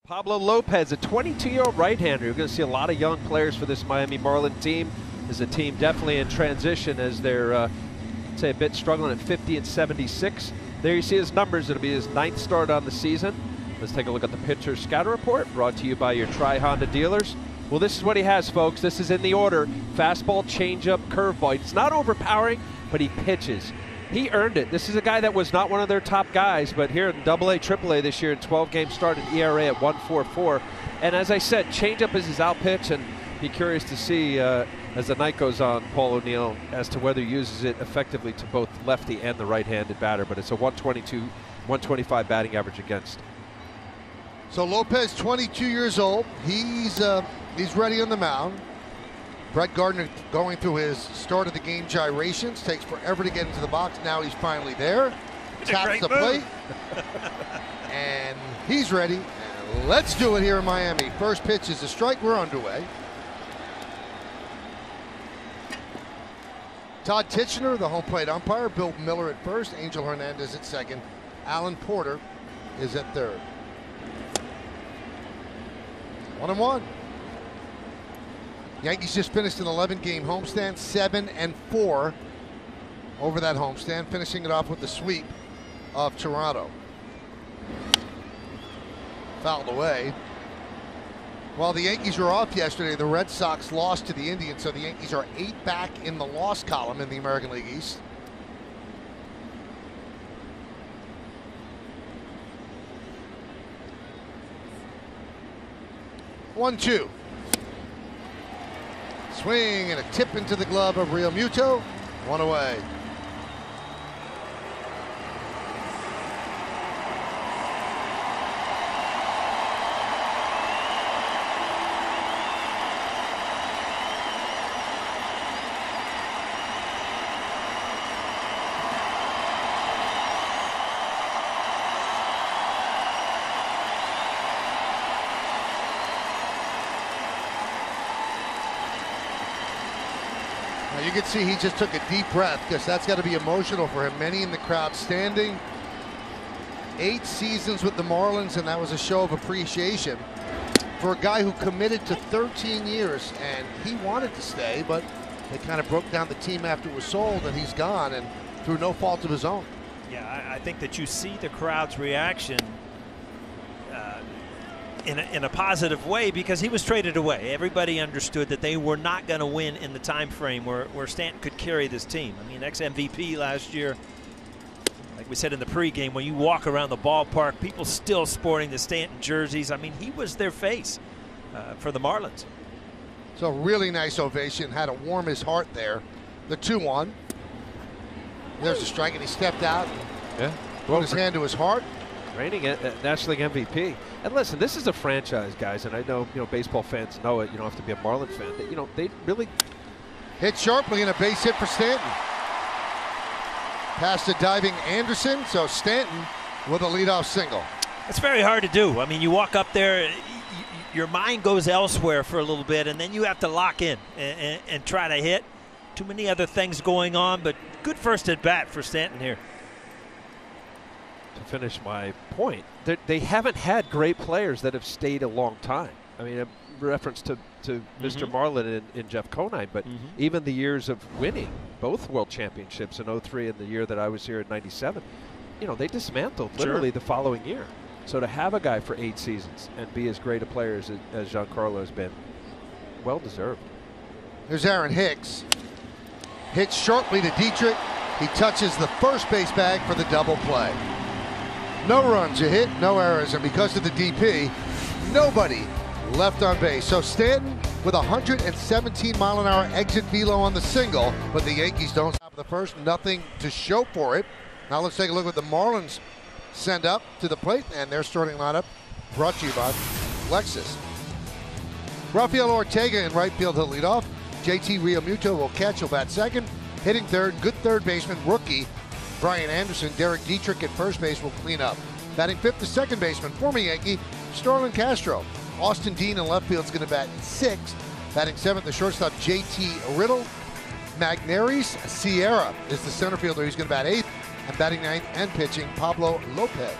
Pablo Lopez, a 22-year-old right-hander. You're going to see a lot of young players for this Miami Marlins team. Is a team definitely in transition as they're, say, a bit struggling at 50 and 76. There you see his numbers. It'll be his 9th start on the season. Let's take a look at the pitcher scatter report, brought to you by your Tri-Honda dealers. Well, this is what he has, folks. This is in the order. Fastball, changeup, curveball. It's not overpowering, but he pitches. He earned it. This is a guy that was not one of their top guys, but here in AA, AAA this year in 12 games started, ERA at 1.44. And as I said, changeup is his out pitch, and be curious to see as the night goes on, Paul O'Neill, as to whether he uses it effectively to both lefty and the right-handed batter. But it's a 122, 125 batting average against. So Lopez, 22 years old. He's ready on the mound. Brett Gardner going through his start of the game gyrations. Takes forever to get into the box. Now he's finally there. Taps the plate. And he's ready. And let's do it here in Miami. First pitch is a strike. We're underway. Todd Tichenor, the home plate umpire. Bill Miller at first. Angel Hernandez at second. Alan Porter is at third. 1-1. Yankees just finished an 11-game homestand, 7-4 over that homestand, finishing it off with the sweep of Toronto. Fouled away. While the Yankees were off yesterday, the Red Sox lost to the Indians, so the Yankees are 8 back in the loss column in the American League East. One-two. Swing and a tip into the glove of Real Muto. One away. You can see he just took a deep breath because that's got to be emotional for him. Many in the crowd standing. 8 seasons with the Marlins, and that was a show of appreciation for a guy who committed to 13 years, and he wanted to stay, but they kind of broke down the team after it was sold, and he's gone, and through no fault of his own. Yeah, I think that you see the crowd's reaction in a positive way because he was traded away. Everybody understood that they were not going to win in the time frame where Stanton could carry this team. I mean, ex-MVP last year. Like we said in the pregame, when you walk around the ballpark, people still sporting the Stanton jerseys. I mean, he was their face for the Marlins. So really nice ovation. Had to warm his heart there. The 2-1. There's a strike, and he stepped out. Yeah. Put his hand to his heart. Reigning National League MVP. And listen, this is a franchise, guys, and I know, baseball fans know it. You don't have to be a Marlins fan. They really hit sharply and a base hit for Stanton. Past a diving Anderson, so Stanton with a leadoff single. It's very hard to do. I mean, you walk up there, your mind goes elsewhere for a little bit, and then you have to lock in and try to hit. Too many other things going on, but good first at bat for Stanton here. To finish my point, they haven't had great players that have stayed a long time. I mean, a reference to Mr. Marlin and Jeff Conine, but even the years of winning both world championships in 03 and the year that I was here in 97, they dismantled literally the following year. So to have a guy for 8 seasons and be as great a player as Giancarlo has been, well deserved. There's Aaron Hicks. Hits sharply to Dietrich. He touches the first base bag for the double play. No runs, a hit, no errors, and because of the DP, nobody left on base. So Stanton with 117-mile-an-hour exit velo on the single, but the Yankees don't stop the first. Nothing to show for it. Now let's take a look at the Marlins send up to the plate, and their starting lineup brought to you by Lexus. Rafael Ortega in right field, he'll lead off. JT Realmuto will catch, he'll bat second. Hitting third, good third baseman, rookie Brian Anderson. Derek Dietrich at first base will clean up. Batting fifth, the second baseman, former Yankee Starlin Castro. Austin Dean in left field is going to bat sixth. Batting seventh, the shortstop JT Riddle. Magnaris Sierra is the center fielder. He's going to bat eighth. And batting ninth and pitching, Pablo Lopez.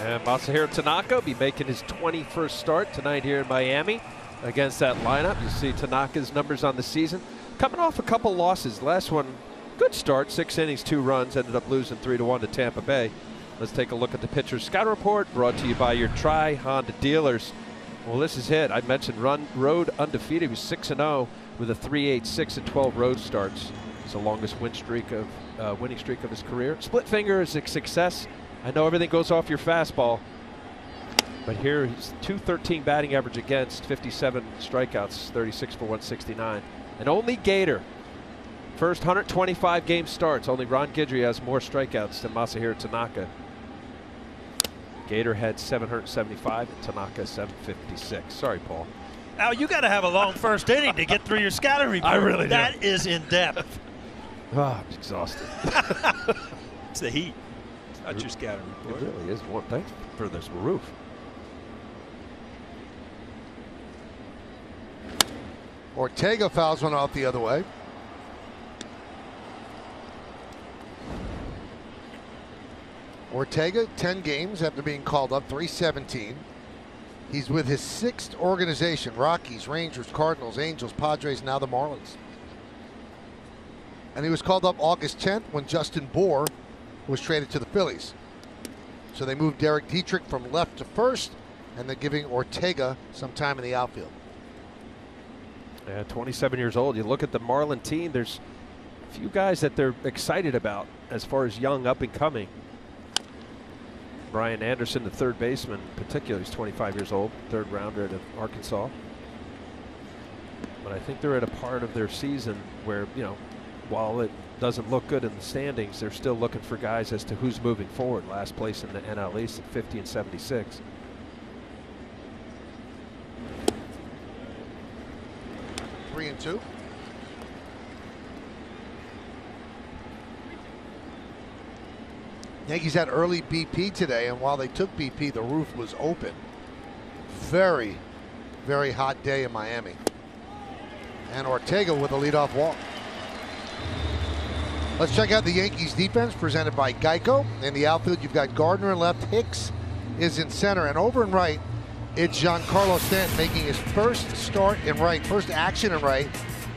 And Masahiro Tanaka will be making his 21st start tonight here in Miami against that lineup. You see Tanaka's numbers on the season. Coming off a couple losses. Last one, good start, 6 innings, 2 runs, ended up losing 3-1 to Tampa Bay. Let's take a look at the pitcher's scout report, brought to you by your Tri-Honda dealers. Well, this is it. I mentioned road undefeated. He was 6-0 with a 3.86 and 12 road starts. It's the longest winning streak of his career. Split finger is a success. I know everything goes off your fastball, but here he's .213 batting average against, 57 strikeouts, 36 for 169. And only Gator, first 125 game starts, only Ron Guidry has more strikeouts than Masahiro Tanaka. Gator had 775 and Tanaka 756. Sorry, Paul. Al, you got to have a long first inning to get through your scouting report. I really do. That is in depth. Oh, I'm exhausted. It's the heat. Not your scouting report. It really is. One thing for this roof. Ortega fouls one off the other way. Ortega, 10 games after being called up, 317. He's with his 6th organization: Rockies, Rangers, Cardinals, Angels, Padres, now the Marlins. And he was called up August 10th when Justin Bour was traded to the Phillies. So they moved Derek Dietrich from left to first, and they're giving Ortega some time in the outfield. Yeah, 27 years old. You look at the Marlin team, there's a few guys that they're excited about as far as young up and coming. Brian Anderson, the third baseman in particular, he's 25 years old, 3rd rounder out of Arkansas. But I think they're at a part of their season where, you know, while it doesn't look good in the standings, they're still looking for guys as to who's moving forward. Last place in the NL East at 50 and 76. Three and two. Yankees had early BP today, and while they took BP, the roof was open. Very, very hot day in Miami. And Ortega with a leadoff walk. Let's check out the Yankees defense presented by Geico. In the outfield, you've got Gardner in left, Hicks is in center, and over in right, it's Giancarlo Stanton making his first start in right, first action in right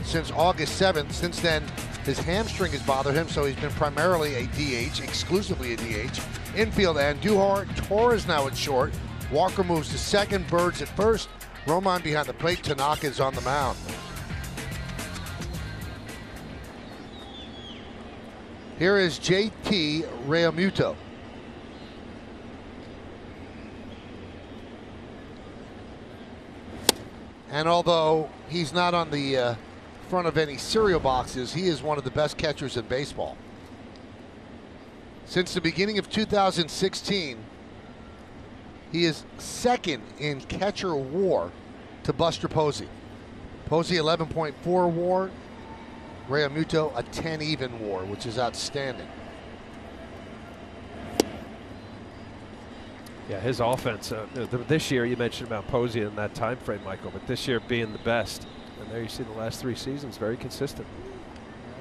since August 7th. Since then, his hamstring has bothered him, so he's been primarily a DH, exclusively a DH. Infield, Andujar, Torres now at short. Walker moves to second, Birds at first. Roman behind the plate, Tanaka is on the mound. Here is JT Realmuto. And although he's not on the front of any cereal boxes, he is one of the best catchers in baseball. Since the beginning of 2016, he is 2nd in catcher WAR to Buster Posey. Posey 11.4 WAR. Realmuto a 10 even WAR, which is outstanding. Yeah, his offense this year, you mentioned about Posey in that time frame, Michael, but this year being the best. And there you see the last 3 seasons, very consistent.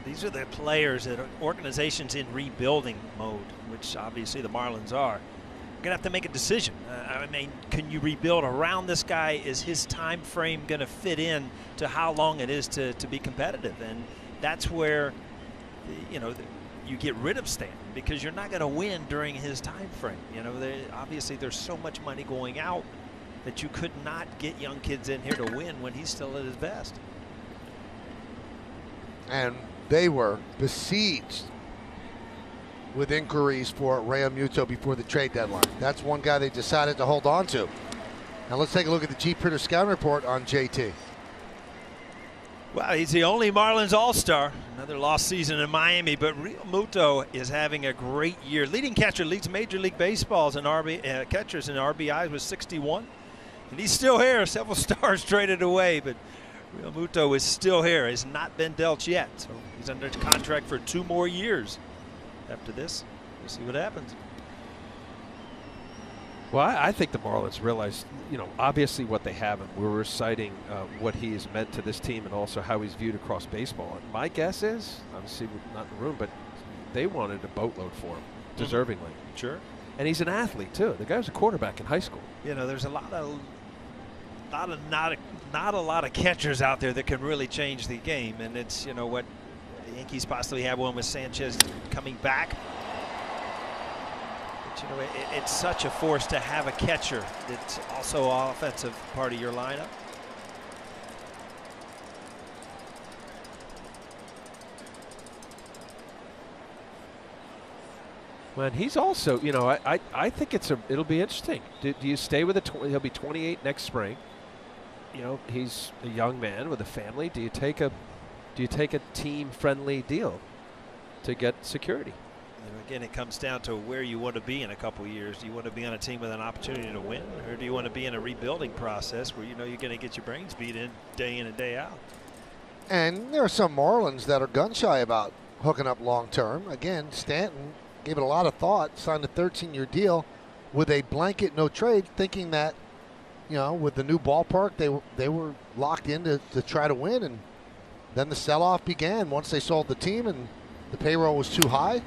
These are the players that are organizations in rebuilding mode, which obviously the Marlins are. You're going to have to make a decision. I mean, can you rebuild around this guy? Is his time frame going to fit in to how long it is to be competitive? And that's where, you know, you get rid of Stanton, because you're not going to win during his time frame. You know, obviously there's so much money going out that you could not get young kids in here to win when he's still at his best. And they were besieged with inquiries for Realmuto before the trade deadline. That's one guy they decided to hold on to. Now let's take a look at the Jeep Ritter scouting report on JT. Well, he's the only Marlins All-Star. Another lost season in Miami, but Realmuto is having a great year. Leading catcher, leads Major League Baseball's in catchers and RBIs with 61. And he's still here. Several stars traded away, but Realmuto is still here. Has not been dealt yet. So he's under contract for 2 more years. After this, we'll see what happens. Well, I think the Marlins realized, you know, obviously what they have, and we're reciting what he has meant to this team and also how he's viewed across baseball. And my guess is, obviously not in the room, but they wanted a boatload for him, deservingly. Sure. And he's an athlete too. The guy was a quarterback in high school. You know, there's not a lot of catchers out there that can really change the game, and it's, you know, what the Yankees possibly have one with Sanchez coming back. But, you know, it's such a force to have a catcher that's also an offensive part of your lineup. Man, he's also, you know, I think it'll be interesting. Do you stay with he'll be 28 next spring. You know, he's a young man with a family. Do you take a team-friendly deal to get security? You know, again, it comes down to where you want to be in a couple of years. Do you want to be on a team with an opportunity to win, or do you want to be in a rebuilding process where you know you're going to get your brains beat in and day out? And there are some Marlins that are gun-shy about hooking up long-term. Again, Stanton gave it a lot of thought, signed a 13-year deal with a blanket no trade, thinking that, you know, with the new ballpark, they were locked in to try to win. And then the sell-off began once they sold the team and the payroll was too high.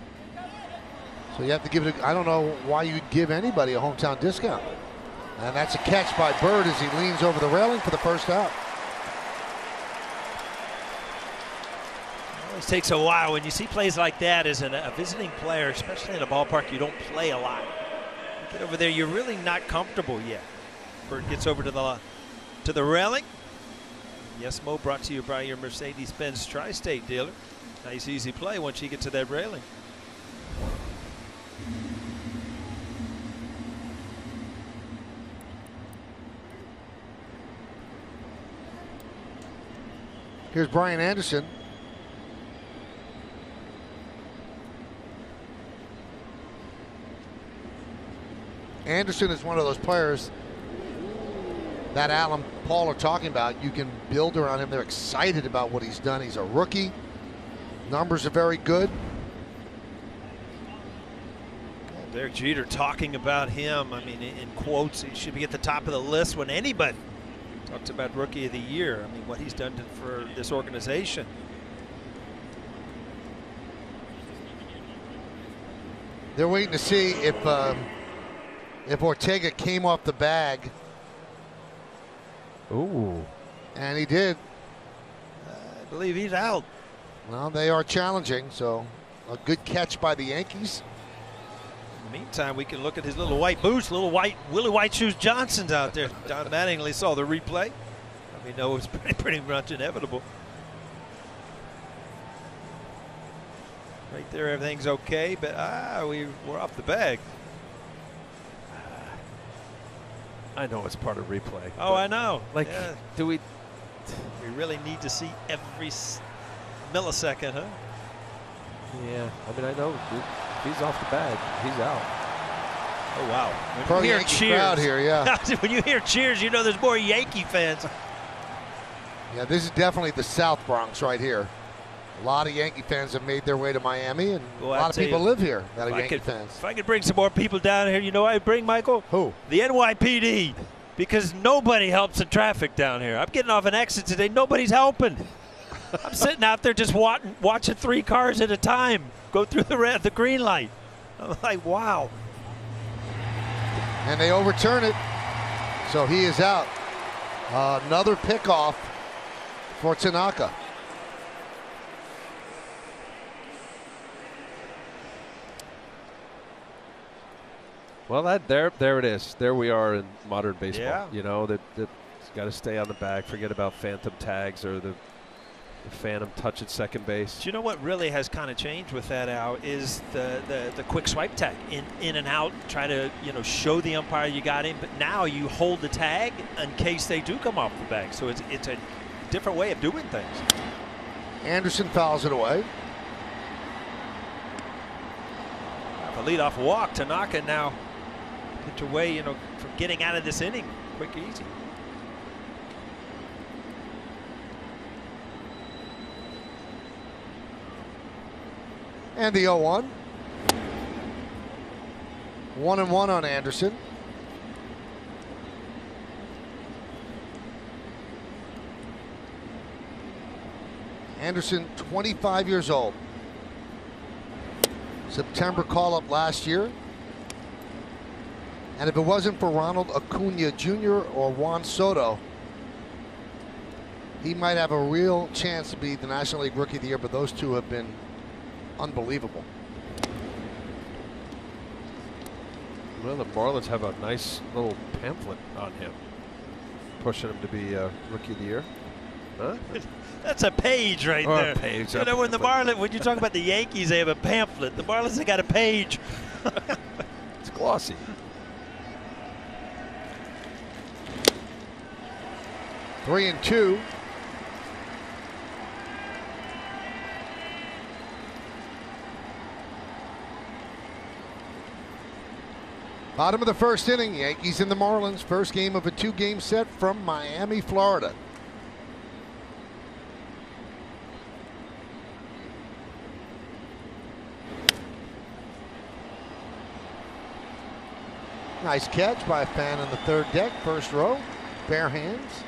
So you have to give it I don't know why you'd give anybody a hometown discount. And that's a catch by Bird as he leans over the railing for the first out. It takes a while when you see plays like that as a visiting player, especially in a ballpark you don't play a lot. You get over there, you're really not comfortable yet. Bird gets over to the railing. Yes, Mo, brought to you by your Mercedes-Benz Tri-State dealer. Nice easy play once you get to that railing. Here's Brian Anderson. Anderson is one of those players that Alan Paul are talking about. You can build around him. They're excited about what he's done. He's a rookie. Numbers are very good. Derek Jeter talking about him. I mean, in quotes, he should be at the top of the list when anybody talks about Rookie of the Year. I mean, what he's done for this organization. They're waiting to see if Ortega came off the bag. Ooh. And he did. I believe he's out. Well, they are challenging, so a good catch by the Yankees. In the meantime, we can look at his little white boots, little white Willie White Shoes Johnson's out there. Don Mattingly saw the replay. We know it was pretty much inevitable. Right there, everything's okay, but we're off the bag. I know it's part of replay. Oh, I know. Like, yeah. do we really need to see every millisecond, huh? Yeah, I mean, I know if he's off the bag, he's out. Oh, wow. When you hear cheers crowd here, yeah. When you hear cheers, you know there's more Yankee fans. Yeah, this is definitely the South Bronx right here. A lot of Yankee fans have made their way to Miami, and a lot of people live here that are Yankee fans. If I could bring some more people down here, you know what I'd bring, Michael? Who? The NYPD, because nobody helps the traffic down here. I'm getting off an exit today. Nobody's helping. I'm sitting out there just watching 3 cars at a time go through the green light. I'm like, wow. And they overturn it, so he is out. Another pickoff for Tanaka. Well, there it is. There we are in modern baseball. Yeah. You know, that's got to stay on the bag. Forget about phantom tags or the phantom touch at second base. Do you know what really has kind of changed with that out is the quick swipe tag in and out. Try to, you know, show the umpire you got in, but now you hold the tag in case they do come off the bag. So it's a different way of doing things. Anderson fouls it away. The leadoff walk. Tanaka now put away, you know, from getting out of this inning quick, easy. And the 0-1. 1-1 on Anderson. Anderson, 25 years old. September call-up last year. And if it wasn't for Ronald Acuna Jr. or Juan Soto, he might have a real chance to be the National League Rookie of the Year, but those two have been unbelievable. Well, the Marlins have a nice little pamphlet on him, pushing him to be Rookie of the Year. Huh? That's a page right Or there. a page. You know, when the Marlins, when you talk about the Yankees, they have a pamphlet. The Marlins have got a page. It's glossy. Three and two. Bottom of the first inning, Yankees and the Marlins. First game of a two-game set from Miami, Florida. Nice catch by a fan on the third deck, first row, bare hands.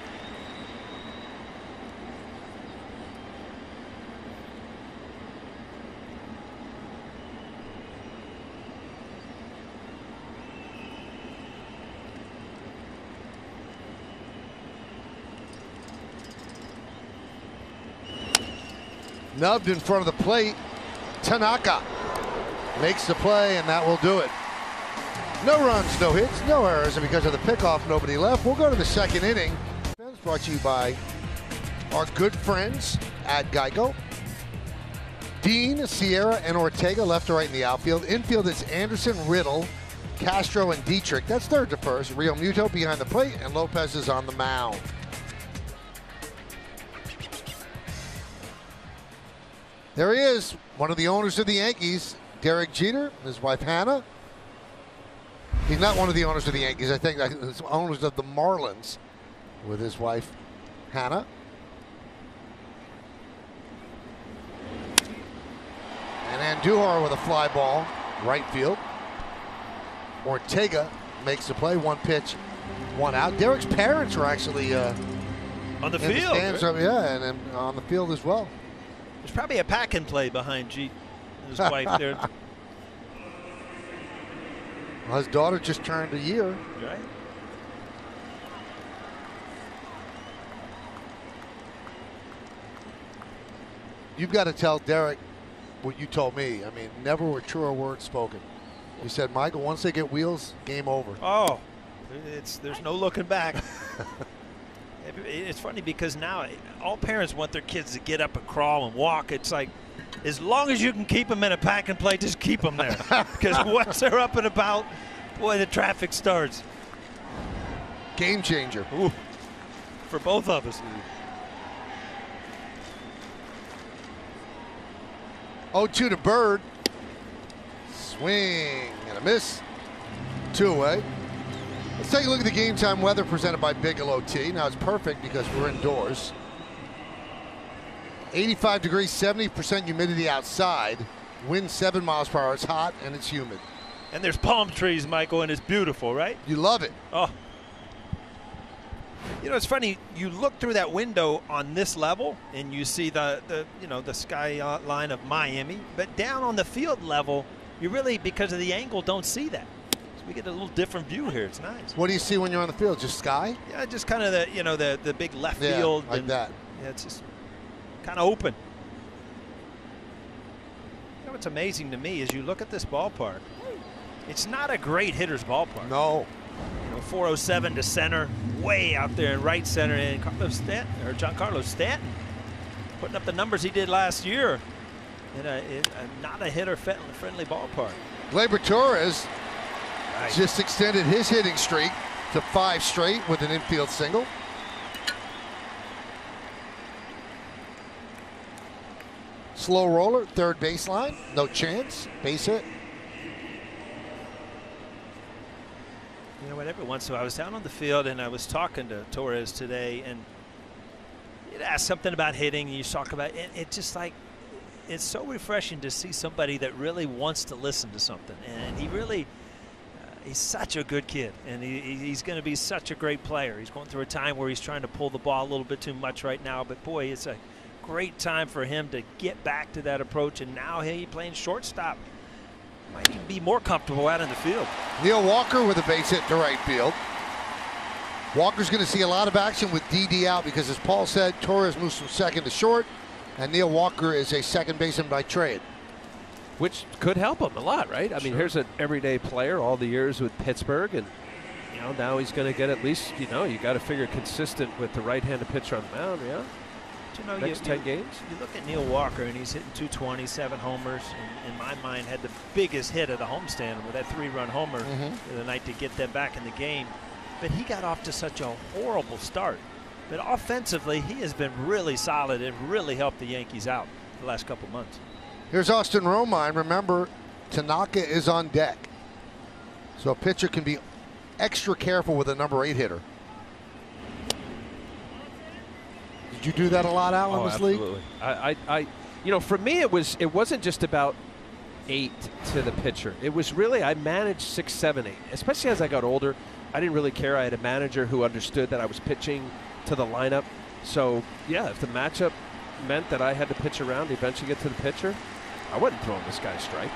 Nubbed in front of the plate. Tanaka makes the play, and that will do it. No runs, no hits, no errors, and because of the pickoff, nobody left. We'll go to the second inning. Brought to you by our good friends at Geico. Dean, Sierra, and Ortega left to right in the outfield. Infield is Anderson, Riddle, Castro, and Dietrich. That's third to first. Real Muto behind the plate, and Lopez is on the mound. There he is, one of the owners of the Yankees, Derek Jeter, his wife Hannah. He's not one of the owners of the Yankees. I think he's owners of the Marlins with his wife Hannah. And Andujar with a fly ball, right field. Ortega makes the play, one pitch, one out. Derek's parents are actually on the field. Stands, right? yeah, and on the field as well. There's probably a pack and play behind G and his wife there. Well, his daughter just turned a year. Right. You've got to tell Derek what you told me. I mean, never were truer words spoken. You said, Michael, once they get wheels, game over. Oh, there's no looking back. It's funny because now all parents want their kids to get up and crawl and walk. It's like, as long as you can keep them in a pack and play, just keep them there. Because once they're up and about, boy, the traffic starts. Game changer. Ooh, for both of us. 0-2 to Bird. Swing and a miss. 2 away. Let's take a look at the game time weather presented by Bigelow Tea. Now it's perfect because we're indoors. 85 degrees, 70% humidity outside. Wind 7 miles per hour. It's hot and it's humid. And there's palm trees, Michael, and it's beautiful, right? You love it. Oh. You know, it's funny. You look through that window on this level, and you see the sky line of Miami. But down on the field level, you really, because of the angle, don't see that. So we get a little different view here. It's nice. What do you see when you're on the field? Just sky? Yeah, just kind of the big left yeah, field. like that. Yeah, it's just kind of open. You know what's amazing to me is you look at this ballpark. It's not a great hitter's ballpark. No. 407 to center, way out there in right center, and Giancarlo Stanton putting up the numbers he did last year in not a hitter-friendly ballpark. Gleyber Torres Nice. just extended his hitting streak to 5 straight with an infield single. Slow roller, third baseline, no chance, base hit. You know what, every once in a while, I was down on the field and I was talking to Torres today, and he'd ask something about hitting, and you talk about it. It's just like, it's so refreshing to see somebody that really wants to listen to something. And he really, he's such a good kid, and he's going to be such a great player. He's going through a time where he's trying to pull the ball a little bit too much right now, but boy, it's a great time for him to get back to that approach, and now he's playing shortstop. might even be more comfortable out in the field. Neil Walker with a base hit to right field. Walker's going to see a lot of action with Didi out because, as Paul said, Torres moves from second to short, and Neil Walker is a second baseman by trade. Which could help him a lot, right? I mean, here's an everyday player all the years with Pittsburgh, and now he's going to get at least, you got to figure consistent with the right-handed pitcher on the mound, yeah? Next 10 games. You look at Neil Walker, and he's hitting 220, 7 homers. And in my mind, had the biggest hit of the homestand with that 3-run homer the night to get them back in the game. But he got off to such a horrible start. But offensively, he has been really solid and really helped the Yankees out the last couple months. Here's Austin Romine. Remember, Tanaka is on deck. So a pitcher can be extra careful with a number 8 hitter. Did you do that a lot, Al, in this league? Absolutely. For me, it wasn't just about 8 to the pitcher. It was really, I managed 6, 7, 8. Especially as I got older, I didn't really care. I had a manager who understood that I was pitching to the lineup. So yeah, if the matchup meant that I had to pitch around to eventually get to the pitcher, I wasn't throwing this guy a strike.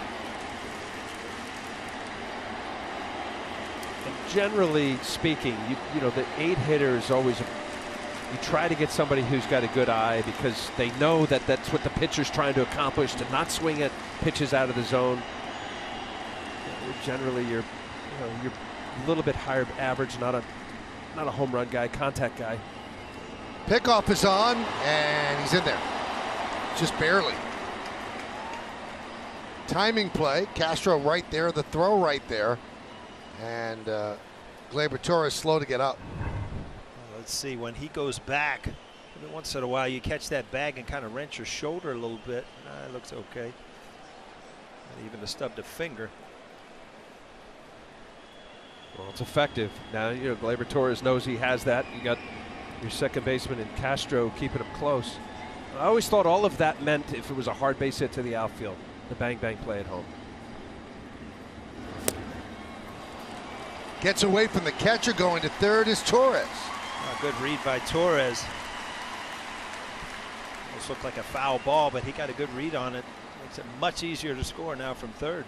And generally speaking, the 8 hitter is always you try to get somebody who's got a good eye because they know that that's what the pitcher's trying to accomplish, to not swing at pitches out of the zone. Generally, you're a little bit higher average, not a home run guy, contact guy. Pickoff is on, and he's in there. Just barely. Timing play. Castro right there, the throw right there. And Gleyber Torres slow to get up. Let's see, when he goes back, every once in a while you catch that bag and kind of wrench your shoulder a little bit. It looks okay. Not even a stubbed a finger. Well, it's effective. Now, Gleyber Torres knows he has that. You got your second baseman in Castro keeping him close. I always thought all of that meant if it was a hard base hit to the outfield, the bang-bang play at home. Gets away from the catcher, going to third is Torres. Good read by Torres. Almost looked like a foul ball, but he got a good read on it. Makes it much easier to score now from third.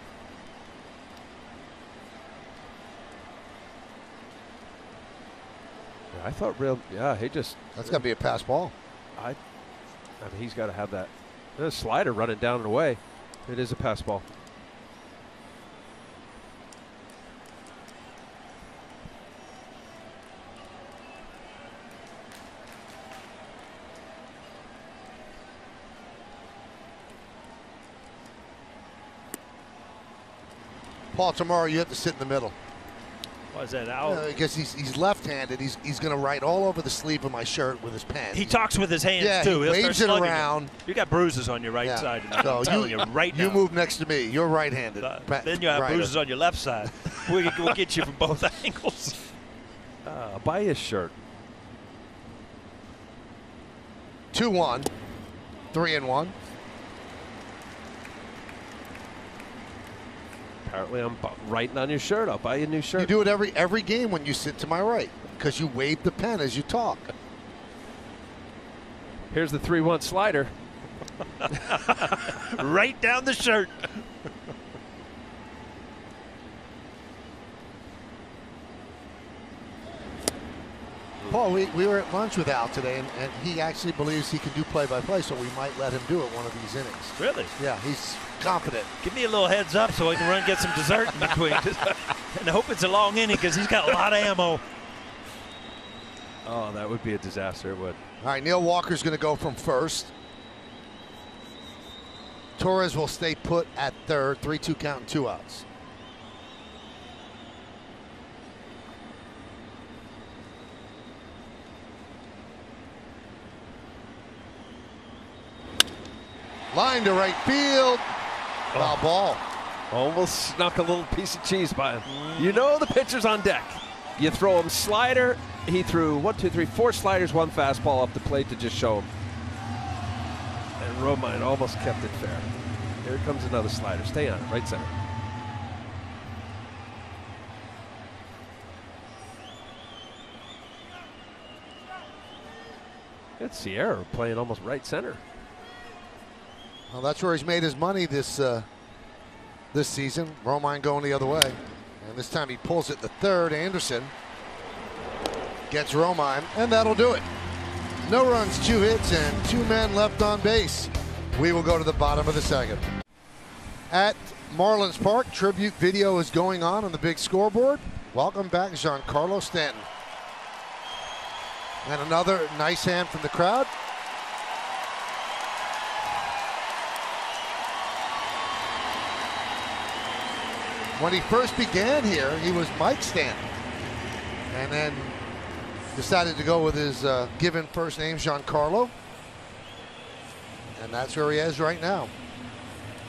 I thought that's got to be a pass ball. I mean, he's got to have that. There's a slider running down and away. It is a pass ball. Paul, tomorrow you have to sit in the middle. Why is that, Aout? Because he's left-handed. He's going to write all over the sleeve of my shirt with his pen. He talks with his hands, too. He waves it around. You got bruises on your right side. I'm telling you right now. You move next to me. You're right-handed. Then you have bruises on your left side. We'll get you from both angles. Buy his shirt. 2-1. 3-1. Apparently, I'm writing on your shirt. I'll buy you a new shirt. You do it every game when you sit to my right because you wave the pen as you talk. Here's the 3-1 slider. Right down the shirt. Paul, we were at lunch with Al today, and he actually believes he can do play-by-play, so we might let him do it one of these innings. Really? Yeah, he's confident. Give me a little heads up so I can run and get some dessert in between. And I hope it's a long inning because he's got a lot of ammo. Oh, that would be a disaster. It would. All right, Neil Walker's going to go from first. Torres will stay put at third. 3-2 count and 2 outs. Line to right field. Foul ball. Almost snuck a little piece of cheese by him. You know the pitcher's on deck. You throw him slider. He threw 4 sliders, 1 fastball up the plate to just show him. And Romine almost kept it fair. Here comes another slider. Stay on it, right center. It's Sierra playing almost right center. Well, that's where he's made his money this this season. Romine going the other way. And this time he pulls it to third. Anderson gets Romine, and that'll do it. No runs, 2 hits, and 2 men left on base. We will go to the bottom of the second. At Marlins Park, tribute video is going on the big scoreboard. Welcome back, Giancarlo Stanton. And another nice hand from the crowd. When he first began here, he was Mike Stanton. And then decided to go with his given first name, Giancarlo. And that's where he is right now.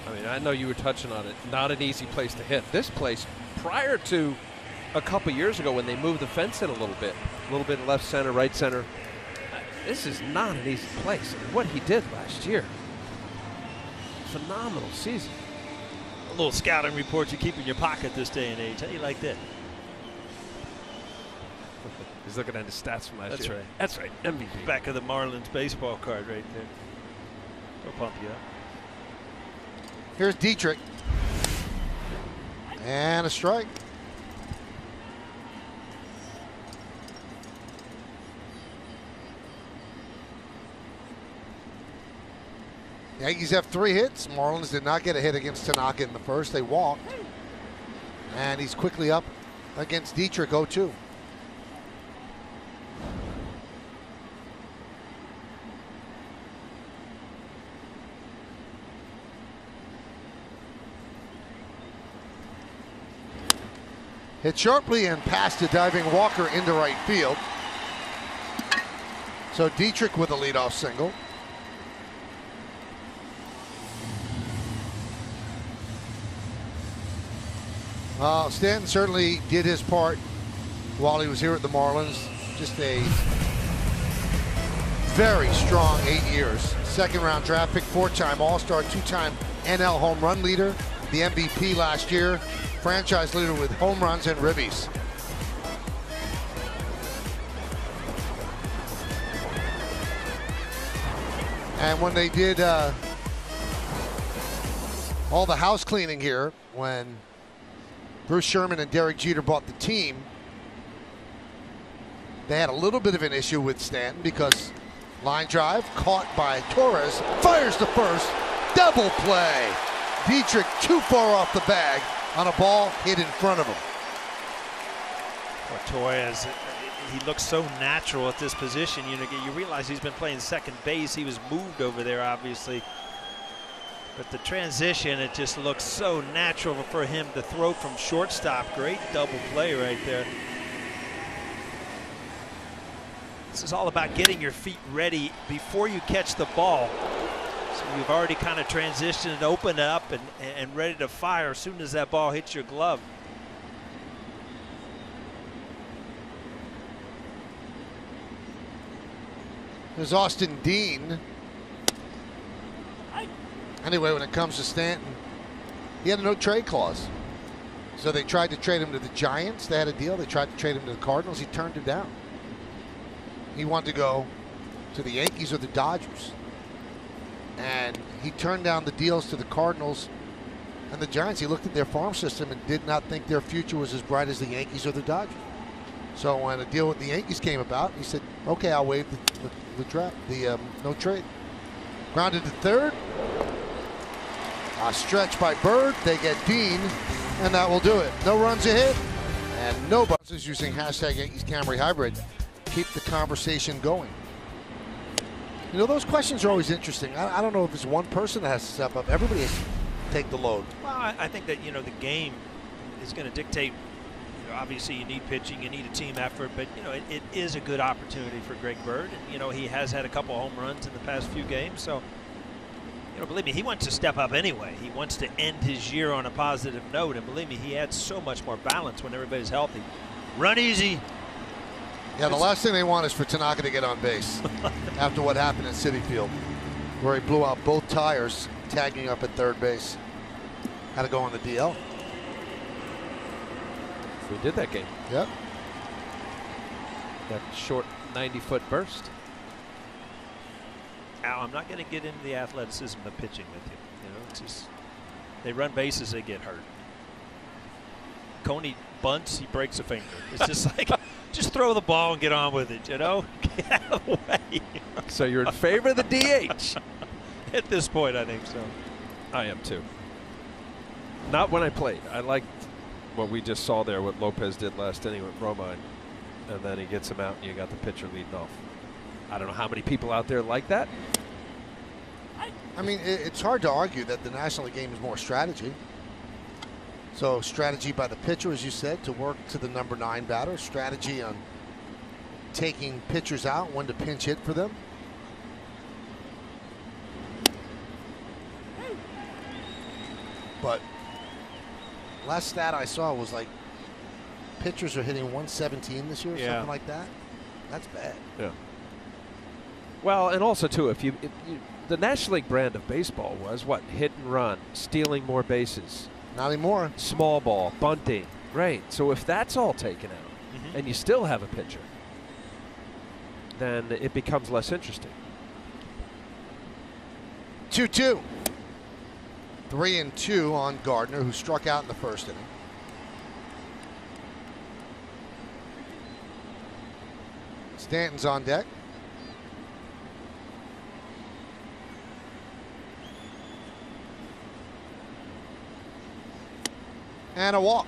I mean, I know you were touching on it. Not an easy place to hit. This place, prior to a couple years ago when they moved the fence in a little bit left center, right center, this is not an easy place. I mean, what he did last year, phenomenal season. A little scouting report you keep in your pocket this day and age. How you like that? He's looking at his stats from last year. Right. That's right. MVP. Back of the Marlins baseball card right there. They'll pump you up. Here's Dietrich. And a strike. Yankees have 3 hits. Marlins did not get a hit against Tanaka in the first. They walked. And he's quickly up against Dietrich, 0-2. Hit sharply and past a diving Walker into right field. So Dietrich with a leadoff single. Stanton certainly did his part while he was here at the Marlins. Just a very strong 8 years. 2nd round draft pick, 4-time All-Star, 2-time NL home run leader, the MVP last year, franchise leader with home runs and ribbies. And when they did all the house cleaning here, when Bruce Sherman and Derek Jeter bought the team, they had a little bit of an issue with Stanton because line drive caught by Torres, fires to first, double play. Dietrich too far off the bag on a ball hit in front of him. Torres, he looks so natural at this position. You know, you realize he's been playing second base. He was moved over there, obviously. But the transition, it just looks so natural for him to throw from shortstop. Great double play right there. This is all about getting your feet ready before you catch the ball. So you've already kind of transitioned and opened up and ready to fire as soon as that ball hits your glove. There's Austin Dean. Anyway, when it comes to Stanton, he had a no trade clause. So they tried to trade him to the Giants. They had a deal. They tried to trade him to the Cardinals. He turned it down. He wanted to go to the Yankees or the Dodgers. And he turned down the deals to the Cardinals and the Giants. He looked at their farm system and did not think their future was as bright as the Yankees or the Dodgers. So when a deal with the Yankees came about, he said, okay, I'll waive the draft, no trade. Grounded to third. A stretch by Bird. They get Dean, and that will do it. No runs a hit, and no buses using hashtag Yankees Camry Hybrid. Keep the conversation going. You know, those questions are always interesting. I don't know if it's one person that has to step up. Everybody has to take the load. Well, I think that, you know, the game is going to dictate. You know, obviously, you need pitching, you need a team effort, but, you know, it is a good opportunity for Greg Bird. And, you know, he has had a couple home runs in the past few games, so, you know, believe me, he wants to step up anyway. He wants to end his year on a positive note, and believe me, he adds so much more balance when everybody's healthy. Run easy. Yeah, the last thing they want is for Tanaka to get on base after what happened at Citi Field, where he blew out both tires, tagging up at third base. Had to go on the DL. We did that game. Yep. That short 90-foot burst. Al, I'm not going to get into the athleticism of pitching with you. You know, it's just They run bases, they get hurt. Coney bunts, he breaks a finger. It's just like, just throw the ball and get on with it, you know? Get out of the way. So you're in favor of the DH? At this point, I think so. I am too. Not when I played. I liked what we just saw there, what Lopez did last inning with Romine. And then he gets him out and you got the pitcher leading off. I don't know how many people out there like that. I mean, it's hard to argue that the National League game is more strategy. So strategy by the pitcher, as you said, to work to the number 9 batter. Strategy on taking pitchers out, when to pinch hit for them. But last stat I saw was like pitchers are hitting 117 this year, something like that. That's bad. Yeah. Well, and also too, if you the National League brand of baseball was what? Hit and run, stealing more bases. Not anymore. Small ball, bunting. Right. So if that's all taken out and you still have a pitcher, then it becomes less interesting. 2-2. 3-2 on Gardner, who struck out in the first inning. Stanton's on deck. And a walk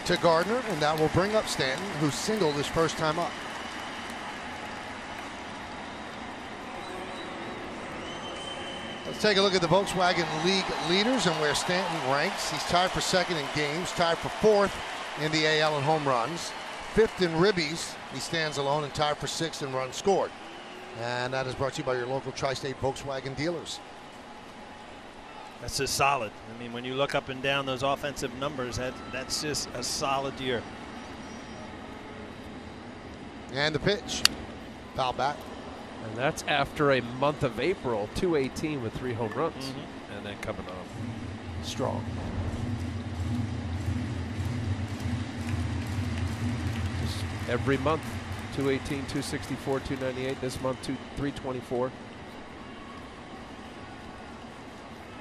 to Gardner, and that will bring up Stanton, who singled his first time up. Let's take a look at the Volkswagen League leaders and where Stanton ranks. He's tied for second in games, tied for fourth in the AL in home runs, fifth in ribbies. He stands alone and tied for sixth in runs scored. And that is brought to you by your local Tri-State Volkswagen dealers. That's just solid. I mean, when you look up and down those offensive numbers, that's just a solid year. And the pitch. Foul back. And that's after a month of April, 218 with 3 home runs. And then coming on strong. Just every month, 218, 264, 298. This month, 324.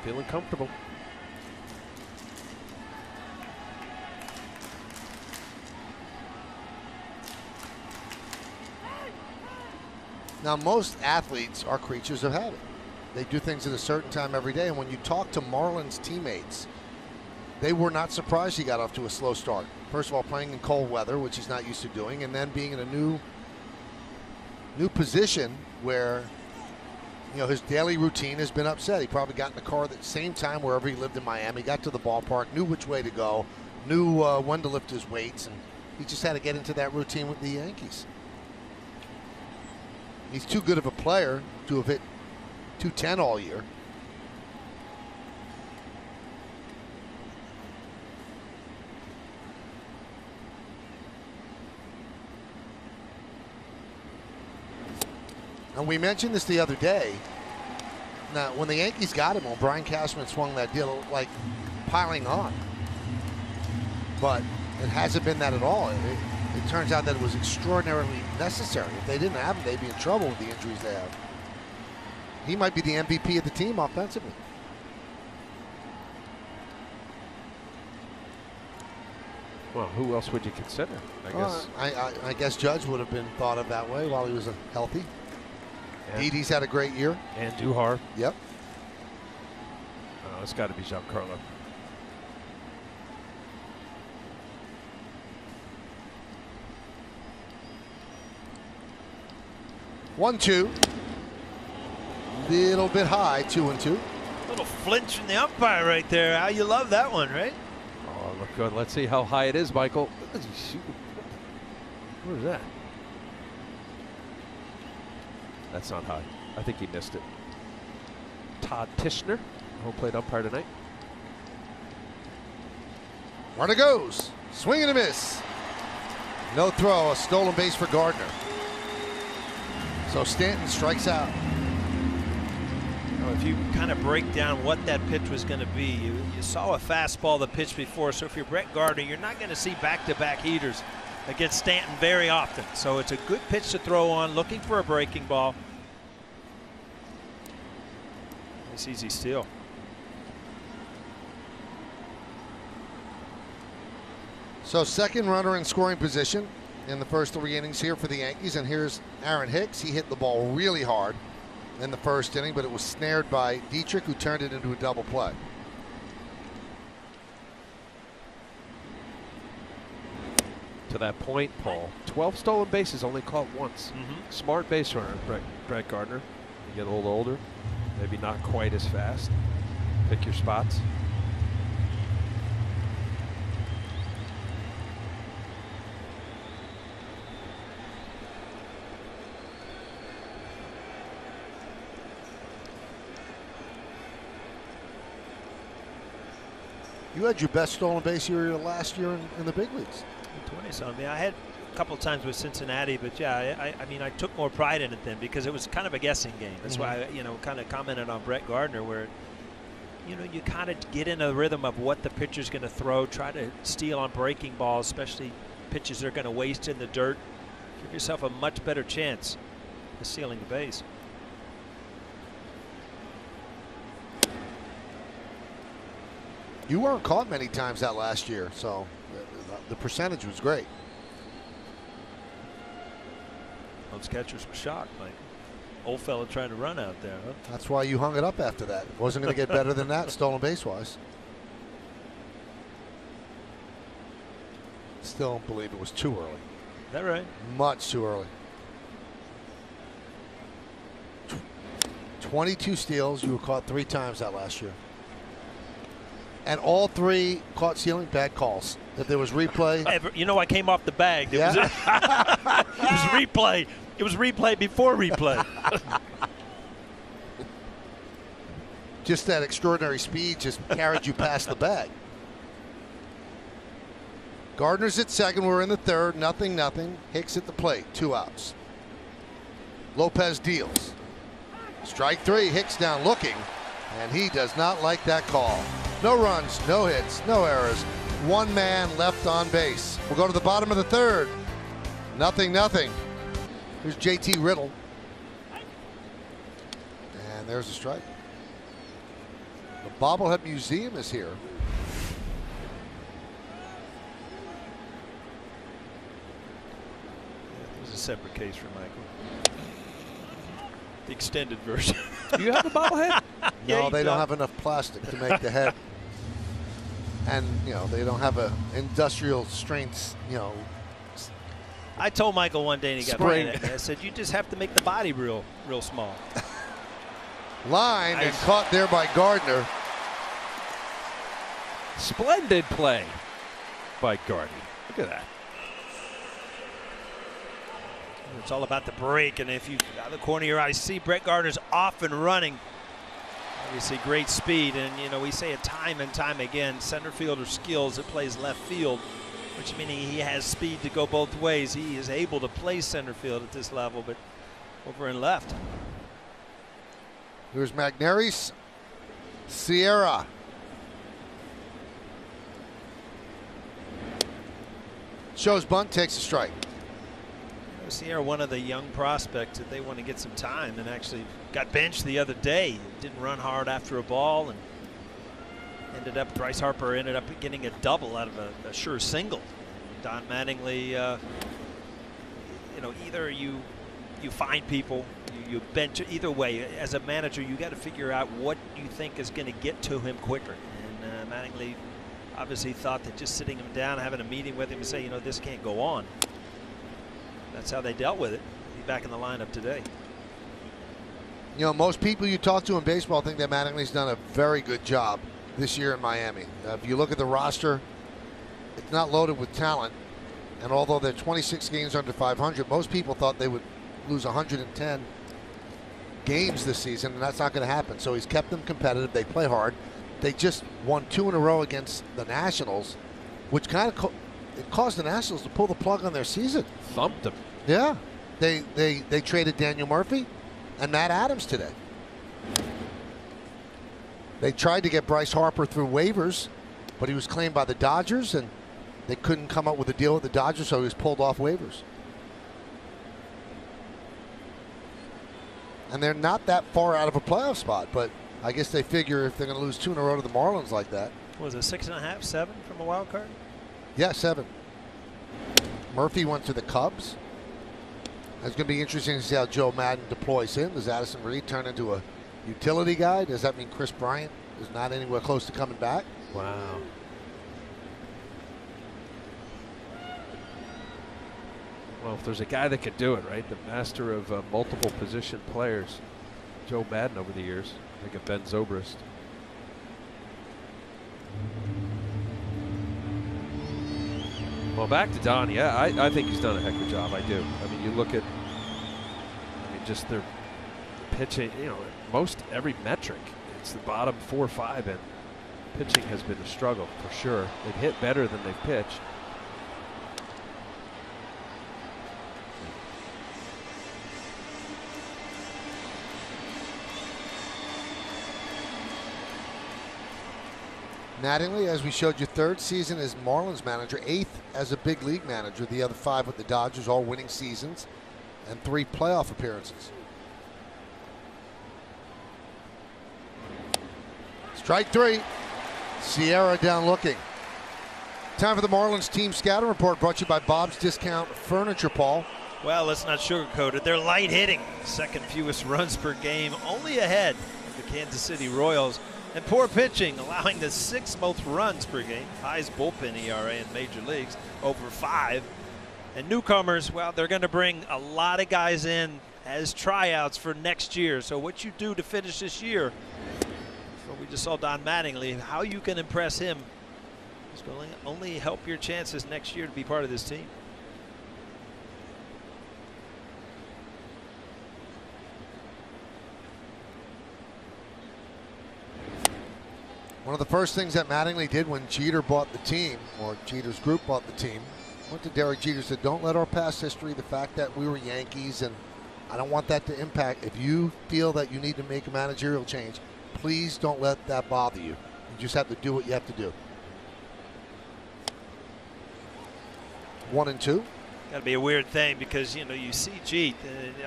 Feeling comfortable. Now, most athletes are creatures of habit. They do things at a certain time every day. And when you talk to Marlins teammates, they were not surprised he got off to a slow start. First of all, playing in cold weather, which he's not used to doing, and then being in a new position where, you know, his daily routine has been upset. He probably got in the car at the same time wherever he lived in Miami, got to the ballpark, knew which way to go, knew when to lift his weights, and he just had to get into that routine with the Yankees. He's too good of a player to have hit 210 all year. And we mentioned this the other day. Now, when the Yankees got him, when Brian Cashman swung that deal, like piling on. But it hasn't been that at all. It turns out that it was extraordinarily necessary. If they didn't have him, they'd be in trouble with the injuries they have. He might be the MVP of the team offensively. Well, who else would you consider? I guess Judge would have been thought of that way while he was healthy. Didi's had a great year. And Duhar. Yep. Oh, it's got to be Giancarlo. One, two. Little bit high, 2-2. Little flinch from the umpire right there. How you love that one, right? Oh, look good. Let's see how high it is, Michael. Where is that? That's not high. I think he missed it. Todd Tishner, who played umpire tonight. Runner goes. Swing and a miss. No throw. A stolen base for Gardner. So Stanton strikes out. Now, if you kind of break down what that pitch was going to be, you saw a fastball the pitch before. So if you're Brett Gardner, you're not going to see back-to-back heaters against Stanton very often. So it's a good pitch to throw on, looking for a breaking ball. Nice easy steal. So second runner in scoring position in the first 3 innings here for the Yankees. And here's Aaron Hicks. He hit the ball really hard in the first inning, but it was snared by Dietrich, who turned it into a double play. To that point, Paul, 12 stolen bases, only caught once. Smart base runner, Brett Gardner. You get a little older, maybe not quite as fast. Pick your spots. You had your best stolen base year last year in the big leagues. 20-something. I had a couple of times with Cincinnati, but yeah, I mean, I took more pride in it then because it was kind of a guessing game. That's why I, kind of commented on Brett Gardner, where, you kind of get in a rhythm of what the pitcher's going to throw, try to steal on breaking balls, especially pitches they're going to waste in the dirt. Give yourself a much better chance of stealing the base. You weren't caught many times that last year, so the percentage was great. Those catchers were shocked. Like, old fella trying to run out there. Huh? That's why you hung it up after that. It wasn't going to get better than that, stolen base wise. Still don't believe it was too early. Is that right? Much too early. 22 steals. You were caught 3 times that last year. And all 3 caught stealing, bad calls. If there was replay. I came off the bag. It was replay. It was replay before replay. Just that extraordinary speed just carried you past the bag. Gardner's at second. We're in the third. 0-0. Hicks at the plate. 2 outs. Lopez deals. Strike 3. Hicks down looking. And he does not like that call. No runs, no hits, no errors. 1 man left on base. We'll go to the bottom of the third. 0-0. Here's JT Riddle. And there's a strike. The Bobblehead Museum is here. There's a separate case for Michael. The extended version. Do you have a bobblehead? No, they don't have enough plastic to make the head. And, they don't have a industrial strength, I told Michael one day and he got Spring. mad at me. I said, you just have to make the body real small. Line and caught there by Gardner. Splendid play by Gardner. Look at that. It's all about the break, and if you out of the corner of your eye see Brett Gardner's off and running, obviously great speed, and we say it time and time again, center fielder skills that plays left field, which meaning he has speed to go both ways. He is able to play center field at this level, but over and left. Here's Magneri's Sierra. Shows bunt, takes a strike. Sierra, one of the young prospects that they want to get some time, and actually got benched the other day. Didn't run hard after a ball, and Bryce Harper ended up getting a double out of a sure single. Don Mattingly, either you find people, you bench. Either way, as a manager, you got to figure out what you think is going to get to him quicker. And Mattingly obviously thought that just sitting him down, having a meeting with him, and say, this can't go on. That's how they dealt with it. He's back in the lineup today. Most people you talk to in baseball think that Mattingly's done a very good job this year in Miami. If you look at the roster, it's not loaded with talent. And although they're 26 games under 500, most people thought they would lose 110 games this season, and that's not going to happen. So he's kept them competitive. They play hard. They just won 2 in a row against the Nationals, which kind of it caused the Nationals to pull the plug on their season. Thumped them. Yeah. They traded Daniel Murphy and Matt Adams today. They tried to get Bryce Harper through waivers, but he was claimed by the Dodgers, and they couldn't come up with a deal with the Dodgers, so he was pulled off waivers. And they're not that far out of a playoff spot, but I guess they figure if they're going to lose 2 in a row to the Marlins like that. Was it 6.5, 7 from a wild card? Yeah, 7. Murphy went to the Cubs. It's going to be interesting to see how Joe Madden deploys him. Does Addison Reed turn into a utility guy? Does that mean Chris Bryant is not anywhere close to coming back? Wow. Well, if there's a guy that could do it, right? The master of multiple position players. Joe Madden over the years. Think of Ben Zobrist. Well, back to Don. Yeah, I think he's done a heck of a job. I do. I mean, you look at, just their pitching, most every metric. It's the bottom 4 or 5, and pitching has been a struggle for sure. They've hit better than they've pitched. Mattingly, as we showed you, 3rd season as Marlins manager, 8th as a big league manager. The other 5 with the Dodgers, all winning seasons, and 3 playoff appearances. Strike 3. Sierra down looking. Time for the Marlins team scouting report, brought to you by Bob's Discount Furniture, Paul. Well, let's not sugarcoat it. They're light hitting. 2nd fewest runs per game, only ahead of the Kansas City Royals. And poor pitching, allowing the 6th most runs per game. Highest bullpen ERA in major leagues, over 5. And newcomers, well, they're going to bring a lot of guys in as tryouts for next year. So what you do to finish this year, well, we just saw Don Mattingly, how you can impress him is going to only help your chances next year to be part of this team. One of the first things that Mattingly did when Jeter bought the team, or Jeter's group bought the team, went to Derek Jeter and said, don't let our past history, the fact that we were Yankees, and I don't want that to impact. If you feel that you need to make a managerial change, please don't let that bother you. You just have to do what you have to do. 1 and 2. Got to be a weird thing because, you see Jeet,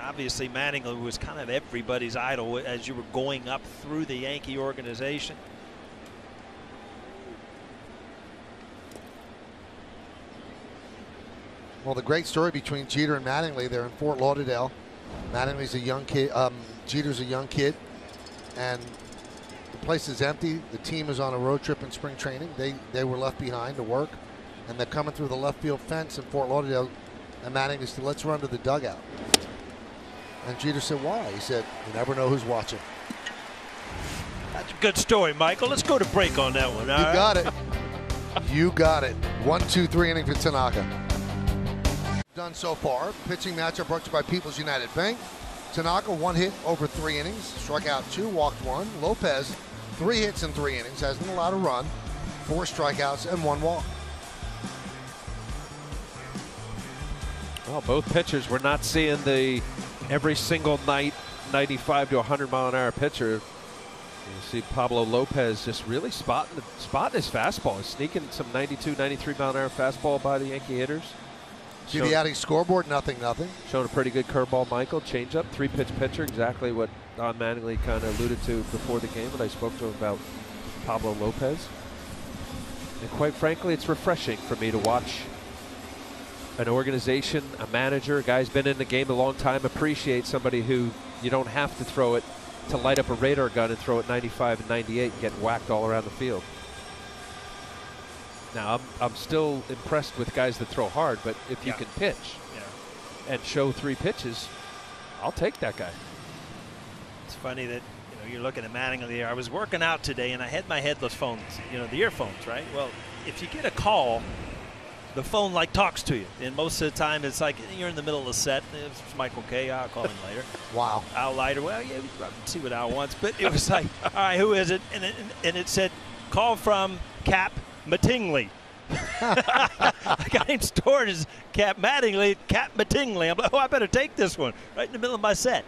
obviously Mattingly was kind of everybody's idol as you were going up through the Yankee organization. Well, the great story between Jeter and Mattingly, they're in Fort Lauderdale. Mattingly's a young kid, Jeter's a young kid, and the place is empty. The team is on a road trip in spring training. They were left behind to work, and they're coming through the left field fence in Fort Lauderdale, and Mattingly said, let's run to the dugout. And Jeter said, why? He said, you never know who's watching. That's a good story, Michael. Let's go to break on that one. You got it. You got it. 1, 2, 3 inning for Tanaka. Done so far. Pitching matchup brought to you by People's United Bank. Tanaka, 1 hit over 3 innings, struck out 2, walked 1. Lopez, 3 hits in 3 innings, hasn't allowed a run, 4 strikeouts and 1 walk. Well, both pitchers, we're not seeing the every single night 95 to 100 mile an hour pitcher. You see Pablo Lopez just really spotting his fastball. He's sneaking some 92, 93 mile an hour fastball by the Yankee hitters. See the outing scoreboard, nothing. Showing a pretty good curveball, Michael. Changeup, 3-pitch pitcher, exactly what Don Mattingly kind of alluded to before the game when I spoke to him about Pablo Lopez. And quite frankly, it's refreshing for me to watch an organization, a manager, a guy's been in the game a long time, appreciate somebody who you don't have to throw it to light up a radar gun and throw it 95 and 98 and get whacked all around the field. Now, I'm still impressed with guys that throw hard, but if you can pitch and show 3 pitches, I'll take that guy. It's funny that you're looking at Mattingly there. I was working out today, and I had my headless phones, the earphones, right? Well, if you get a call, the phone talks to you, and most of the time it's like you're in the middle of the set. It's Michael K. I'll call him later. Wow. Al later. Well, yeah, we'll see what Al wants, but it was like, all right, who is it? And it said, call from Cap Mattingly. I got him stored as Cap Mattingly, Cap Mattingly. I'm like, oh, I better take this one right in the middle of my set.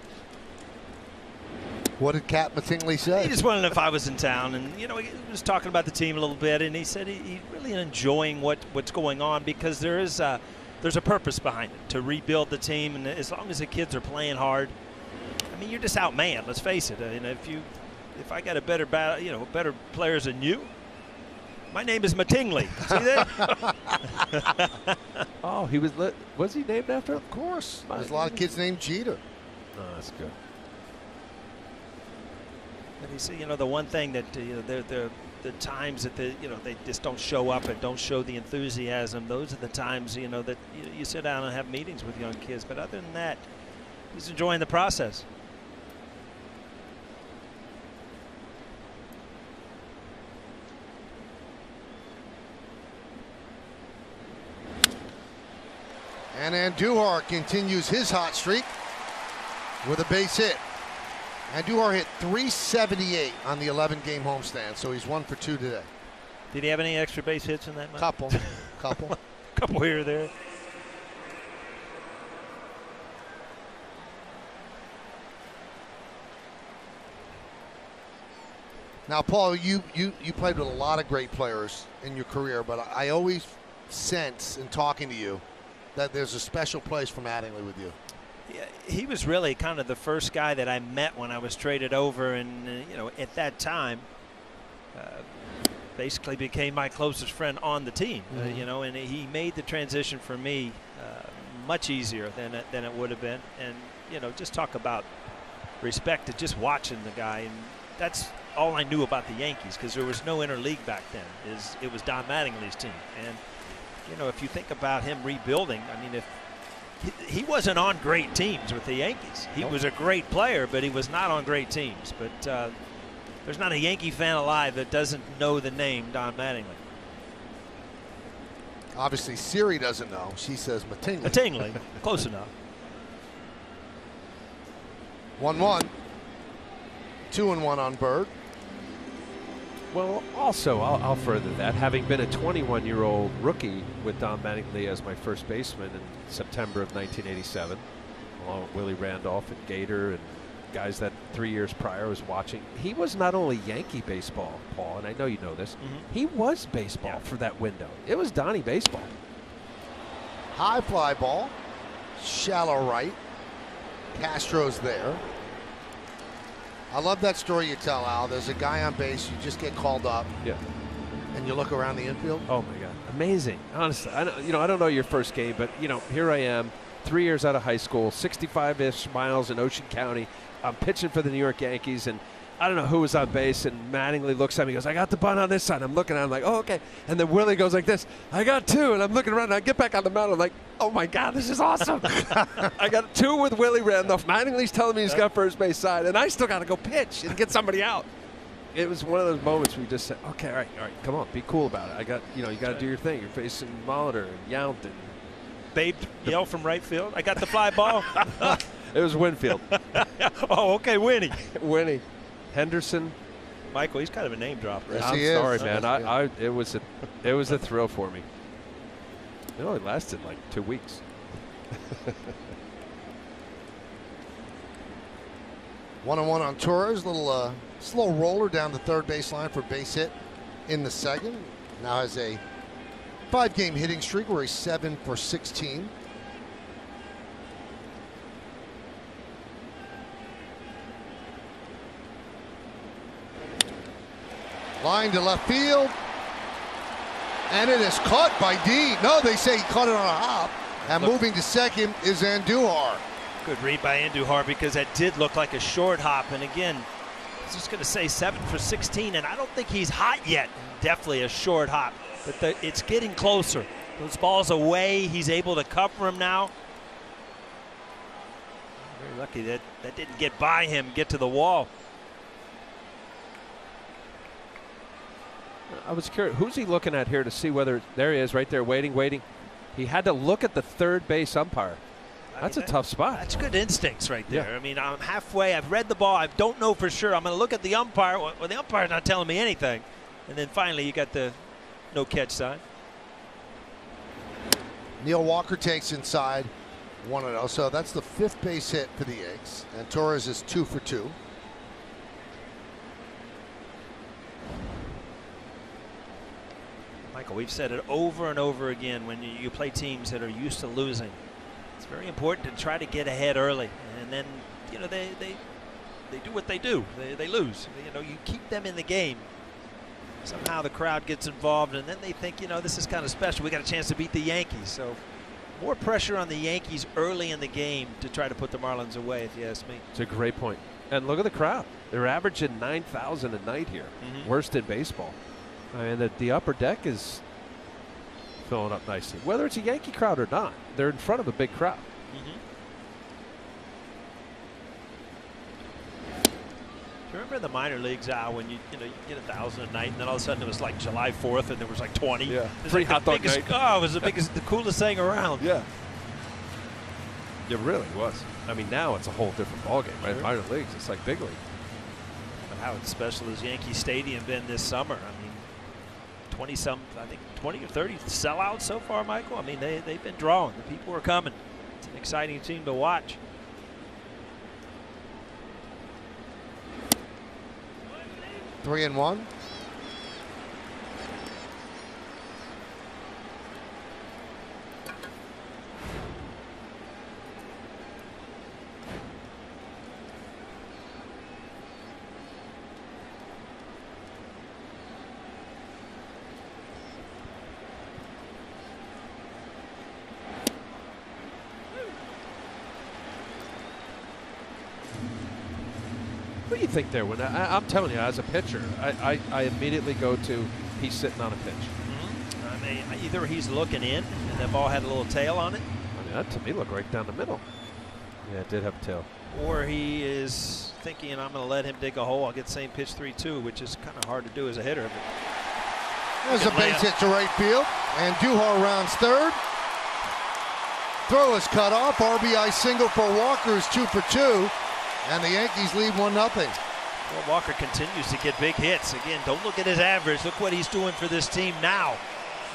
What did Cap Mattingly say? He just wanted if I was in town, and he was talking about the team a little bit, and he said he's really enjoying what's going on because there's a purpose behind it to rebuild the team, and as long as the kids are playing hard, I mean, you're just outmanned. Let's face it. If I got a better better players than you, My name is Mattingly. See that? Oh, was he named after him? Of course. There's a lot of kids named Jeter. Oh, that's good. And you see, the one thing that the times that they just don't show up and don't show the enthusiasm. Those are the times that you sit down and have meetings with young kids. But other than that, he's enjoying the process. And Andujar continues his hot streak with a base hit. Andujar hit .378 on the 11-game homestand, so he's 1 for 2 today. Did he have any extra base hits in that match? Couple. Couple here or there. Now, Paul, you played with a lot of great players in your career, but I always sense in talking to you that there's a special place for Mattingly with you. Yeah, he was really kind of the first guy that I met when I was traded over, and at that time, basically became my closest friend on the team. And he made the transition for me much easier than it would have been. And just talk about respect to just watching the guy, and that's all I knew about the Yankees, because there was no interleague back then. It was Don Mattingly's team, and if you think about him rebuilding, I mean, if he wasn't on great teams with the Yankees. He was a great player, but he was not on great teams. But there's not a Yankee fan alive that doesn't know the name Don Mattingly. Obviously, Siri doesn't know. She says Mattingly. Mattingly, close enough. 1-1. 2-1 on Bird. Well, also, I'll further that. Having been a 21-year-old rookie with Don Mattingly as my first baseman in September of 1987, along with Willie Randolph and Gator and guys that 3 years prior was watching, he was not only Yankee baseball, Paul, and I know you know this, he was baseball for that window. It was Donnie baseball. High fly ball, shallow right. Castro's there. I love that story you tell, Al. There's a guy on base, you just get called up. Yeah. And you look around the infield. Oh my God, amazing! Honestly, I don't know your first game, but here I am, 3 years out of high school, 65-ish miles in Ocean County. I'm pitching for the New York Yankees, and I don't know who was on base, and Mattingly looks at me, goes, "I got the bunt on this side." I'm looking at him like, "Oh, okay." And then Willie goes like this, "I got two," and I'm looking around, and I get back on the mound. I'm like, "Oh my God, this is awesome!" I got two with Willie Randolph. Mattingly's telling me he's got first base side, and I still got to go pitch and get somebody out. It was one of those moments we just said, "Okay, all right, come on, be cool about it." I got, you got to do your thing. You're facing Molitor and Yount and Babe yell from right field, "I got the fly ball." It was Winfield. Oh, okay, Winnie. Winnie, Henderson. Michael, he's kind of a name dropper. Yes, I'm he is. sorry, man. It was a thrill for me. It only lasted like 2 weeks. 1-1 on Torres. Little slow roller down the third baseline for base hit in the second. Now has a 5-game hitting streak where he's 7 for 16. Line to left field. And it is caught by D. No, they say he caught it on a hop. And moving to second is Andujar. Good read by Andujar, because that did look like a short hop. And again, I was just going to say 7 for 16, and I don't think he's hot yet. Definitely a short hop, but it's getting closer. Those balls away, he's able to cover him now. Very lucky that didn't get by him, get to the wall. I was curious, who's he looking at here to see whether, there he is right there waiting. He had to look at the third base umpire. That's a tough spot. That's good instincts right there. Yeah. I mean, I'm halfway. I've read the ball. I don't know for sure. I'm going to look at the umpire. Well, the umpire's not telling me anything. And then finally, you got the no catch sign. Neil Walker takes inside 1-0. So that's the 5th base hit for the Yanks. And Torres is 2 for 2. Michael, we've said it over and over again when you play teams that are used to losing. It's very important to try to get ahead early, and then they do what they do. They lose. You keep them in the game. somehow the crowd gets involved, and then they think, you know, this is kind of special. We got a chance to beat the Yankees. So more pressure on the Yankees early in the game to try to put the Marlins away, if you ask me. It's a great point. And look at the crowd. They're averaging 9,000 a night here. Worst in baseball. And the upper deck is filling up nicely. Whether it's a Yankee crowd or not, they're in front of a big crowd. Do you remember in the minor leagues, Al, when you get 1,000 a night, and then all of a sudden it was like July 4th and there was like 20? Yeah. It was Free like hot the dog biggest, night. oh, it was the biggest, the coolest thing around. Yeah. It really was. I mean, now it's a whole different ballgame, right? Minor leagues, it's like big league. But how special has Yankee Stadium been this summer? I mean, 20-some, I think 20 or 30 sellouts so far, Michael. I mean, they've been drawing. The people are coming. It's an exciting team to watch. Three and one. What do you think there? When I'm telling you, as a pitcher, I immediately go to he's sitting on a pitch. I mean, either he's looking in and the ball had a little tail on it. I mean, that to me looked right down the middle. Yeah, it did have a tail. Or he is thinking, I'm going to let him dig a hole. I'll get the same pitch 3-2, which is kind of hard to do as a hitter. There's a base hit to right field, and Duhar rounds third. Throw is cut off. RBI single for Walker is 2 for 2. And the Yankees lead 1-0. Well, Walker continues to get big hits. Again, don't look at his average. Look what he's doing for this team now.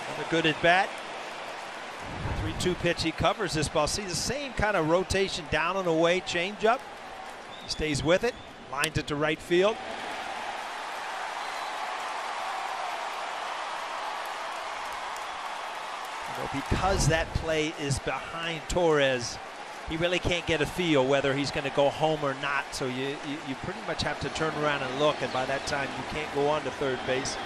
Another good at bat. 3-2 pitch. He covers this ball. See the same kind of rotation down and away, changeup. He stays with it, lines it to right field. You know, because that play is behind Torres, he really can't get a feel whether he's going to go home or not. So you pretty much have to turn around and look, and by that time you can't go on to third base.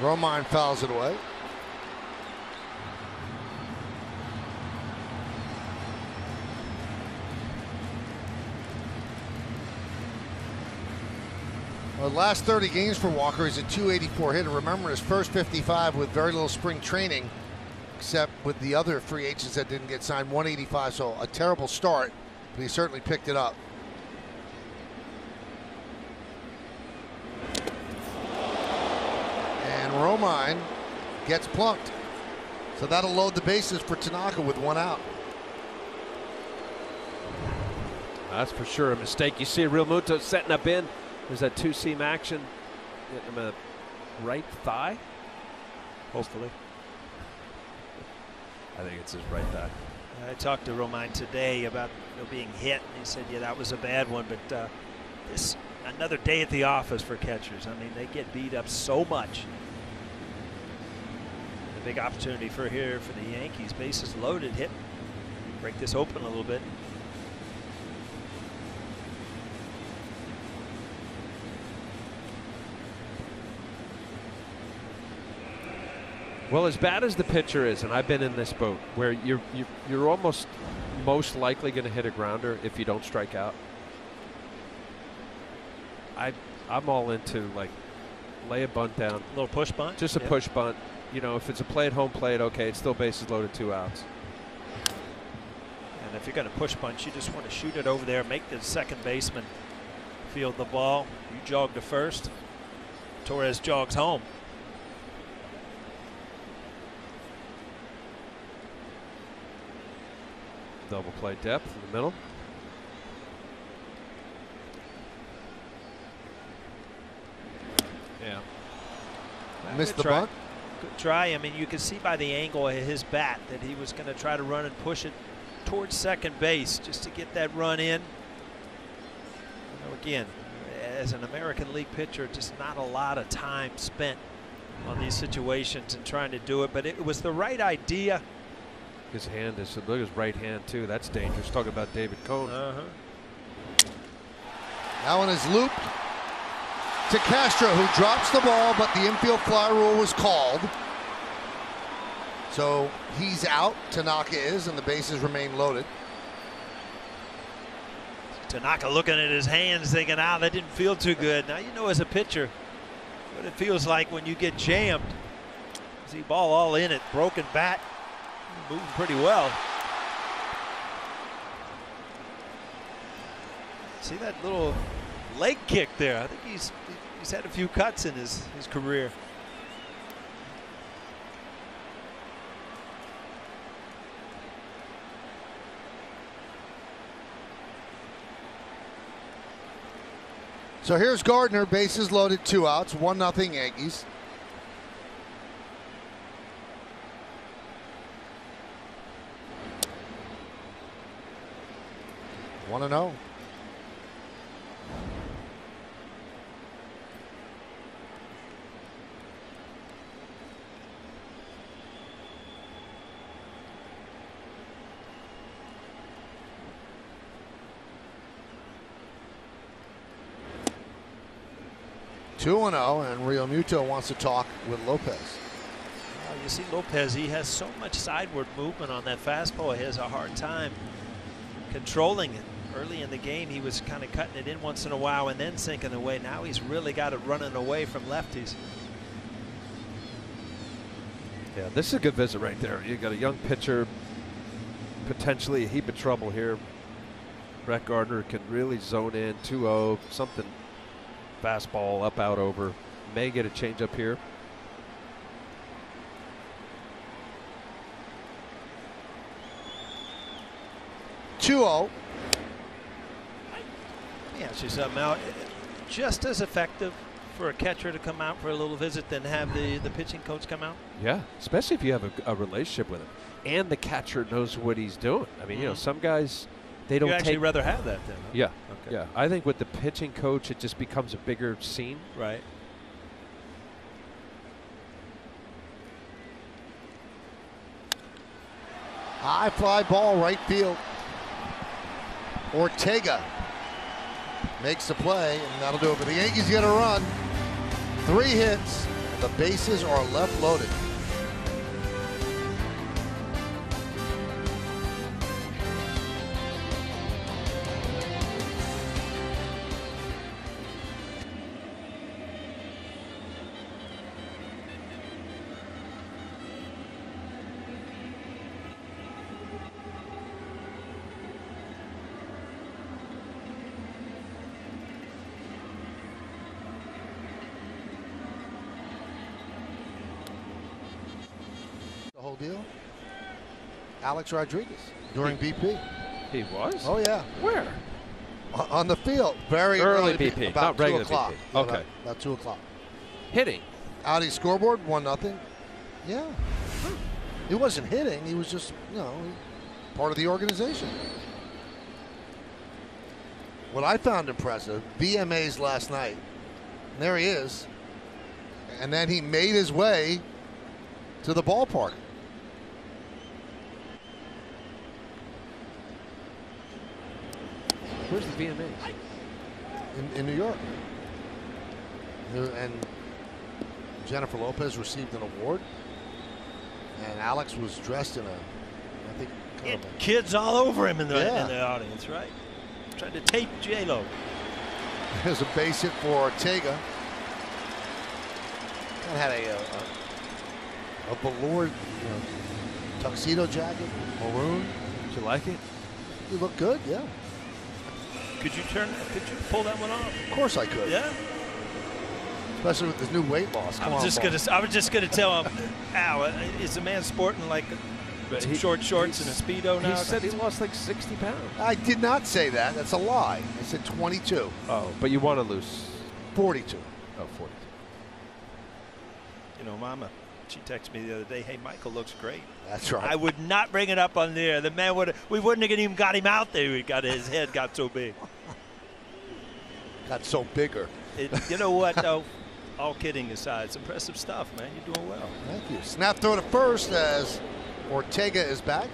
Romine fouls it away. The last 30 games for Walker is a .284 hitter. Remember his first 55 with very little spring training, except with the other free agents that didn't get signed, 185. So a terrible start, but he certainly picked it up. And Romine gets plunked. So that'll load the bases for Tanaka with 1 out. That's for sure a mistake. You see Real Muto setting up in. There's that two-seam action. Getting him a right thigh. Hopefully. I think it's his right thigh. I talked to Romine today about being hit, and he said, yeah, that was a bad one, but this another day at the office for catchers. I mean, they get beat up so much. A big opportunity for here for the Yankees. Bases loaded, hit, break this open a little bit. Well, as bad as the pitcher is, and I've been in this boat, where you're almost most likely going to hit a grounder if you don't strike out. I'm all into, like, lay a bunt down. A little push bunt? Just a push bunt. You know, if it's a play at home plate, okay, it's still bases loaded, 2 outs. And if you're going to push bunt, you just want to shoot it over there, make the second baseman field the ball. You jog to first. Torres jogs home. Double play depth in the middle. Yeah. Missed the bunt. Good try. I mean, you can see by the angle of his bat that he was going to try to run and push it towards second base just to get that run in. You know, again, as an American League pitcher, just not a lot of time spent on these situations and trying to do it, but it was the right idea. His hand is, look at his right hand too. That's dangerous. Talking about David Cone. That one is looped to Castro, who drops the ball, but the infield fly rule was called. So he's out. Tanaka is, and the bases remain loaded. Tanaka looking at his hands thinking, that didn't feel too good. Now you know as a pitcher what it feels like when you get jammed. See ball all in it, broken bat, moving pretty well. See that little leg kick there? I think he's had a few cuts in his career. So here's Gardner, bases loaded, 2 outs, 1-0 Yankees. One and 0. Two and 0, and Real Muto wants to talk with Lopez. You see Lopez, he has so much sideward movement on that fastball. He has a hard time controlling it. Early in the game, he was kind of cutting it in once in a while and then sinking away. Now he's really got it running away from lefties. Yeah, this is a good visit right there. You got a young pitcher, potentially a heap of trouble here. Brett Gardner can really zone in. 2-0, something. Fastball up, out, over. May get a change up here. Let me ask you something out. Just as effective for a catcher to come out for a little visit than have the pitching coach come out? Yeah, especially if you have a relationship with him and the catcher knows what he's doing. I mean, you know, some guys, they don't You'd actually rather have that then, huh? Yeah. Okay. Yeah. I think with the pitching coach, it just becomes a bigger scene. Right. High fly ball, right field. Ortega makes the play, and that'll do it. But the Yankees get a run. 3 hits. The bases are left loaded. Whole deal. Alex Rodriguez during BP. He was? Oh yeah. Where? On the field. Very early BP, about not 2 regular o'clock. BP. Yeah, Okay. About 2 o'clock. Hitting. Audi scoreboard, 1-0. Yeah. He wasn't hitting. He was just, you know, part of the organization. What I found impressive, VMAs last night. And there he is. And then he made his way to the ballpark. Where's the VMAs? In New York. And Jennifer Lopez received an award. And Alex was dressed in a, I think, kind of a, kids all over him in the audience, right? Trying to tape J-Lo. There's a base hit for Ortega. Kind of had a velour, tuxedo jacket, maroon. Did you like it? You look good, yeah. Could you pull that one off? Of course I could. Yeah. Especially with this new weight loss. I was just gonna tell him, Al, is the man sporting like some short shorts and a Speedo now? He said he lost like 60 pounds. I did not say that. That's a lie. I said 22. Oh, but you want to lose 42. Oh, 42. You know, Mama, she texted me the other day, hey, Michael looks great. That's right. I would not bring it up on there. The man we wouldn't have even got him out there. His head got so big. Got so bigger. You know what, though? All kidding aside, it's impressive stuff, man. You're doing well. Thank you. Snap throw to first as Ortega is back.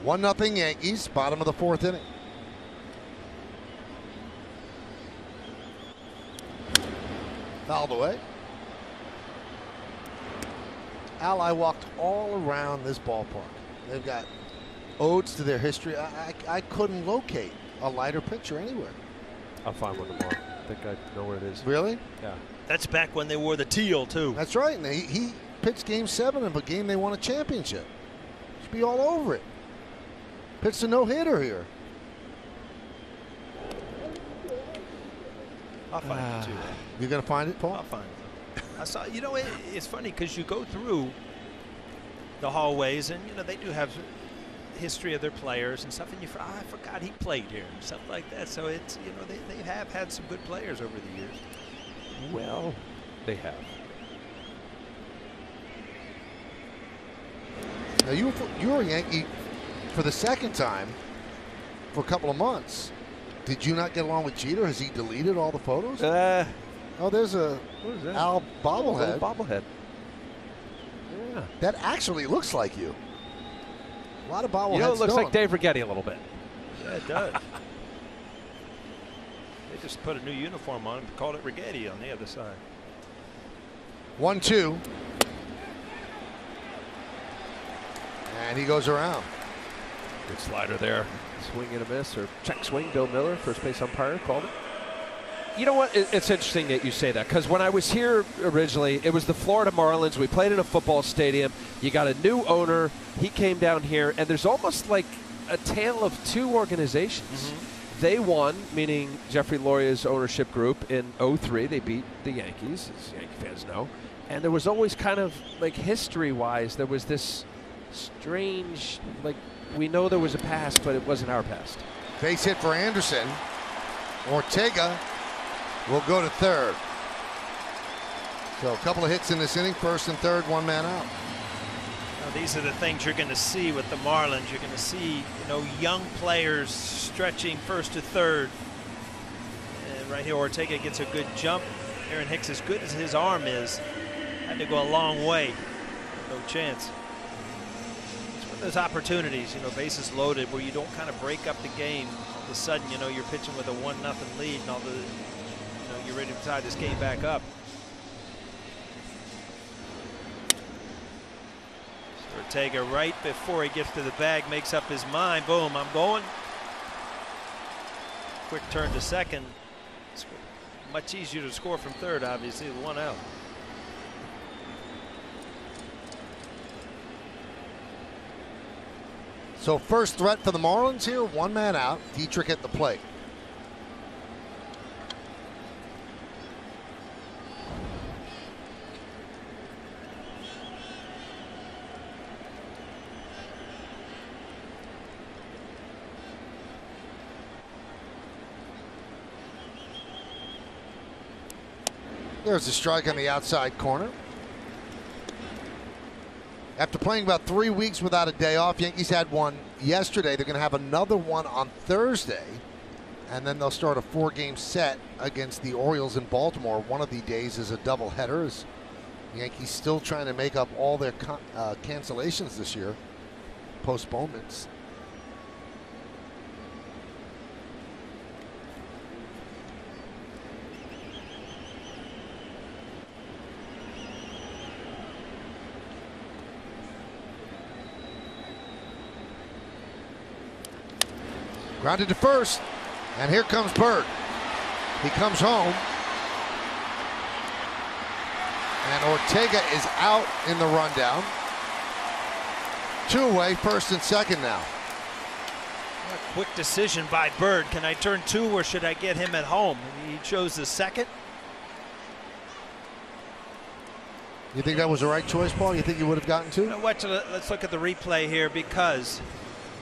One nothing Yankees, bottom of the fourth inning. Fouled away. Al, I walked all around this ballpark. They've got odes to their history. I couldn't locate a lighter picture anywhere. I'll find one tomorrow. I think I know where it is. Really? Yeah. That's back when they wore the teal, too. That's right. And he pitched Game 7 of a game they won a championship. Should be all over it. Pitched a no-hitter here. I'll find it, too. You're going to find it, Paul? I'll find it. I saw, you know, it's funny because you go through the hallways and, you know, they do have history of their players and stuff, and I forgot he played here and stuff like that. So it's, you know, they have had some good players over the years. Well, they have. Now, you were a Yankee for the second time for a couple of months. Did you not get along with Jeter? Has he deleted all the photos? Oh, there's a what is that? Al bobblehead. Bobblehead. Yeah. That actually looks like you. A lot of bobbleheads. You know, it looks like Dave Rigetti a little bit. Yeah, it does. They just put a new uniform on and called it Rigetti on the other side. 1-2. And he goes around. Good slider there. Swing and a miss, or check swing. Bill Miller, first base umpire, called it. You know what? It's interesting that you say that, because when I was here originally, it was the Florida Marlins. We played in a football stadium. You got a new owner. He came down here, and there's almost like a tale of two organizations. Mm-hmm. They won, meaning Jeffrey Loria's ownership group, in '03. They beat the Yankees, as Yankee fans know. And there was always kind of, like, history-wise, there was this strange, like, we know there was a past, but it wasn't our past. Base hit for Anderson. Ortega will go to third. So a couple of hits in this inning, first and third, one man out. Now, these are the things you're going to see with the Marlins. You're going to see, you know, young players stretching first to third. And right here, Ortega gets a good jump. Aaron Hicks, as good as his arm is, had to go a long way. No chance. Those opportunities, you know, bases loaded, where you don't kind of break up the game. All of a sudden, you know, you're pitching with a 1-0 lead, and all the, you know, you're ready to tie this game back up. So Ortega, right before he gets to the bag, makes up his mind. Boom, I'm going. Quick turn to second. It's much easier to score from third, obviously, with one out. So first threat for the Marlins here, one man out. Dietrich at the plate. There's a strike on the outside corner. After playing about 3 weeks without a day off, Yankees had one yesterday. They're going to have another one on Thursday, and then they'll start a 4-game set against the Orioles in Baltimore. One of the days is a doubleheader, as the Yankees still trying to make up all their cancellations this year, postponements. Grounded to first, and here comes Bird. He comes home, and Ortega is out in the rundown. 2 away, first and second now. A quick decision by Bird. Can I turn 2, or should I get him at home? He chose the second. You think that was the right choice, Paul? You think he would have gotten 2? You know what? Let's look at the replay here, because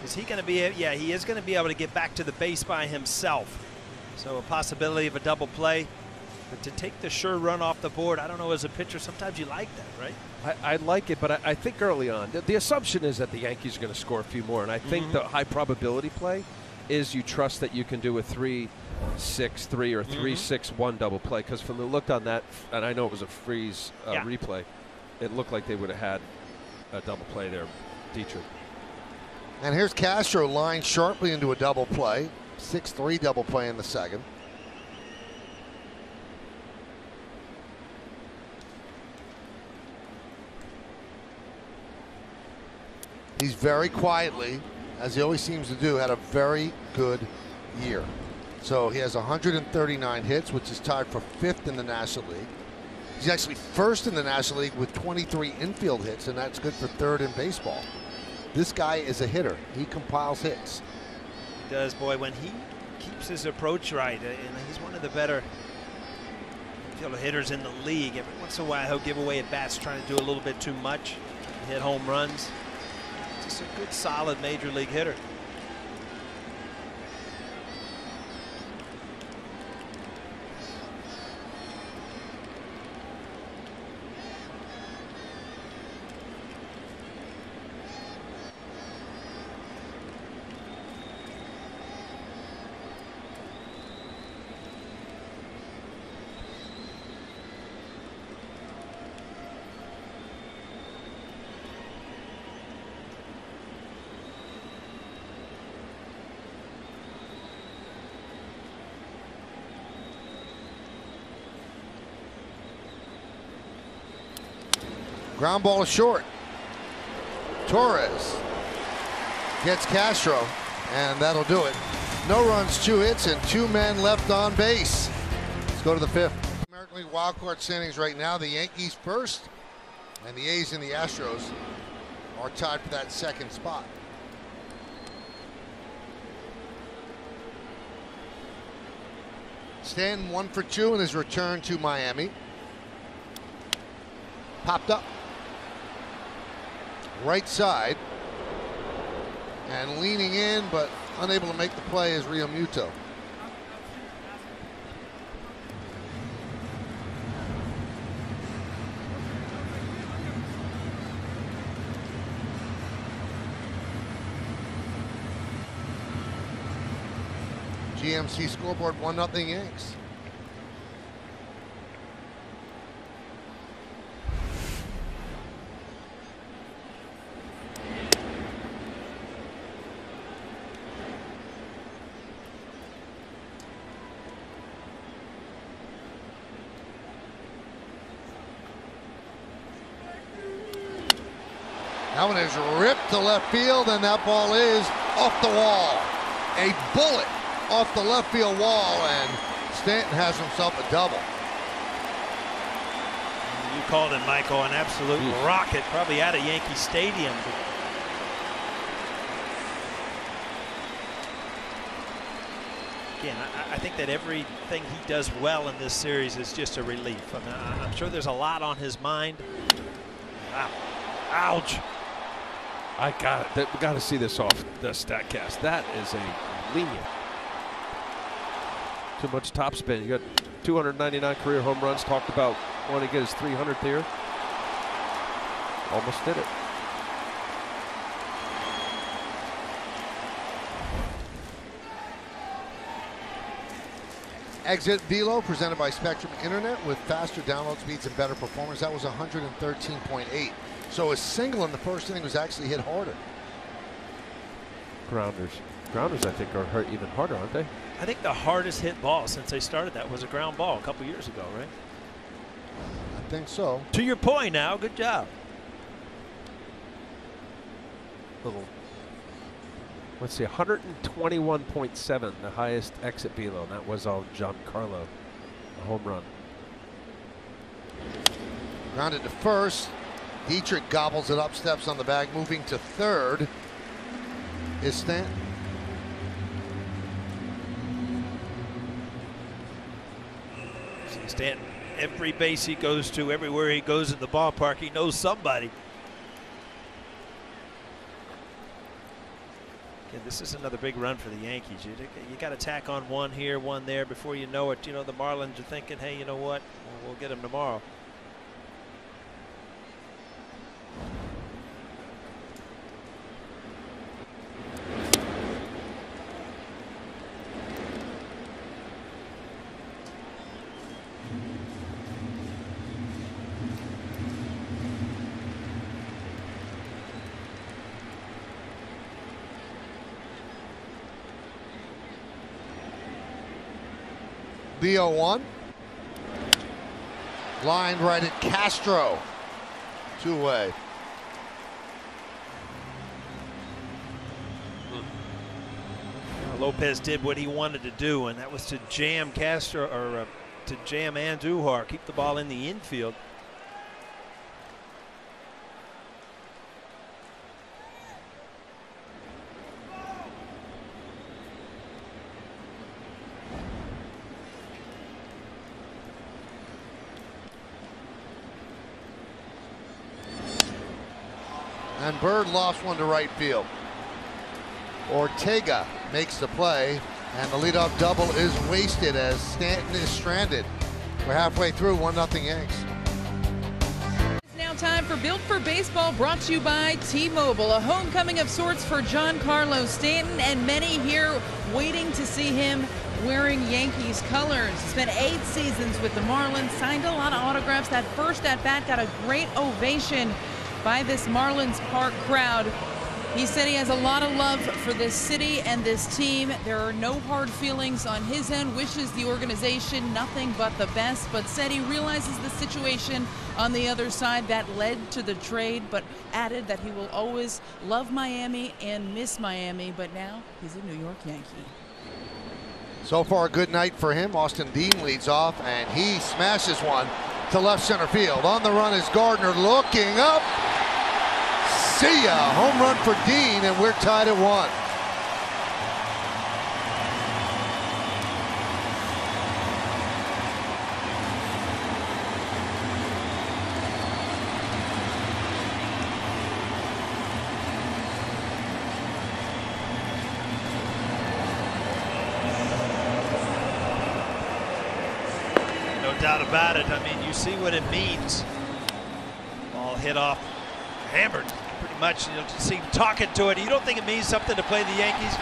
is he going to be? Yeah, he is going to be able to get back to the base by himself. So a possibility of a double play. But to take the sure run off the board, I don't know, as a pitcher, sometimes you like that, right? I like it, but I think early on, the assumption is that the Yankees are going to score a few more. And I think the high probability play is you trust that you can do a 3-6-3 or 3-6-1 double play. Because from the look on that, and I know it was a freeze replay, it looked like they would have had a double play there, Dietrich. And here's Castro lined sharply into a double play. 6-3 double play in the second. He's very quietly, as he always seems to do, had a very good year. So he has 139 hits, which is tied for 5th in the National League. He's actually 1st in the National League with 23 infield hits, and that's good for 3rd in baseball. This guy is a hitter. He compiles hits. He does, boy. When he keeps his approach right, and he's one of the better infield hitters in the league. Every once in a while, he'll give away at bats trying to do a little bit too much, hit home runs. Just a good, solid major league hitter. Ground ball is short. Torres gets Castro, and that'll do it. No runs, 2 hits, and 2 men left on base. Let's go to the 5th. American League wildcard standings right now. The Yankees first, and the A's and the Astros are tied for that 2nd spot. Stanton 1 for 2 in his return to Miami. Popped up. Right side. And leaning in, but unable to make the play is Real Muto. GMC scoreboard 1-0 Yanks. That one is ripped to left field, and that ball is off the wall. A bullet off the left field wall, and Stanton has himself a double. You called it, Michael, an absolute rocket, probably out of Yankee Stadium. Again, I think that everything he does well in this series is just a relief. I mean, I'm sure there's a lot on his mind. Wow. Ouch. I got it. We got to see this off the StatCast. That is a lenient. Too much topspin. You got 299 career home runs. Talked about wanting to get his 300th here. Almost did it. Exit Velo presented by Spectrum Internet with faster download speeds and better performance. That was 113.8. So a single in the first inning was actually hit harder. Grounders. Grounders, I think, are hurt even harder, aren't they? I think the hardest hit ball since they started that was a ground ball a couple years ago, right? I think so. To your point now, good job. Little. Let's see, 121.7, the highest exit velo, and that was on Giancarlo, a home run. Grounded to first. Dietrich gobbles it up, steps on the bag. Moving to third is Stanton. See Stanton, every base he goes to, everywhere he goes in the ballpark, he knows somebody. Okay, this is another big run for the Yankees. You got to tack on one here, one there. Before you know it, you know, the Marlins are thinking, hey, you know what? We'll get them tomorrow. The 0-1. Lined right at Castro. 2-away. Lopez did what he wanted to do, and that was to jam Castro, or to jam Andujar, keep the ball in the infield. And Bird lost one to right field. Ortega makes the play, and the leadoff double is wasted as Stanton is stranded. We're halfway through, 1-0 Yanks. It's now time for Built for Baseball, brought to you by T-Mobile. A homecoming of sorts for Giancarlo Stanton, and many here waiting to see him wearing Yankees colors. Spent 8 seasons with the Marlins, signed a lot of autographs. That first at-bat got a great ovation by this Marlins Park crowd. He said he has a lot of love for this city and this team. There are no hard feelings on his end, wishes the organization nothing but the best, but said he realizes the situation on the other side that led to the trade, but added that he will always love Miami and miss Miami, but now he's a New York Yankee. So far, a good night for him. Austin Dean leads off, and he smashes one to left center field. On the run is Gardner looking up. See ya. Home run for Dean, and we're tied at 1. No doubt about it. I mean, you see what it means. Ball hit off, hammered pretty much. You know, to see talking to it, you don't think it means something to play the Yankees?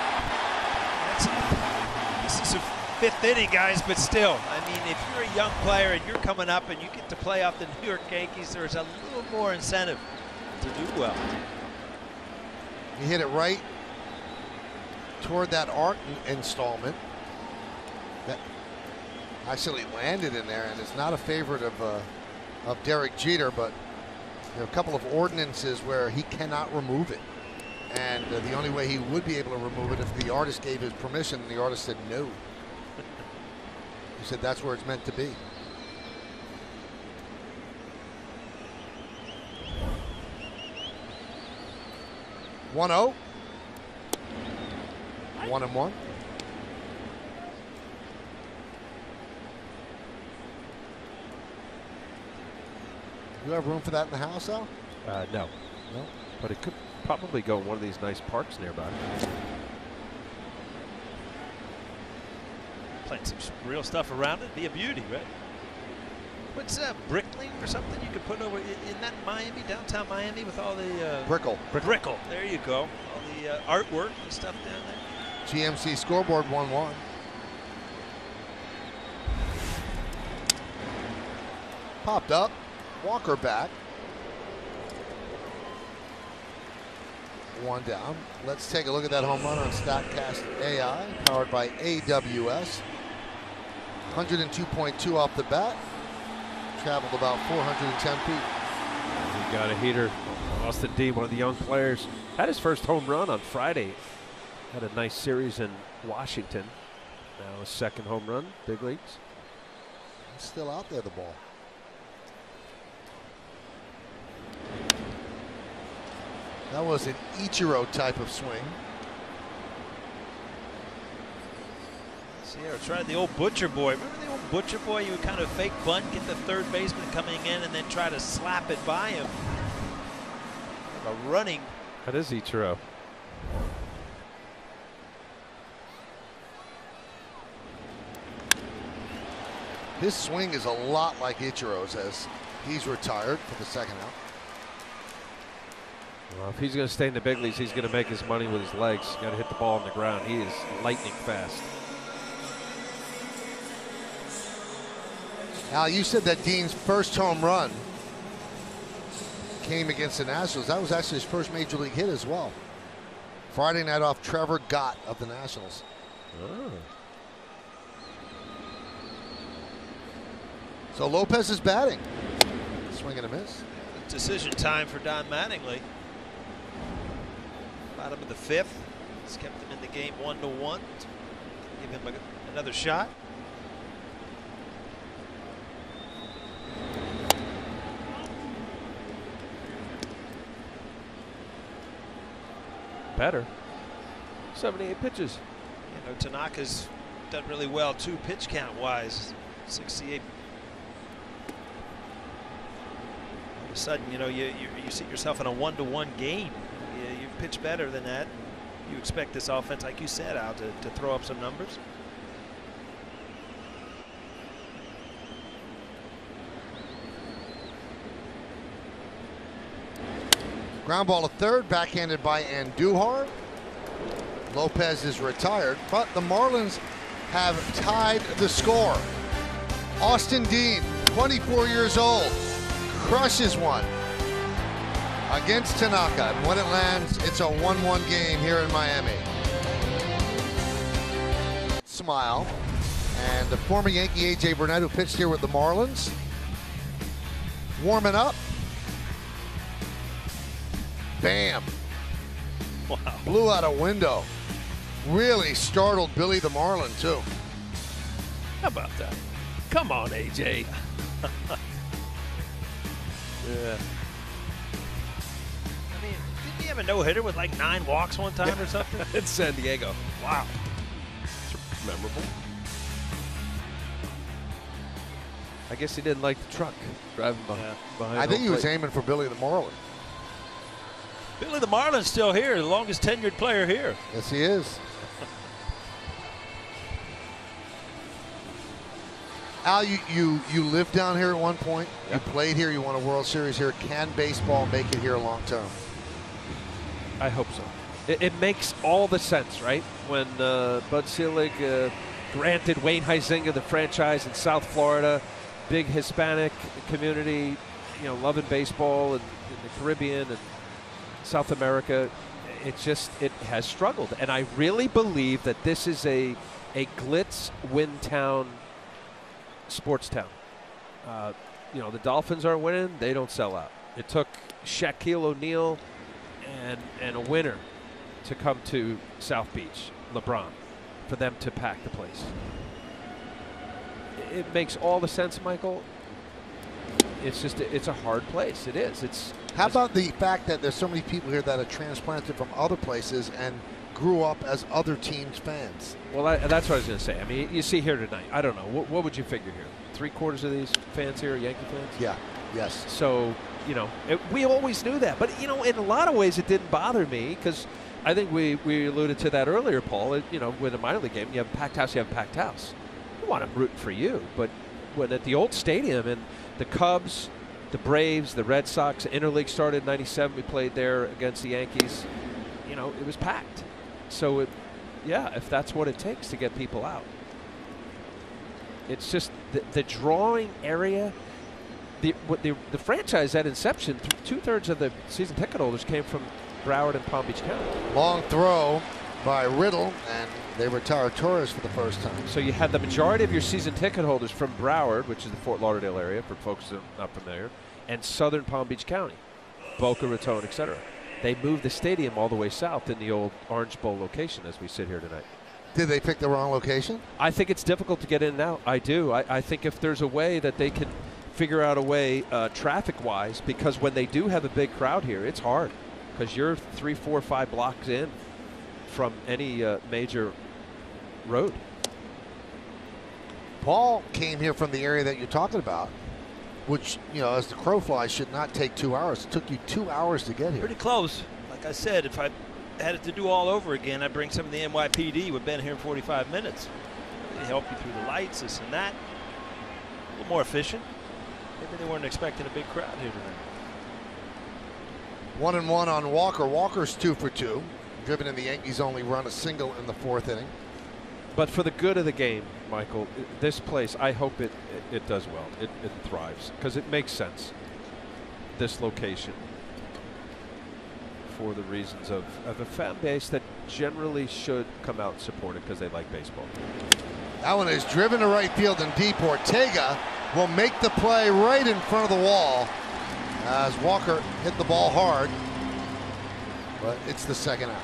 This is a 5th inning, guys, but still, I mean, if you're a young player and you're coming up and you get to play off the New York Yankees, there's a little more incentive to do well. He hit it right toward that art installment that actually landed in there, and it's not a favorite of Derek Jeter, but there are a couple of ordinances where he cannot remove it, and the only way he would be able to remove it if the artist gave his permission, and the artist said no. He said that's where it's meant to be. One 0. 1-1. Do you have room for that in the house, Al? No. No? But it could probably go in one of these nice parks nearby. Playing some real stuff around it, be a beauty, right? What's brickling or something you could put over in that Miami, downtown Miami, with all the Brickle. Brickle. There you go. All the artwork and stuff down there. GMC scoreboard 1-1. Popped up. Walker back. 1 down. Let's take a look at that home run on StatCast AI, powered by AWS. 102.2 off the bat. Traveled about 410 feet. We got a heater. Austin Dean, one of the young players, had his first home run on Friday. Had a nice series in Washington. Now his 2nd home run, big leagues. It's still out there, the ball. That was an Ichiro type of swing. Sierra tried the old Butcher Boy. Remember the old Butcher Boy? You would kind of fake bunt, get the third baseman coming in, and then try to slap it by him. Like a running. That is Ichiro. His swing is a lot like Ichiro's as he's retired for the second out. Well, if he's going to stay in the big leagues, he's going to make his money with his legs. Got to hit the ball on the ground. He is lightning fast. Al, you said that Dean's first home run came against the Nationals. That was actually his first major league hit as well. Friday night off Trevor Gott of the Nationals. Oh. So Lopez is batting. Swing and a miss. Decision time for Don Mattingly. Bottom of the 5th. He's kept him in the game 1-1. Give him another shot. Better. 78 pitches. You know, Tanaka's done really well too, pitch count wise. 68. All of a sudden, you know, you see yourself in a 1-1 game. You pitch better than that. You expect this offense, like you said, Al, to throw up some numbers. Ground ball to third, backhanded by Andujar. Lopez is retired, but the Marlins have tied the score. Austin Dean, 24 years old, crushes one against Tanaka. And when it lands, it's a 1-1 game here in Miami. Smile. And the former Yankee A.J. Burnett, who pitched here with the Marlins, warming up. Bam. Wow. Blew out a window. Really startled Billy the Marlin, too. How about that? Come on, AJ. Yeah. I mean, didn't he have a no-hitter with like 9 walks one time or something? In San Diego. Wow. It's memorable. I guess he didn't like the truck driving behind. I think he was plate. aiming for Billy the Marlin. Billy the Marlin's still here, the longest tenured player here. Yes, he is. Al, you lived down here at one point. Yeah. You played here. You won a World Series here. Can baseball make it here long term? I hope so. It makes all the sense, right? When Bud Selig granted Wayne Huizenga the franchise in South Florida, big Hispanic community, you know, loving baseball and in the Caribbean and South America. It has struggled, and I really believe that this is a glitz win town, sports town. You know, the Dolphins aren't winning; they don't sell out. It took Shaquille O'Neal and a winner to come to South Beach, LeBron, for them to pack the place. It makes all the sense, Michael. It's just it's a hard place. It is. How about the fact that there's so many people here that are transplanted from other places and grew up as other teams' fans? Well, that's what I was going to say. I mean, you see here tonight. I don't know. What would you figure here? 3/4 of these fans here are Yankee fans? Yeah. Yes. So, you know, we always knew that. But, you know, in a lot of ways it didn't bother me because I think we alluded to that earlier, Paul. You know, with a minor league game, you have a packed house, you have a packed house. You want them rooting for you. But when at the old stadium and the Cubs, the Braves, the Red Sox, the interleague started in '97. We played there against the Yankees. You know, it was packed. So, yeah, if that's what it takes to get people out. It's just the drawing area. The franchise at inception, 2/3 of the season ticket holders came from Broward and Palm Beach County. Long throw by Riddle, and they retired Torres for the first time. So you had the majority of your season ticket holders from Broward, which is the Fort Lauderdale area for folks that are not familiar, and southern Palm Beach County, Boca Raton, etc. They moved the stadium all the way south in the old Orange Bowl location as we sit here tonight. Did they pick the wrong location? I think it's difficult to get in and out. I do. I think if there's a way that they can figure out a way traffic-wise, because when they do have a big crowd here, it's hard because you're 3, 4, 5 blocks in from any major road. Paul came here from the area that you're talking about, which, you know, as the crow flies, should not take 2 hours. It took you 2 hours to get here. Pretty close. Like I said, if I had it to do all over again, I'd bring some of the NYPD. We've been here in 45 minutes. They help you through the lights, this and that. little more efficient. Maybe they weren't expecting a big crowd here today. 1-1 on Walker. Walker's 2 for 2. Driven in the Yankees only run a single in the 4th inning. But for the good of the game, Michael, this place, I hope it does well. It thrives because it makes sense. This location, for the reasons of a fan base that generally should come out and support it because they like baseball. That one is driven to right field and deep. Ortega will make the play right in front of the wall as Walker hit the ball hard, but it's the second out.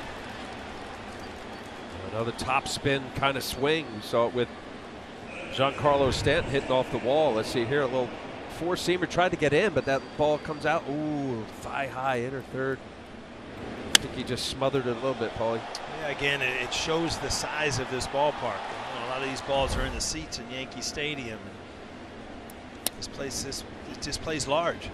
Another top spin kind of swing. We saw it with Giancarlo Stanton hitting off the wall. Let's see here, a little four-seamer tried to get in, but that ball comes out. Ooh, thigh high, inner third. I think he just smothered it a little bit, Paulie. Yeah, again, it shows the size of this ballpark. You know, a lot of these balls are in the seats in Yankee Stadium. And this place it just plays large.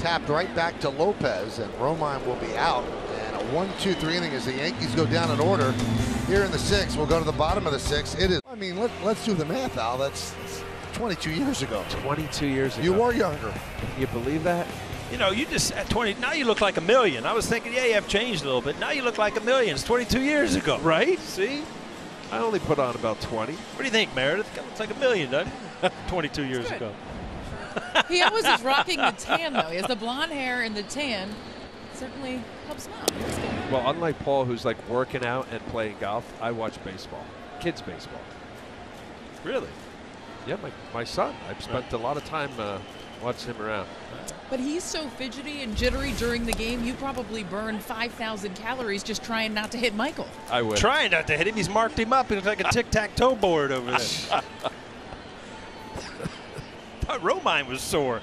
Tapped right back to Lopez, and Romine will be out. And a 1-2-3 inning as the Yankees go down in order here in the 6th. We'll go to the bottom of the 6th. It is, I mean, let's do the math, Al. That's 22 years ago. 22 years ago. You were younger. Can you believe that? You know, you just at 20, now you look like a million. I was thinking, yeah, you have changed a little bit. Now you look like a million. It's 22 years ago. Right? See? I only put on about 20. What do you think, Meredith? It looks like a million, doesn't it? 22 years ago. He always is rocking the tan, though. He has the blonde hair and the tan. Certainly helps him out. Well, unlike Paul, who's like working out and playing golf, I watch baseball. Kids baseball. Really? Yeah, my son. I've spent a lot of time watching him around. But he's so fidgety and jittery during the game, you probably burn 5,000 calories just trying not to hit Michael. I would. Trying not to hit him. He's marked him up. He looks like a tic-tac-toe board over there. Thought Romine was sore.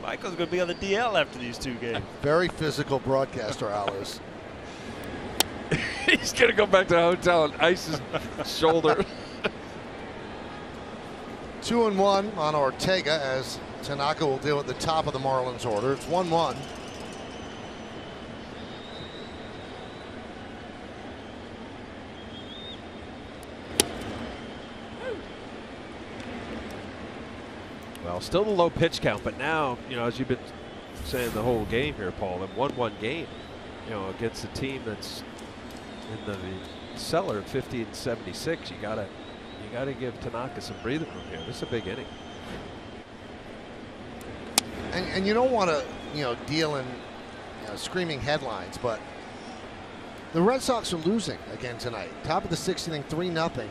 Michael's going to be on the DL after these 2 games. Very physical broadcaster, Alice. He's going to go back to the hotel and ice his shoulder. 2-1 on Ortega as Tanaka will deal at the top of the Marlins order. It's 1-1. Well, still the low pitch count, but now, you know, as you've been saying the whole game here, Paul, in 1-1 game, you know, against a team that's in the cellar 50 and 76, you gotta give Tanaka some breathing room here. This is a big inning. And you don't want to, you know, deal in screaming headlines, but the Red Sox are losing again tonight. Top of the 6th inning, 3-0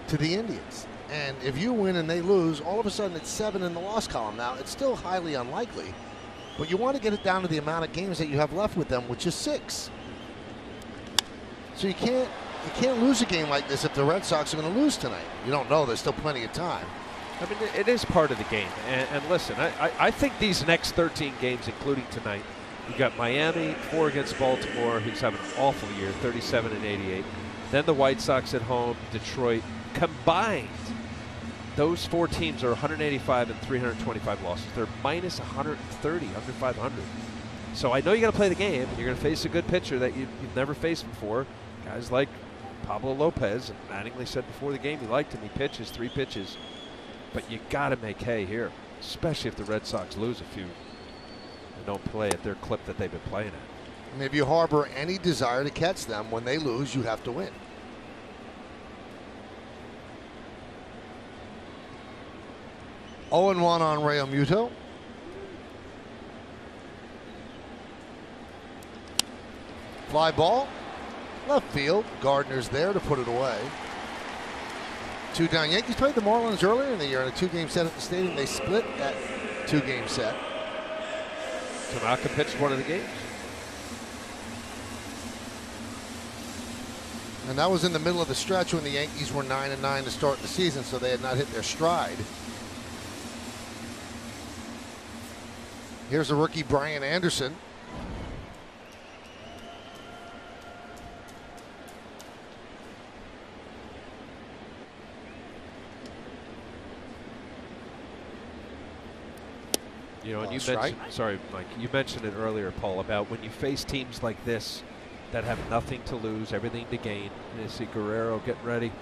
to the Indians. And if you win and they lose, all of a sudden it's 7 in the loss column. Now, it's still highly unlikely, but you want to get it down to the amount of games that you have left with them, which is 6. So you can't lose a game like this if the Red Sox are going to lose tonight. You don't know. There's still plenty of time. I mean, it is part of the game. And listen, I think these next 13 games, including tonight, you got Miami, 4 against Baltimore, who's having an awful year, 37 and 88. Then the White Sox at home, Detroit. Combined, those 4 teams are 185 and 325 losses. They're minus 130, under 500. So I know you got to play the game, and you're going to face a good pitcher that you've never faced before. Guys like Pablo Lopez, and Mattingly said before the game he liked him. He pitches 3 pitches, but you got to make hay here, especially if the Red Sox lose a few and don't play at their clip that they've been playing at. And if you harbor any desire to catch them when they lose, you have to win. 0-1 on Realmuto. Fly ball, left field. Gardner's there to put it away. 2 down. Yankees played the Marlins earlier in the year in a 2-game set at the stadium. They split that 2-game set. Tanaka pitched one of the games. And that was in the middle of the stretch when the Yankees were 9-9 to start the season, so they had not hit their stride. Here's the rookie Brian Anderson. You know, and you mentioned, sorry, Mike, you mentioned it earlier, Paul, about when you face teams like this that have nothing to lose, everything to gain. And you see Guerrero getting ready.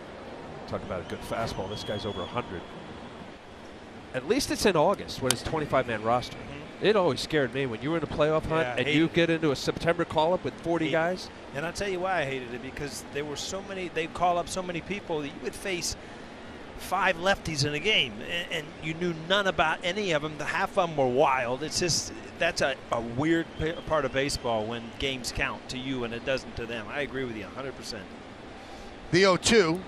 Talk about a good fastball. This guy's over 100. At least it's in August when it's 25-man roster. It always scared me when you were in a playoff hunt and you get into a September call-up with 40 guys. And I'll tell you why I hated it, because there were so many, they call up so many people that you would face 5 lefties in a game, and you knew none about any of them. The half of them were wild. It's just, that's a weird part of baseball when games count to you and it doesn't to them. I agree with you 100%. The 0-2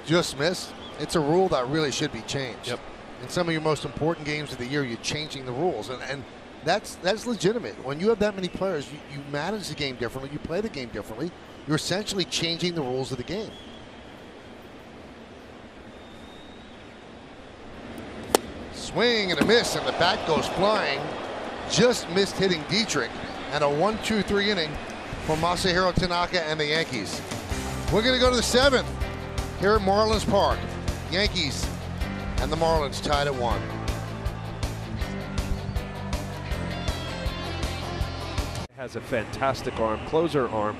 just missed. It's a rule that really should be changed. Yep. In some of your most important games of the year, you're changing the rules, and that's legitimate. When you have that many players, you manage the game differently, you play the game differently. You're essentially changing the rules of the game. Swing and a miss, and the bat goes flying. Just missed hitting Dietrich, and a 1-2-3 inning for Masahiro Tanaka and the Yankees. We're going to go to the 7th here at Marlins Park. Yankees and the Marlins tied at 1. Has a fantastic arm, closer arm.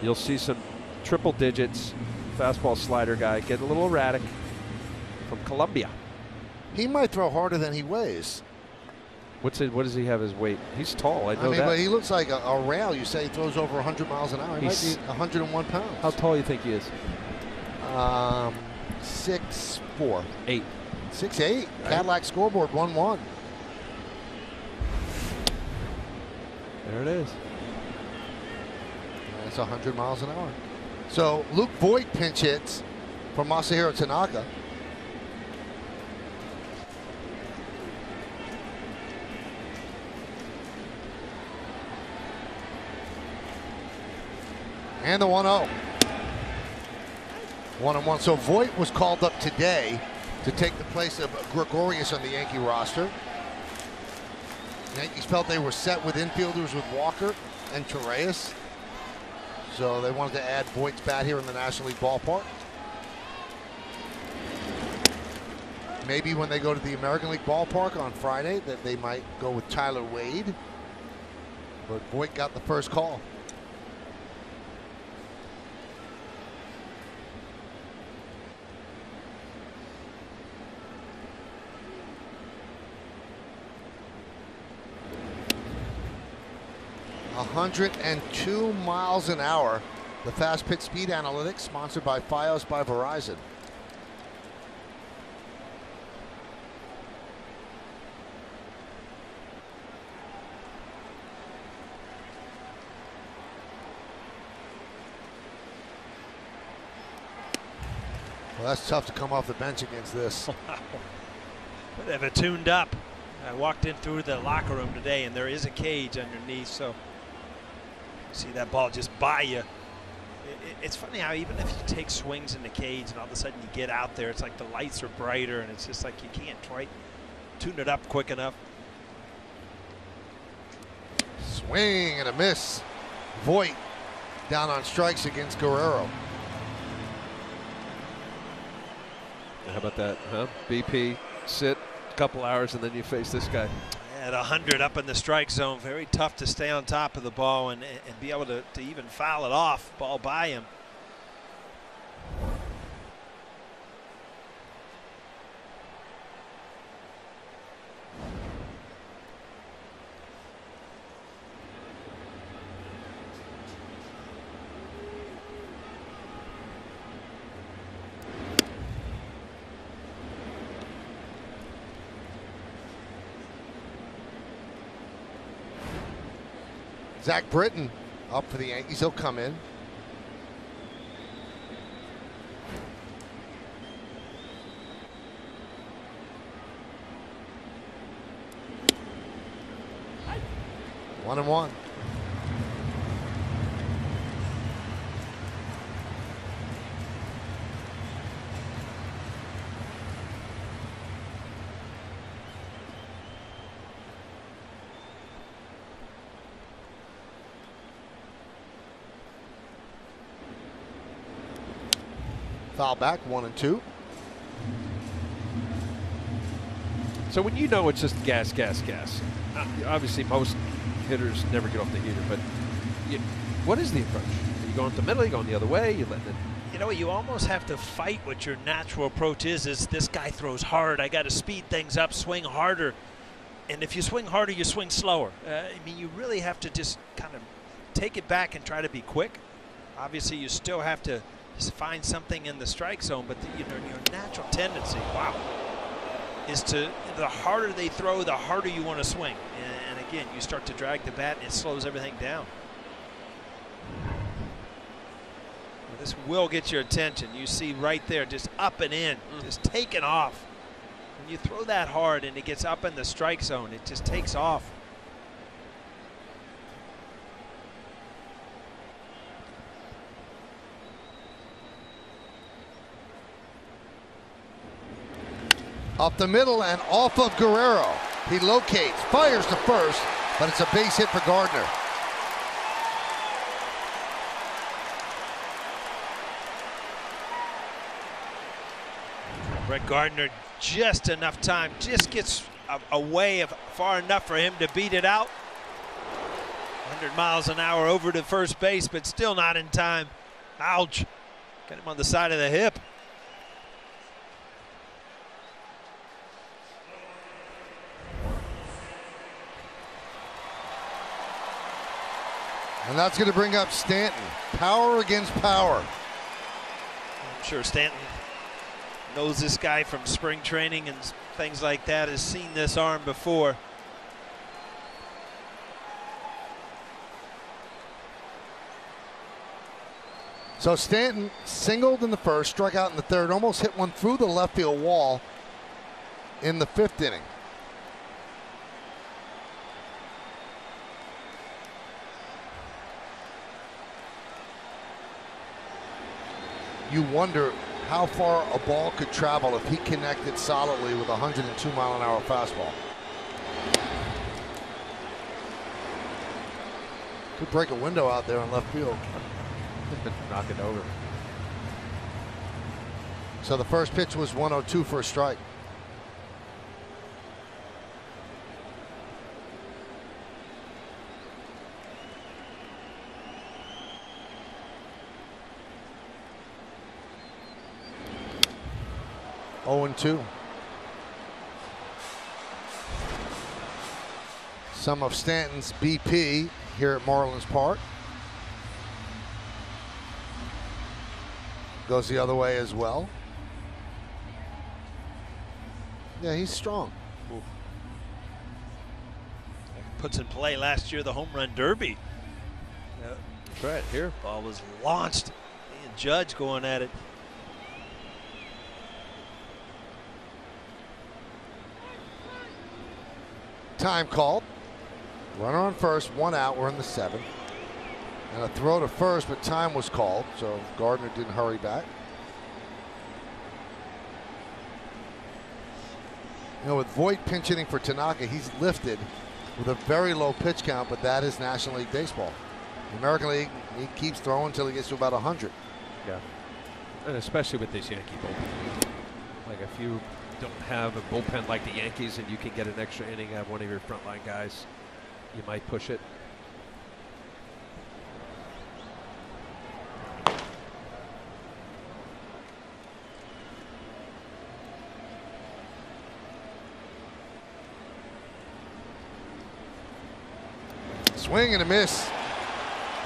You'll see some triple digits. Fastball slider guy, get a little erratic from Colombia. He might throw harder than he weighs. What does he have his weight? He's tall, I know that. But he looks like a rail. You say he throws over 100 miles an hour. He might be 101 pounds. How tall do you think he is? 6'4". 8. 6'8". Right. Cadillac scoreboard 1-1. There it is. That's 100 miles an hour. So Luke Voigt pinch hits for Masahiro Tanaka. And the 1-0. 1-1. So Voigt was called up today to take the place of Gregorius on the Yankee roster. The Yankees felt they were set with infielders with Walker and Torreyes, so they wanted to add Voigt's bat here in the National League ballpark. Maybe when they go to the American League ballpark on Friday that they might go with Tyler Wade, but Voigt got the first call. .102 miles an hour. The fast pitch speed analytics, sponsored by Fios by Verizon. Well, that's tough to come off the bench against this. But they have it tuned up. I walked in through the locker room today, and there is a cage underneath, so see that ball just by you. It's funny how even if you take swings in the cage and all of a sudden you get out there, it's like the lights are brighter, and it's just like you can't quite tune it up quick enough. Swing and a miss. Voigt down on strikes against Guerrero. How about that, huh? BP, sit a couple hours, and then you face this guy. At 100 up in the strike zone, very tough to stay on top of the ball and be able to even foul it off, ball by him. Zach Britton up for the Yankees. He'll come in. One and one. Foul back, 1-2. So when you know it's just gas, gas, gas. Obviously, most hitters never get off the heater, but what is the approach? Are you going up the middle? Are you going the other way? You letting it? You know, you almost have to fight what your natural approach is this guy throws hard. I got to speed things up, swing harder. And if you swing harder, you swing slower. I mean, you really have to just kind of take it back and try to be quick. Obviously, you still have to find something in the strike zone, but your natural tendency, wow, is to, the harder they throw, the harder you want to swing. And again, you start to drag the bat and it slows everything down. Well, this will get your attention. You see right there, just up and in, just taking off. When you throw that hard and it gets up in the strike zone, it just takes off. Up the middle and off of Guerrero. He locates, fires to first, but it's a base hit for Gardner. Brett Gardner, just enough time, just gets away far enough for him to beat it out. 100 miles an hour over to first base, but still not in time. Ouch. Got him on the side of the hip. And that's going to bring up Stanton. Power against power. I'm sure Stanton knows this guy from spring training and things like that, has seen this arm before. So Stanton singled in the first, struck out in the third, almost hit one through the left field wall in the fifth inning. You wonder how far a ball could travel if he connected solidly with a 102-mile-an-hour fastball. Could break a window out there in left field. Knock it over. So the first pitch was 102 for a strike. Oh, 0-2. Some of Stanton's BP here at Marlins Park. Goes the other way as well. Yeah, he's strong. Ooh. Puts in play last year the home run derby. That's right, here. Ball was launched. He and Judge going at it. Time called. Runner on first, one out. We're in the seventh. And a throw to first, but time was called, so Gardner didn't hurry back. You know, with Voit pinch hitting for Tanaka, he's lifted with a very low pitch count, but that is National League Baseball. The American League, he keeps throwing until he gets to about 100. Yeah, and especially with this Yankee bullpen. Like if you don't have a bullpen like the Yankees and you can get an extra inning out of one of your frontline guys, you might push it. Swing and a miss.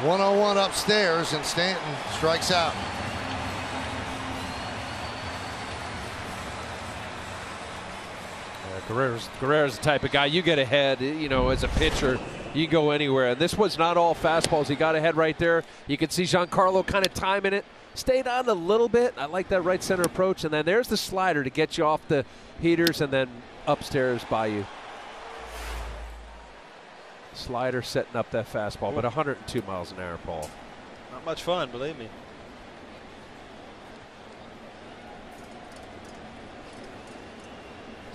101 upstairs, and Stanton strikes out. Guerrero's the type of guy, you get ahead, you know, as a pitcher, you go anywhere. And this was not all fastballs. He got ahead right there. You could see Giancarlo kind of timing it. Stayed on a little bit. I like that right center approach. And then there's the slider to get you off the heaters and then upstairs by you. Slider setting up that fastball, but 102 miles an hour, Paul. Not much fun, believe me.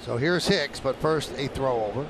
So here's Hicks, but first a throw over.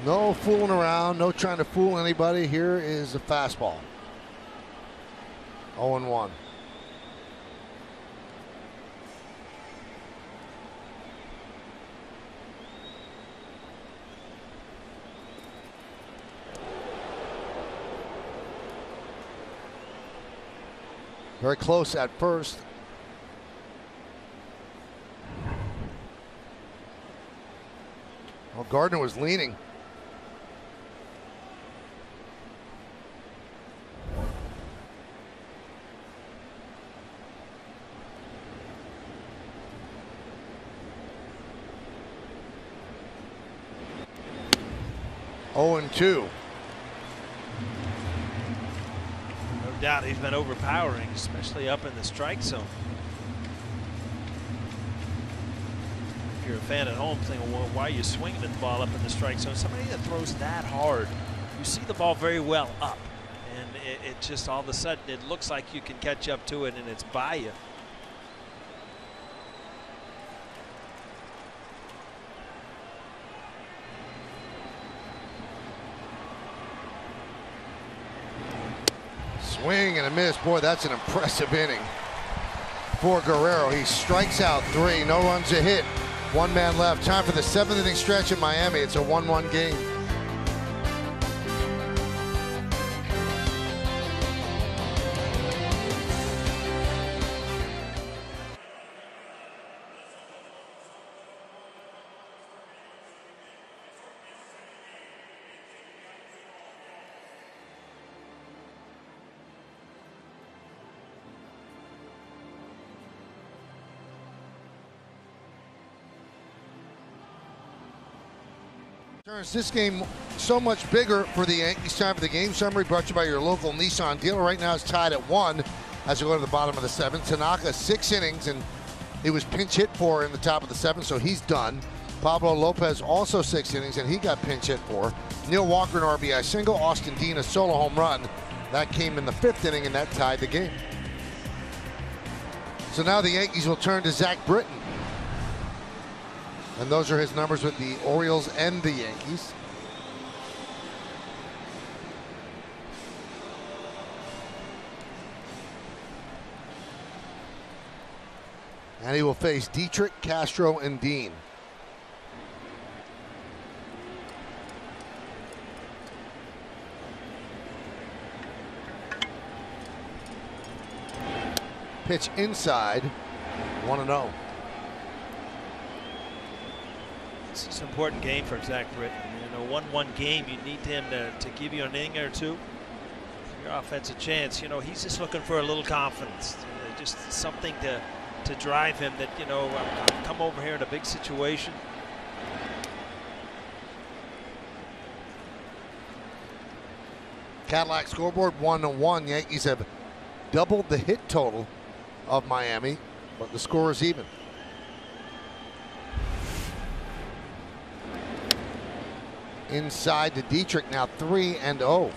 No fooling around, no trying to fool anybody. Here is a fastball. 0-1. Very close at first. Well, Gardner was leaning. Oh, and 2. No doubt he's been overpowering, especially up in the strike zone. If you're a fan at home thinking, well, why are you swinging at the ball up in the strike zone? Somebody that throws that hard, you see the ball very well up, and it just all of a sudden it looks like you can catch up to it and it's by you. Swing and a miss. Boy, that's an impressive inning for Guerrero. He strikes out 3, no runs, a hit, 1 man left. Time for the 7th inning stretch in Miami. It's a 1-1 game. Turns this game so much bigger for the Yankees. Time for the game summary brought to you by your local Nissan dealer. Right now it's tied at 1 as we go to the bottom of the 7th. Tanaka 6 innings, and he was pinch hit for in the top of the 7th, so he's done. Pablo Lopez also 6 innings, and he got pinch hit for. Neil Walker an RBI single. Austin Dean a solo home run. That came in the 5th inning, and that tied the game. So now the Yankees will turn to Zach Britton. And those are his numbers with the Orioles and the Yankees. And he will face Dietrich, Castro, and Dean. Pitch inside, 1-0. This is an important game for Zach Britton. In a 1-1 game, you need him to give you an inning or two. Your offensive chance, you know, he's just looking for a little confidence, just something to drive him that, you know, I've come over here in a big situation. Cadillac scoreboard 1-1. Yankees have doubled the hit total of Miami, but the score is even. Inside to Dietrich, now 3-0.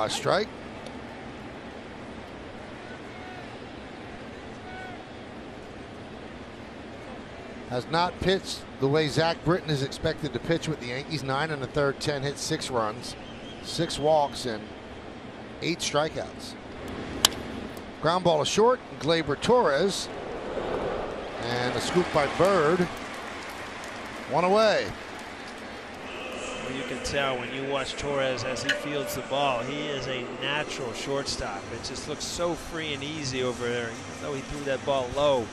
Strike. Has not pitched the way Zach Britton is expected to pitch with the Yankees. 9 1/3, 10 hits, 6 runs, 6 walks, and 8 strikeouts. Ground ball to short, Gleyber Torres. And a scoop by Bird. 1 away. Well, you can tell when you watch Torres as he fields the ball, he is a natural shortstop. It just looks so free and easy over there, even though he threw that ball low.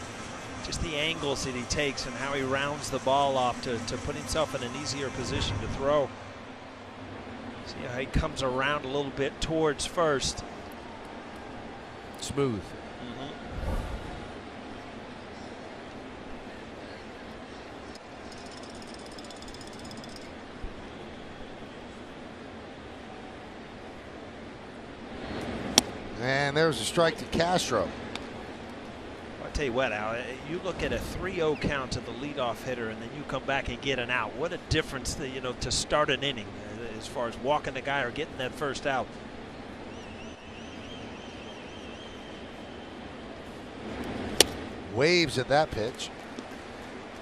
Just the angles that he takes and how he rounds the ball off to put himself in an easier position to throw. See how he comes around a little bit towards first. Smooth. And there's a strike to Castro. I tell you what, Al, you look at a 3-0 count to the leadoff hitter, and then you come back and get an out. What a difference, to start an inning as far as walking the guy or getting that first out. Waves at that pitch.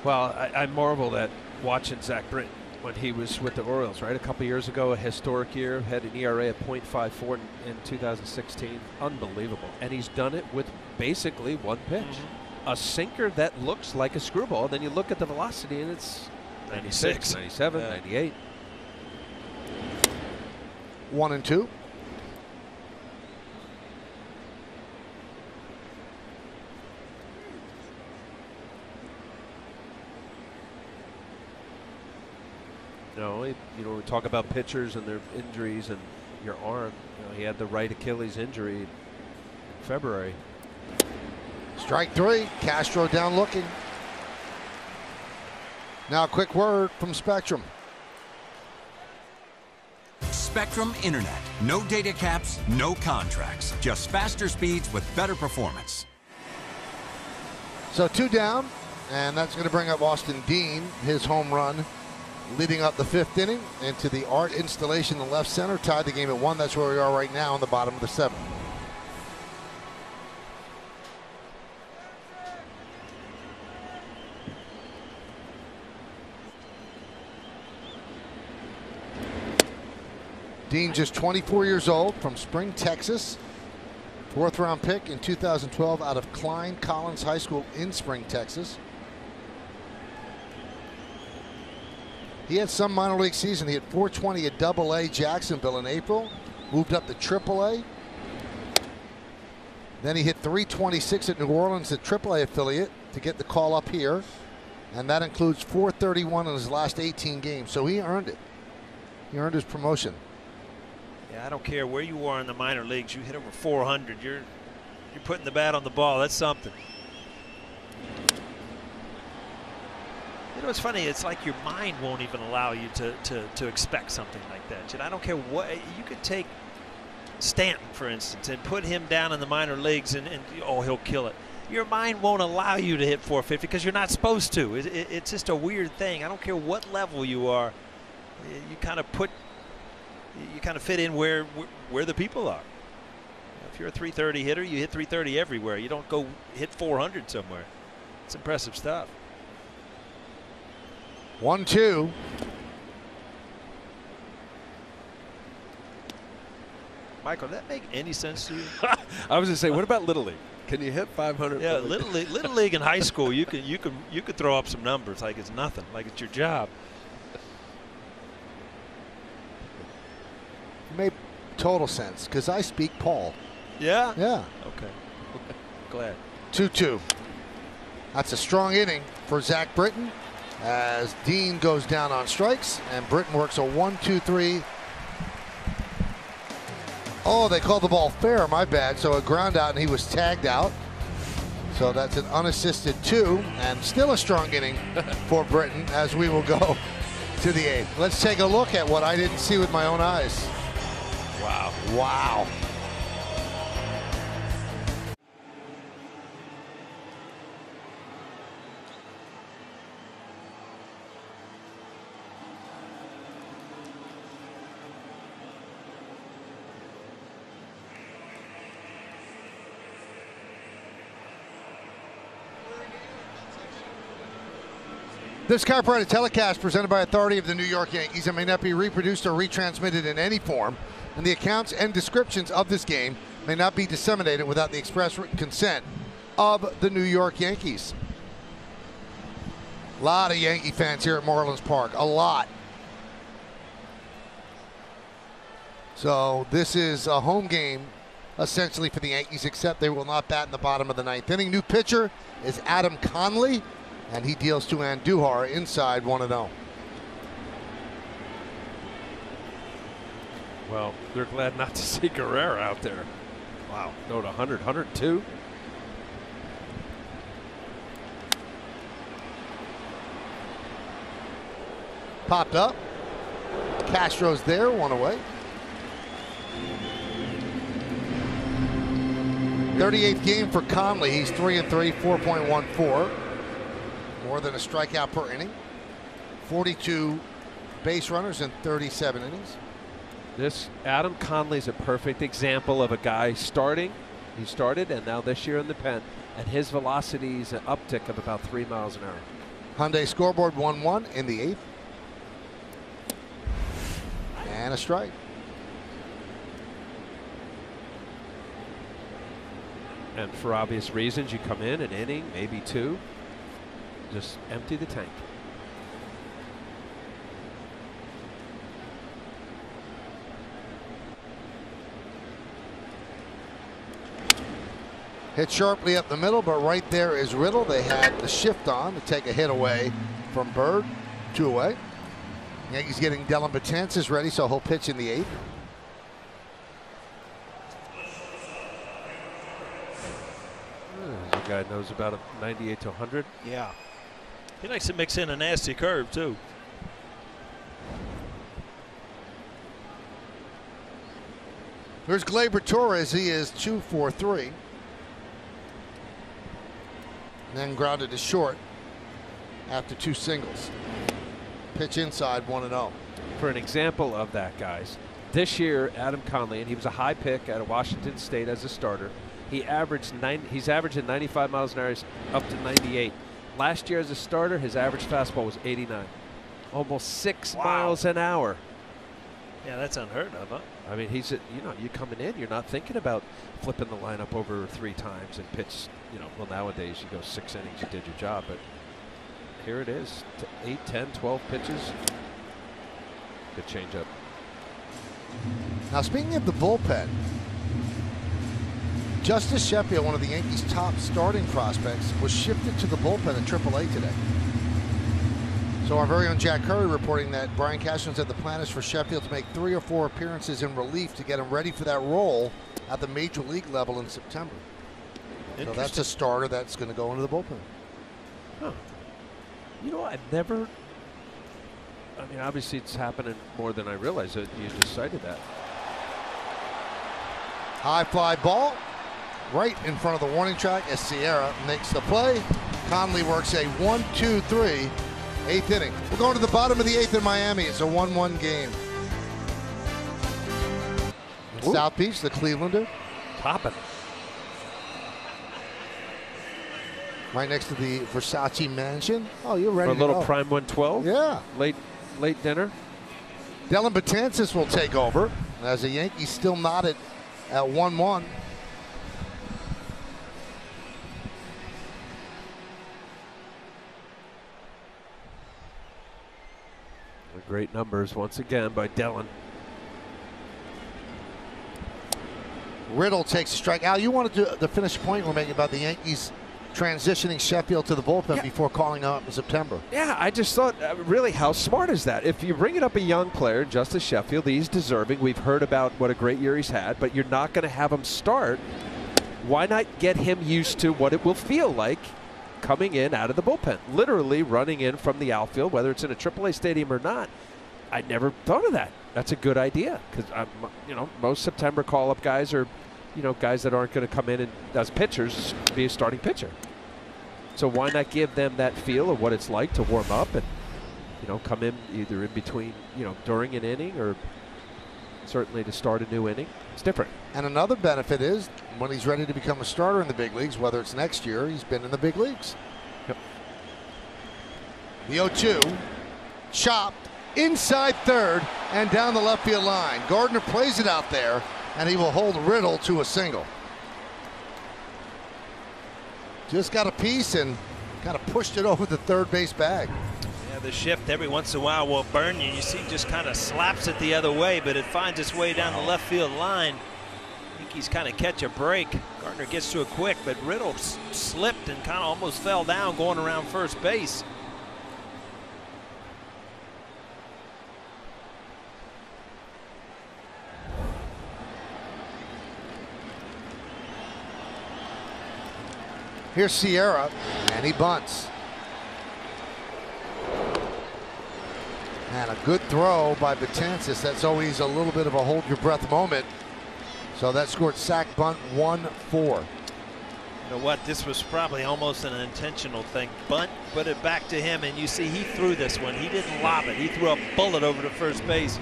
Well, I marveled at watching Zach Britton when he was with the Orioles, right? A couple years ago, a historic year, had an ERA of .54 in 2016. Unbelievable. And he's done it with basically one pitch. A sinker that looks like a screwball. Then you look at the velocity and it's 96, 97, 98. 1-2. We talk about pitchers and their injuries and your arm. He had the right Achilles injury in February. Strike 3. Castro down looking. Now a quick word from Spectrum. Spectrum Internet. No data caps, no contracts. Just faster speeds with better performance. So 2 down, and that's going to bring up Austin Dean, his home run, leading up the 5th inning into the art installation in left center. Tied the game at 1. That's where we are right now in the bottom of the 7th. Dean, just 24 years old, from Spring, Texas. 4th round pick in 2012 out of Klein Collins High School in Spring, Texas. He had some minor league season. He had 420 at AA Jacksonville in April. Moved up to AAA. Then he hit 326 at New Orleans, the AAA affiliate, to get the call up here. And that includes 431 in his last 18 games. So he earned it. He earned his promotion. Yeah, I don't care where you are in the minor leagues. You hit over 400. You're putting the bat on the ball. That's something. It's funny. It's like your mind won't even allow you to expect something like that. I don't care what. You could take Stanton, for instance, and put him down in the minor leagues, and oh, he'll kill it. Your mind won't allow you to hit 450 because you're not supposed to. It's just a weird thing. I don't care what level you are. You kind of fit in where the people are. If you're a 330 hitter, you hit 330 everywhere. You don't go hit 400 somewhere. It's impressive stuff. 1-2. Michael, does that make any sense to you? I was going to say, what about Little League? Can you hit 500? Yeah, Little League in high school, you could throw up some numbers like it's nothing, like it's your job. Made total sense because I speak Paul. Yeah? Yeah. Okay. Glad. 2-2. That's a strong inning for Zach Britton as Dean goes down on strikes and Britton works a 1-2-3. Oh, they called the ball fair. My bad. So a ground out and he was tagged out. So that's an unassisted 2 and still a strong inning for Britton as we will go to the 8th. Let's take a look at what I didn't see with my own eyes. Wow. Wow. This copyrighted telecast presented by authority of the New York Yankees and may not be reproduced or retransmitted in any form, and the accounts and descriptions of this game may not be disseminated without the express written consent of the New York Yankees. A lot of Yankee fans here at Marlins Park, a lot. So this is a home game essentially for the Yankees, except they will not bat in the bottom of the 9th inning. New pitcher is Adam Conley, and he deals to Andujar inside 1-0. Well, they're glad not to see Guerrero out there. Wow. Go to 100, 102. Popped up. Castro's there, 1 away. 38th game for Conley. He's 3-3, 4.14. More than a strikeout per inning. 42 base runners in 37 innings. This Adam Conley is a perfect example of a guy starting. He started, and now this year in the pen, and his velocity is an uptick of about 3 miles an hour. Hyundai scoreboard 1-1 in the 8th. And a strike. And for obvious reasons, you come in an inning, maybe two, just empty the tank. Hit sharply up the middle, but right there is Riddle. They had the shift on to take a hit away from Bird. 2 away. Yankees getting Dellin Betances ready, so he'll pitch in the 8th. The guy knows about a 98 to 100. Yeah. He likes to mix in a nasty curve, too. Here's Gleyber Torres. He is 2 for 3. Then grounded to short after 2 singles. Pitch inside 1-0. For an example of that, guys, this year Adam Conley, and he was a high pick out of Washington State as a starter. He's averaging 95 miles an hour, up to 98. Last year as a starter, his average fastball was 89, almost 6 miles an hour. Yeah, that's unheard of, huh? I mean, he's you coming in, you're not thinking about flipping the lineup over 3 times and pitch. Well, nowadays you go 6 innings, you did your job, but here it is, 8, 10, 12 pitches. Good changeup. Now, speaking of the bullpen, Justice Sheffield, one of the Yankees' top starting prospects, was shifted to the bullpen in AAA today. So our very own Jack Curry reporting that Brian Cashman said the plan is for Sheffield to make 3 or 4 appearances in relief to get him ready for that role at the major league level in September. So that's a starter that's going to go into the bullpen. Huh. I've never. I mean, obviously it's happening more than I realize. You just cited that. High fly ball right in front of the warning track as Sierra makes the play. Conley works a 1-2-3 8th inning. We're going to the bottom of the 8th in Miami. It's a 1-1 game. South Beach, the Clevelander. Topping. Right next to the Versace mansion. Oh, you're ready for a to little go. prime 112. Yeah. Late dinner. Dellin Betances will take over as the Yankees still knotted at 1-1. Great numbers once again by Dellin. Riddle takes a strike. Al, you wanted to finish the point we're making about the Yankees transitioning Sheffield to the bullpen before calling him up in September. Yeah, I just thought, really, how smart is that? If you bring it up a young player, Justice Sheffield, he's deserving. We've heard about what a great year he's had, but you're not going to have him start. Why not get him used to what it will feel like coming in out of the bullpen, literally running in from the outfield, whether it's in a AAA stadium or not? I never thought of that. That's a good idea because most September call-up guys are, guys that aren't going to come in and as pitchers be a starting pitcher. So why not give them that feel of what it's like to warm up and come in either in between, during an inning or certainly to start a new inning. It's different. And another benefit is when he's ready to become a starter in the big leagues, whether it's next year, he's been in the big leagues. Yep. The 0-2, chopped inside third and down the left field line. Gardner plays it out there, and he will hold Riddle to a single. Just got a piece and kind of pushed it over the third base bag. Yeah, the shift every once in a while will burn you. You see, just kind of slaps it the other way, but it finds its way down the left field line. Yankees kind of catch a break. Gardner gets to it quick, but Riddle slipped and kind of almost fell down going around first base. Here's Sierra, and he bunts. And a good throw by Betances. That's always a little bit of a hold your breath moment. So that scored sack bunt 1-4. You know what? This was probably almost an intentional thing. Bunt, put it back to him, and you see he threw this one. He didn't lob it. He threw a bullet over to first base.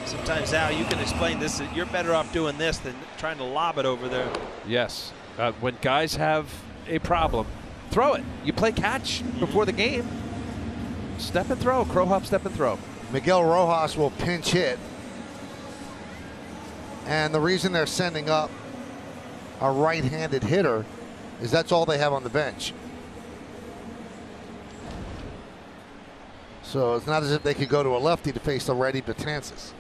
Sometimes, Al, you can explain this. You're better off doing this than trying to lob it over there. Yes. When guys have a problem, throw it. You play catch before the game. Step and throw. Crow hop, step and throw. Miguel Rojas will pinch hit. And the reason they're sending up a right-handed hitter is that's all they have on the bench. So it's not as if they could go to a lefty to face the righty Betances.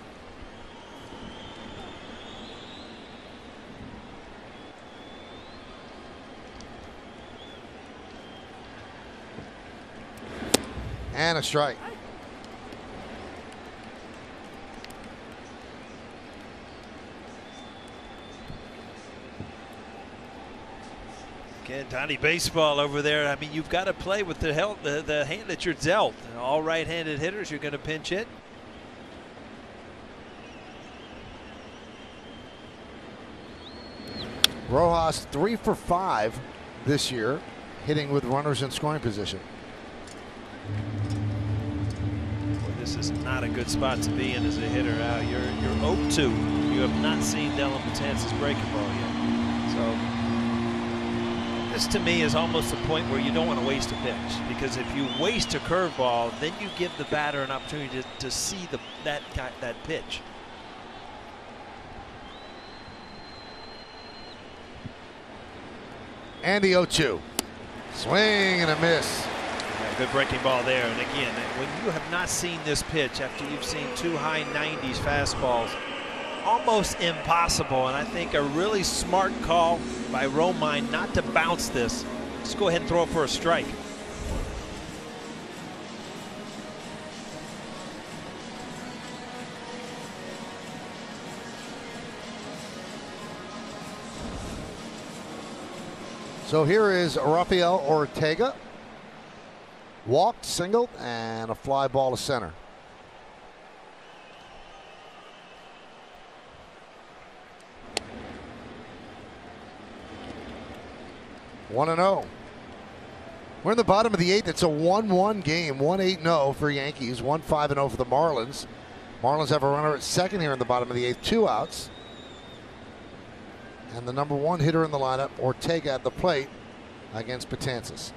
And a strike. Again, Donnie Baseball over there. I mean, you've got to play with the hand that you're dealt. All right-handed hitters, you're going to pinch hit. Rojas 3 for 5 this year, hitting with runners in scoring position. Boy, this is not a good spot to be in as a hitter. You're 0-2. You have not seen Dylan Betances break a ball yet. So this to me is almost the point where you don't want to waste a pitch, because if you waste a curveball, then you give the batter an opportunity to see that pitch. And the 0-2. Swing and a miss. Yeah, good breaking ball there. And again, when you have not seen this pitch after you've seen 2 high 90s fastballs, almost impossible. And I think a really smart call by Romine not to bounce this. Just go ahead and throw it for a strike. So here is Rafael Ortega. Walked, singled, and a fly ball to center. One and 0. We're in the bottom of the 8th. It's a 1-1 game. 1-8-0 for Yankees. 1-5-0 for the Marlins. Marlins have a runner at second here in the bottom of the 8th. 2 outs. And the number 1 hitter in the lineup, Ortega, at the plate against Betances.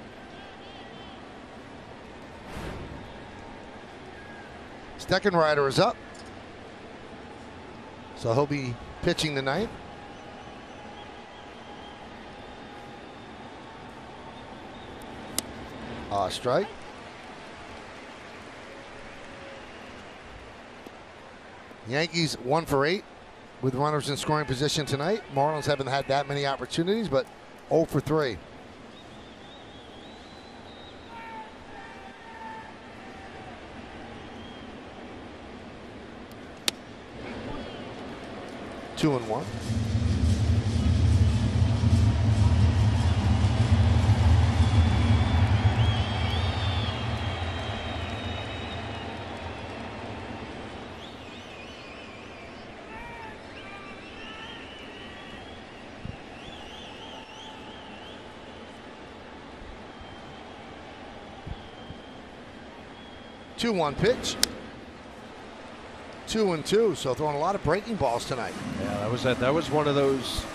Steckenrider is up, so he'll be pitching tonight. Strike. Yankees 1 for 8 with runners in scoring position tonight. Marlins haven't had that many opportunities, but 0 for 3. Two and 1. Two 1 pitch. 2 and 2, so throwing a lot of breaking balls tonight. Yeah, that was one of those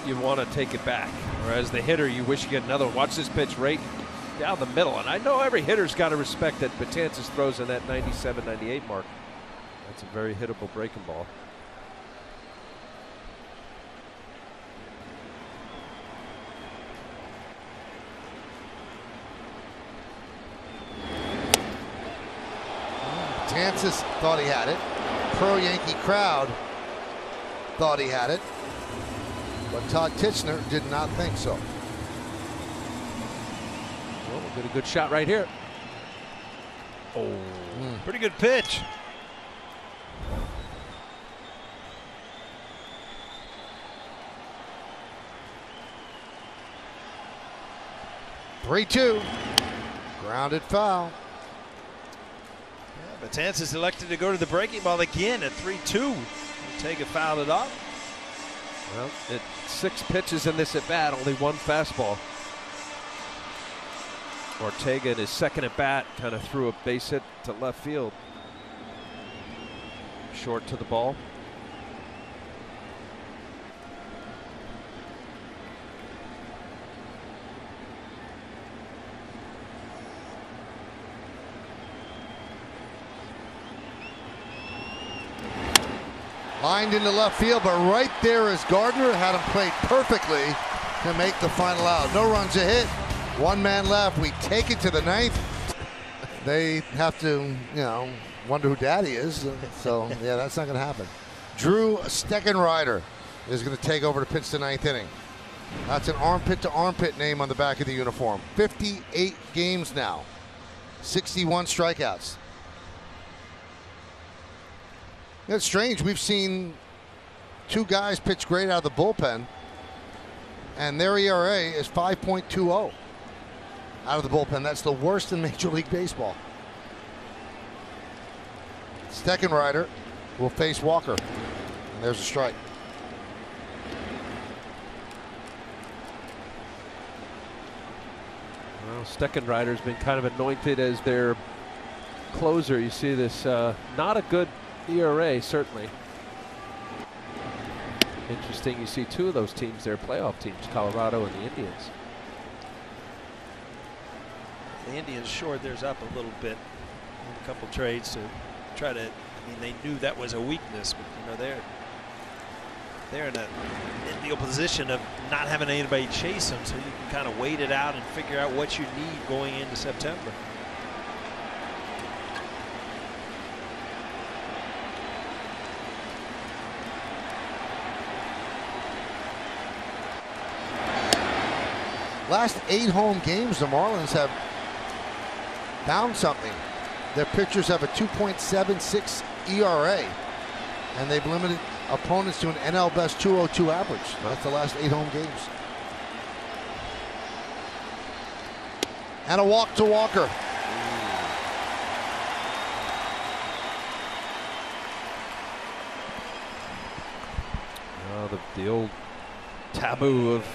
you want to take it back. Or as the hitter, you wish you get another one. Watch this pitch right down the middle. And I know every hitter's got to respect that Betances throws in that 97, 98 mark. That's a very hittable breaking ball. Betances thought he had it. Pro-Yankee crowd thought he had it. But Todd Tichenor did not think so. Well, we'll get a good shot right here. Oh, pretty good pitch. Three-2. Grounded foul. Betances elected to go to the breaking ball again at 3-2. Ortega fouled it off. Well, 6 pitches in this at bat, only 1 fastball. Ortega in his second at bat kind of threw a base hit to left field. Short to the ball. Lined into left field, but right there is Gardner. Had him played perfectly to make the final out. No runs a hit. 1 man left. We take it to the 9th. They have to, wonder who daddy is. So, yeah, that's not going to happen. Drew Steckenrider is going to take over to pitch the 9th inning. That's an armpit to armpit name on the back of the uniform. 58 games now. 61 strikeouts. It's strange. We've seen 2 guys pitch great out of the bullpen, and their ERA is 5.20 out of the bullpen. That's the worst in Major League Baseball. Steckenrider will face Walker, and there's a strike. Well, Steckenrider's been kind of anointed as their closer. You see this, not a good ERA, certainly. Interesting, you see 2 of those teams, they're playoff teams, Colorado and the Indians. The Indians shored theirs up a little bit in a couple trades to try to, I mean, they knew that was a weakness, but they're in an ideal position of not having anybody chase them, so you can kind of wait it out and figure out what you need going into September. Last 8 home games, the Marlins have found something. Their pitchers have a 2.76 ERA, and they've limited opponents to an NL best 202 average. That's the last 8 home games. And a walk to Walker. Oh, the old taboo of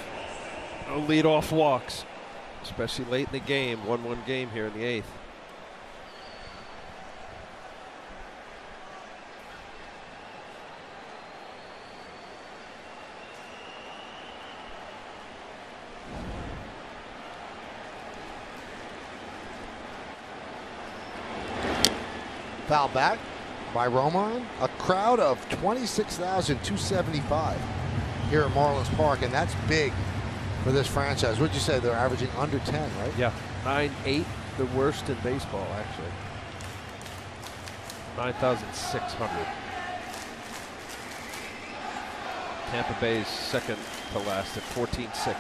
no leadoff walks, especially late in the game. 1-1 game here in the 8th. Foul back by Romine. A crowd of 26,275 here at Marlins Park, and that's big for this franchise. What'd you say? They're averaging under 10, right? Yeah, 9-8, the worst in baseball, actually. 9,600. Tampa Bay's second to last at 14-6.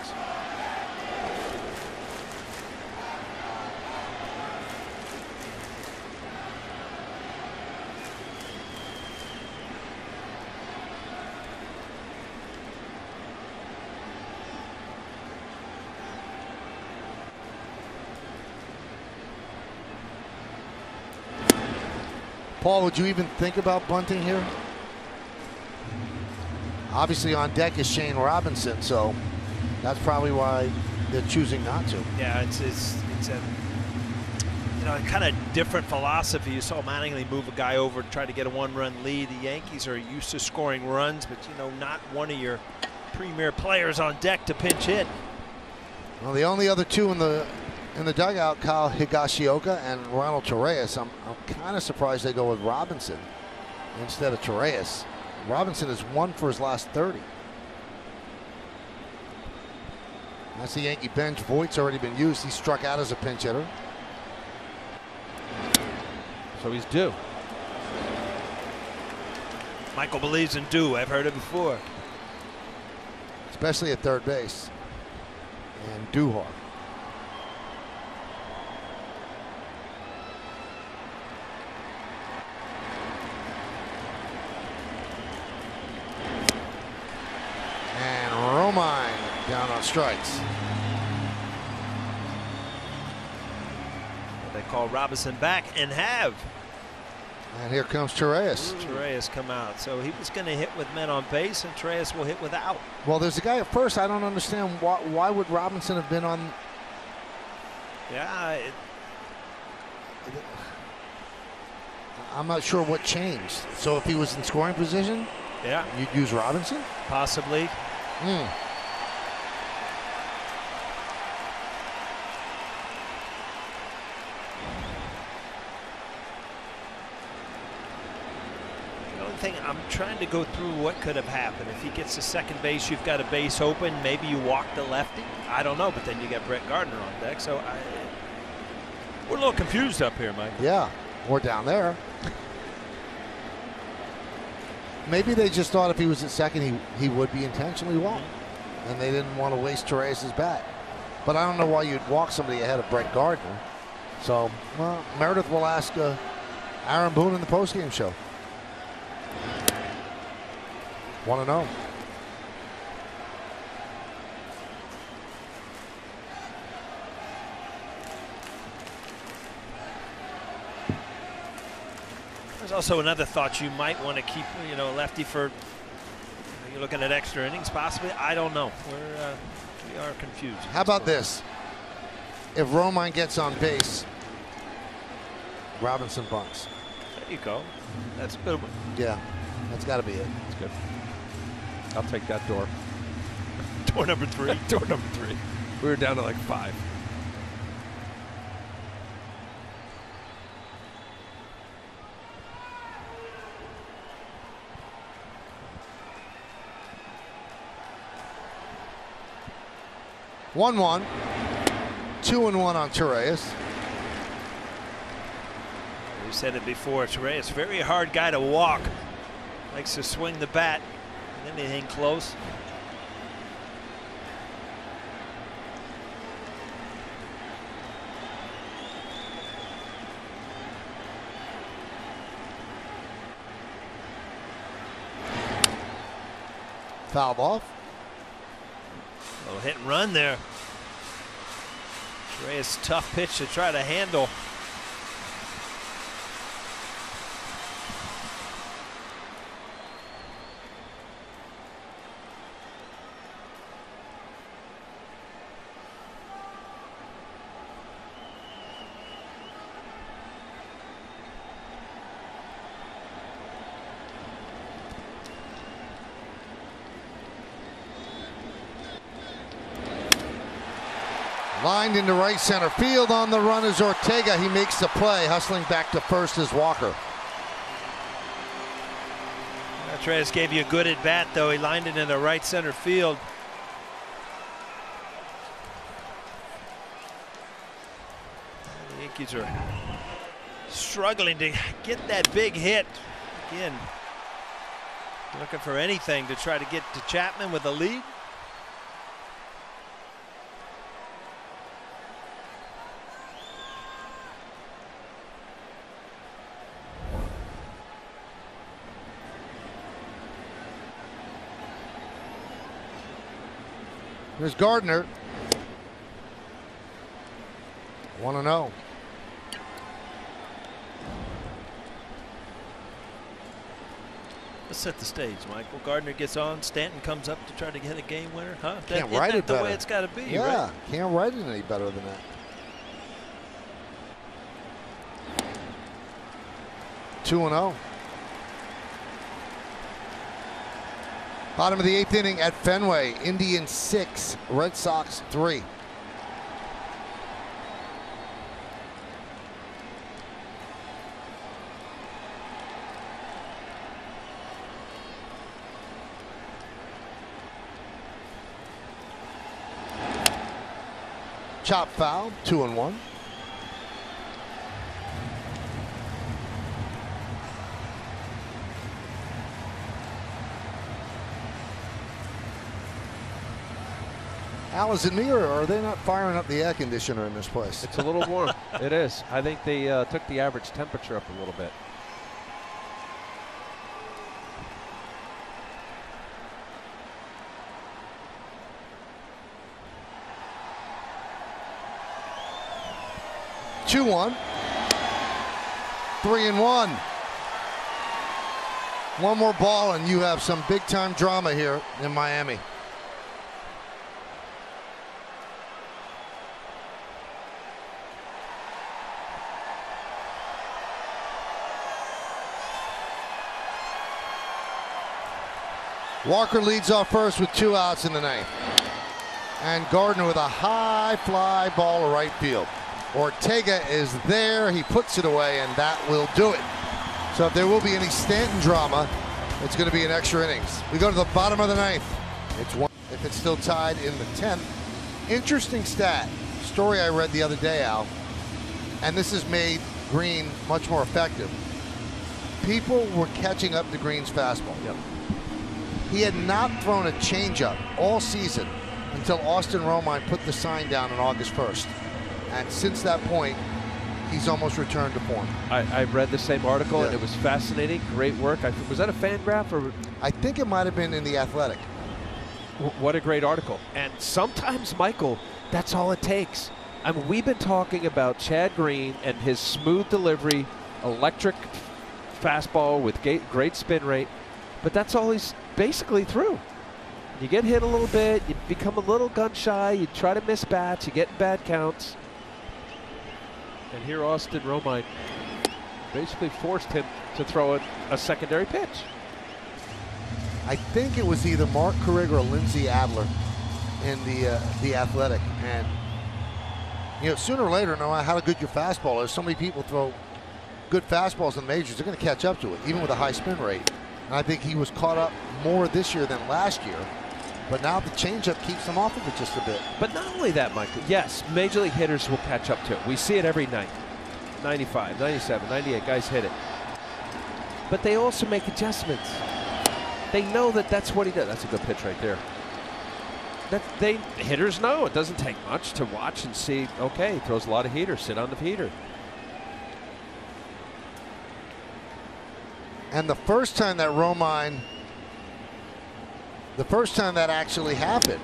Paul, would you even think about bunting here? Obviously on deck is Shane Robinson, so that's probably why they're choosing not to. Yeah, it's a kind of different philosophy. You saw Mattingly move a guy over to try to get a 1-run lead. The Yankees are used to scoring runs, but not one of your premier players on deck to pinch hit. Well, the only other 2 in the dugout, Kyle Higashioka and Ronald Torreyes. I'm kind of surprised they go with Robinson instead of Torreyes. Robinson has 1 for his last 30. That's the Yankee bench. Voigt's already been used. He struck out as a pinch hitter. So he's due. Michael believes in due. I've heard it before. Especially at third base. And Duhar. Romine down on strikes. They call Robinson back and have. And here comes Torreyes. Torreyes come out. So he was going to hit with men on base, and Torreyes will hit without. Well, there's a guy at first. I don't understand why would Robinson have been on. Yeah. I'm not sure what changed. So if he was in scoring position, yeah, you'd use Robinson? Possibly. Thing I'm trying to go through what could have happened. If he gets to second base, you've got a base open. Maybe you walk the lefty. I don't know, but then you got Brett Gardner on deck. So we're a little confused up here, Mike. Yeah, or down there. Maybe they just thought if he was at second, he would be intentionally walked, and they didn't want to waste Torreyes' bat. But I don't know why you'd walk somebody ahead of Brett Gardner. So, well, Meredith will ask Aaron Boone in the postgame show. 1-0. There's also another thought you might want to keep, lefty for. You're looking at extra innings, possibly. I don't know. We are confused. How about this? If Romine gets on base, Robinson bunts. There you go. That's a good one. Yeah, that's got to be it. That's good. I'll take that door. Door number 3. Door number 3. We were down to like 5. One. 2-1 on Torreyes. We said it before. Torreyes, very hard guy to walk. Likes to swing the bat. Anything close. Fouled off. A little hit and run there. Torreyes, tough pitch to try to handle. Lined into right center field. On the run is Ortega. He makes the play. Hustling back to first is Walker. Torreyes gave you a good at bat, though. He lined it into right center field. The Yankees are struggling to get that big hit. Again, looking for anything to try to get to Chapman with a lead. Here's Gardner. 1-0. Let's set the stage, Michael. Gardner gets on. Stanton comes up to try to get a game winner. Huh? Can't write it better. The way it's got to be, yeah, right? Can't write it any better than that. 2-0. Bottom of the 8th inning at Fenway. Indians 6, Red Sox 3. Chop foul, 2-1. Al, is it me or are they not firing up the air conditioner in this place? It's a little warm. It is. I think they took the average temperature up a little bit. Two-one. 3-1. One more ball and you have some big time drama here in Miami. Walker leads off first with 2 outs in the ninth. And Gardner with a high fly ball to right field. Ortega is there, he puts it away, and that will do it. So if there will be any Stanton drama, it's going to be in extra innings. We go to the bottom of the ninth. It's one if it's still tied in the 10th. Interesting story I read the other day, Al, and this has made Green much more effective. People were catching up to Green's fastball. Yep. He had not thrown a changeup all season until Austin Romine put the sign down on August 1st. And since that point, he's almost returned to form. I read the same article, and it was fascinating. Great work. Was that a fan graph? Or? I think it might have been in The Athletic. What a great article. And sometimes, Michael, that's all it takes. I mean, we've been talking about Chad Green and his smooth delivery, electric fastball with great spin rate, but that's all he's basically through. You get hit a little bit, you become a little gun shy, you try to miss bats, you get bad counts. And here Austin Romine basically forced him to throw a secondary pitch. I think it was either Mark Carrig or Lindsey Adler in the Athletic. And you know, sooner or later, no matter how good your fastball is, so many people throw good fastballs in the majors, they're going to catch up to it, even with a high spin rate. And I think he was caught up more this year than last year. But now the changeup keeps him off of it just a bit. But not only that, Michael. Yes, major league hitters will catch up to it. We see it every night. 95, 97, 98, guys hit it. But they also make adjustments. They know that that's what he does. That's a good pitch right there. Hitters know it doesn't take much to watch and see, okay, he throws a lot of heaters, sit on the heater. And the first time that actually happened,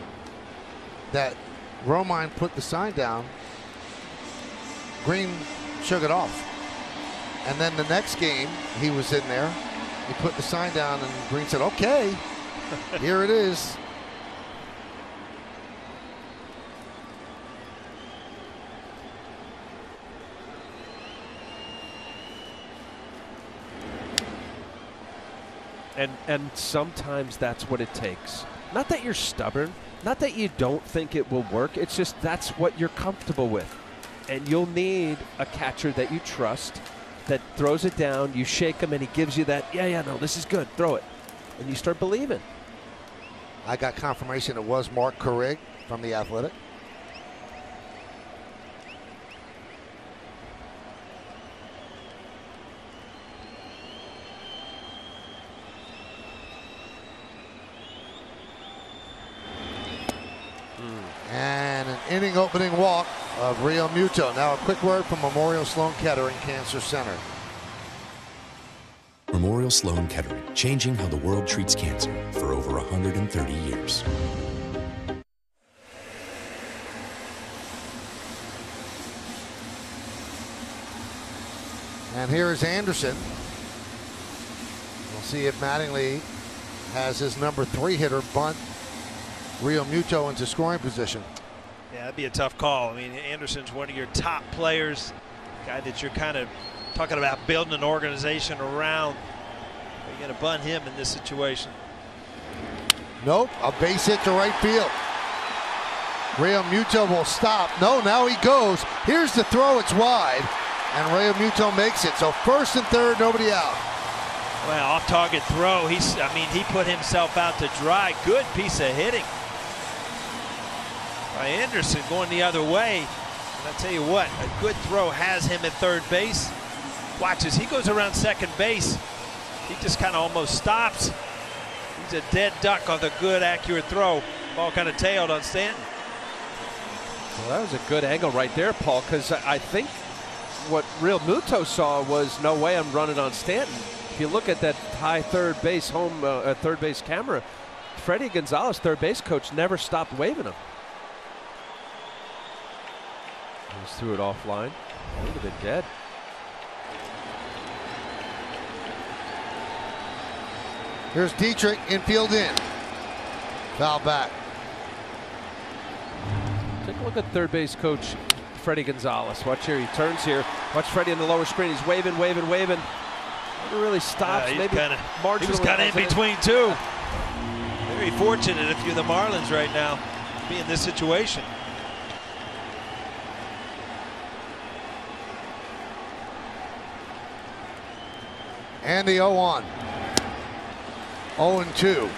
that Romine put the sign down, Green shook it off. And then the next game, he was in there, he put the sign down, and Green said, okay, here it is. And sometimes that's what it takes. Not that you're stubborn, not that you don't think it will work, it's just that's what you're comfortable with. And you'll need a catcher that you trust, that throws it down, you shake him and he gives you that, yeah, no, this is good, throw it. And you start believing. I got confirmation it was Mark Carrig from The Athletic. And an inning opening walk of Real Muto. Now a quick word from Memorial Sloan Kettering Cancer Center. Memorial Sloan Kettering, changing how the world treats cancer for over 130 years. And here is Anderson. We'll see if Mattingly has his number 3 hitter bunt Real Muto into scoring position. Yeah, that'd be a tough call. I mean, Anderson's one of your top players, guy that you're kind of talking about building an organization around. Are you going to bunt him in this situation? Nope, a base hit to right field. Real Muto will stop. No, now he goes. Here's the throw, it's wide. And Real Muto makes it. So first and third, nobody out. Well, off-target throw. He put himself out to dry. Good piece of hitting by Anderson going the other way. And I tell you what, a good throw has him at third base. Watch as he goes around second base. He just kind of almost stops. He's a dead duck on the good, accurate throw. Ball kind of tailed on Stanton. Well, that was a good angle right there, Paul, because I think what Real Muto saw was no way I'm running on Stanton. If you look at that high third base third base camera, Freddie Gonzalez, third base coach, never stopped waving him. He just threw it offline. He would have been dead. Here's Dietrich, infield in. Foul back. Take a look at third base coach Freddie Gonzalez. Watch here, he turns here. Watch Freddie in the lower screen. He's waving. Never really stops. He Maybe was kind of in between too. Very fortunate if you're the Marlins right now to be in this situation. And the 0-1. 0-2.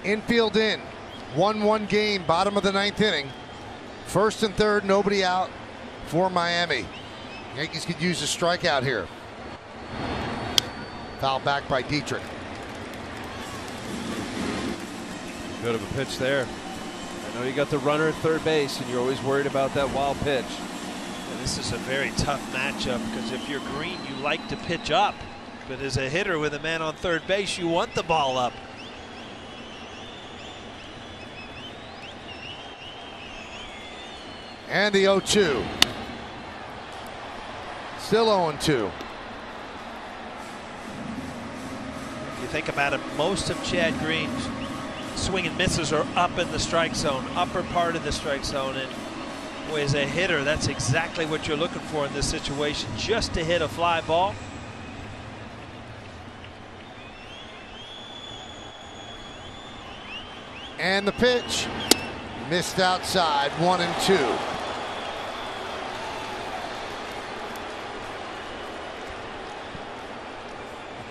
Infield in. 1-1 game, bottom of the 9th inning. First and third, nobody out for Miami. Yankees could use a strikeout here. Foul back by Dietrich. Good of a pitch there. I know you got the runner at third base, and you're always worried about that wild pitch. And this is a very tough matchup because if you're Green, you like to pitch up. But as a hitter with a man on third base, you want the ball up. And the 0-2. Still 0-2. If you think about it, most of Chad Green's swing and misses are up in the strike zone, upper part of the strike zone. And boy, as a hitter, that's exactly what you're looking for in this situation, just to hit a fly ball. And the pitch. Missed outside, 1-2.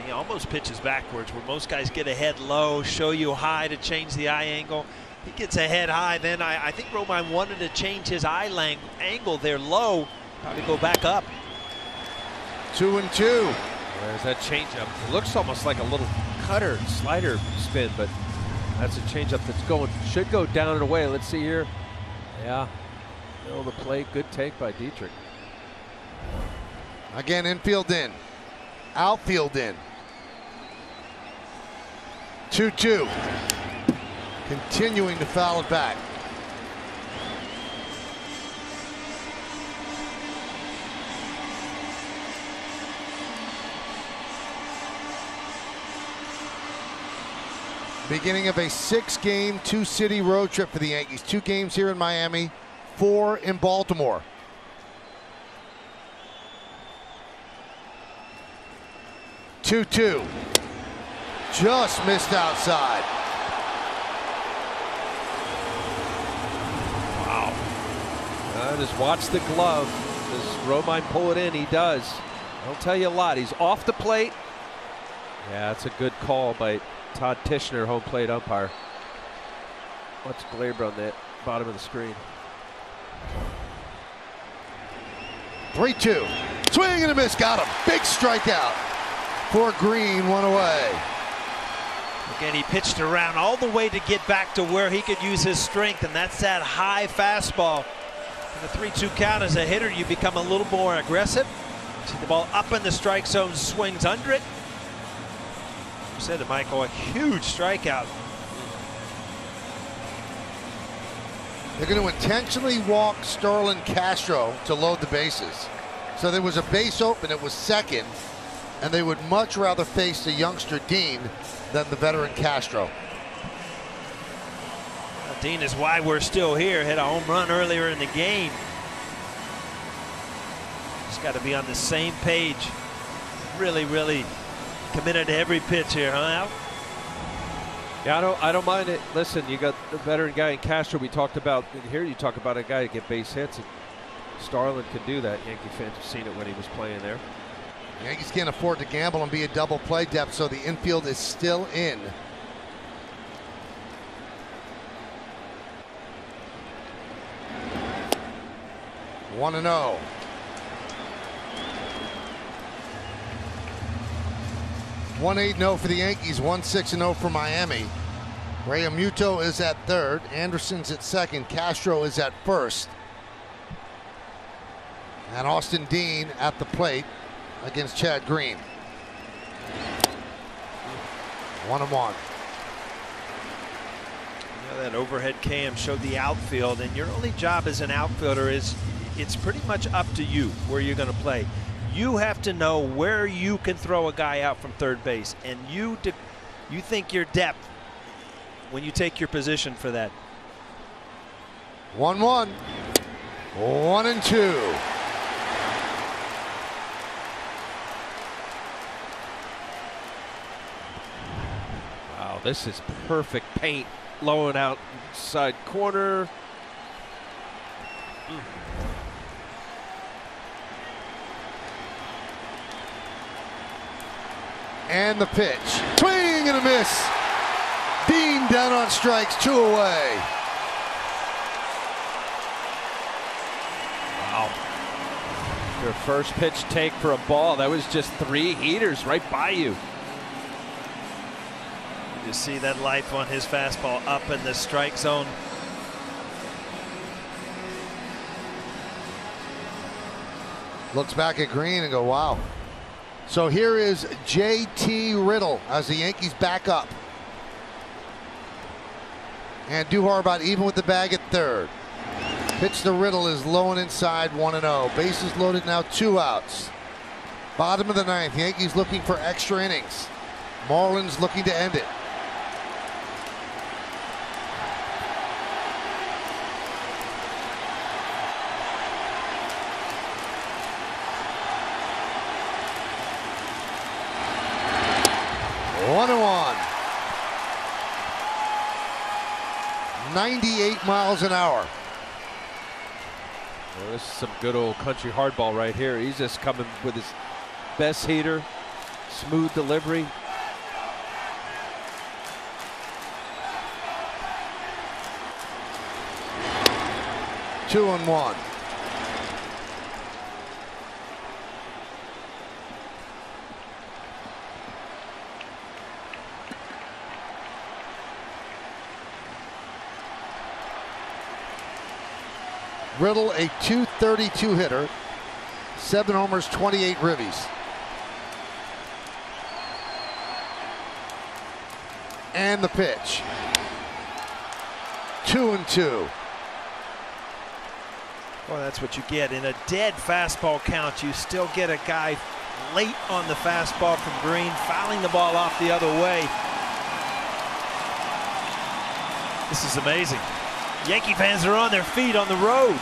He almost pitches backwards, where most guys get ahead low, show you high to change the eye angle. He gets ahead high. Then I think Romine wanted to change his eye angle there low, probably go back up. 2-2. There's that changeup. It looks almost like a little cutter, slider spin, but that's a changeup that's should go down and away. Let's see here. Yeah, middle of the plate. Good take by Dietrich. Again, infield in. Outfield in. 2-2. Continuing to foul it back. Beginning of a 6-game, 2-city road trip for the Yankees. 2 games here in Miami, 4 in Baltimore. Two. Just missed outside. Wow. Just watch the glove. Does Romine pull it in? He does. I'll tell you a lot. He's off the plate. Yeah, that's a good call by Todd Tishner, home plate umpire. Watch Glaber on that bottom of the screen. 3-2. Swing and a miss. Got him. Big strikeout for Green. 1 away. Again, he pitched around all the way to get back to where he could use his strength, and that's that high fastball. In the 3-2 count, as a hitter, you become a little more aggressive. See the ball up in the strike zone, swings under it. You said to Michael, a huge strikeout. They're going to intentionally walk Starlin Castro to load the bases. So there was a base open, it was second, and they would much rather face the youngster Dean than the veteran Castro. Dean is why we're still here. Hit a home run earlier in the game. Just got to be on the same page. Really committed to every pitch here, huh, Al? Yeah, I don't mind it. Listen, you got the veteran guy in Castro. We talked about here. You talk about a guy to get base hits. And Starlin could do that. Yankee fans have seen it when he was playing there. Yankees can't afford to gamble and be a double play depth, so the infield is still in. One and 0. One 8-0 for the Yankees, 1-6-0 for Miami. Realmuto is at third, Anderson's at second, Castro is at first. And Austin Dean at the plate against Chad Green. 1-1. You know, that overhead cam showed the outfield, and your only job as an outfielder is it's pretty much up to you where you're going to play. You have to know where you can throw a guy out from third base, and you think your depth when you take your position for that. 1-1. 1-2. Wow, this is perfect paint. Low and outside corner. And the pitch. Swing and a miss. Dean down on strikes, 2 away. Wow. Your first pitch take for a ball. That was just 3 heaters right by you. You see that life on his fastball up in the strike zone. Looks back at Green and go, wow. So here is J.T. Riddle as the Yankees back up. And Duhar about even with the bag at third. Pitch to Riddle is low and inside, 1-0. Bases loaded now, 2 outs. Bottom of the 9th, Yankees looking for extra innings. Marlins looking to end it. One and 1. 98 miles an hour. Well, this is some good old country hardball right here. He's just coming with his best heater, smooth delivery. Two and 1. Riddle, a .232 hitter, 7 homers, 28 ribbies. And the pitch. 2-2. Well, that's what you get. In a dead fastball count, you still get a guy late on the fastball from Green, fouling the ball off the other way. This is amazing. Yankee fans are on their feet on the road.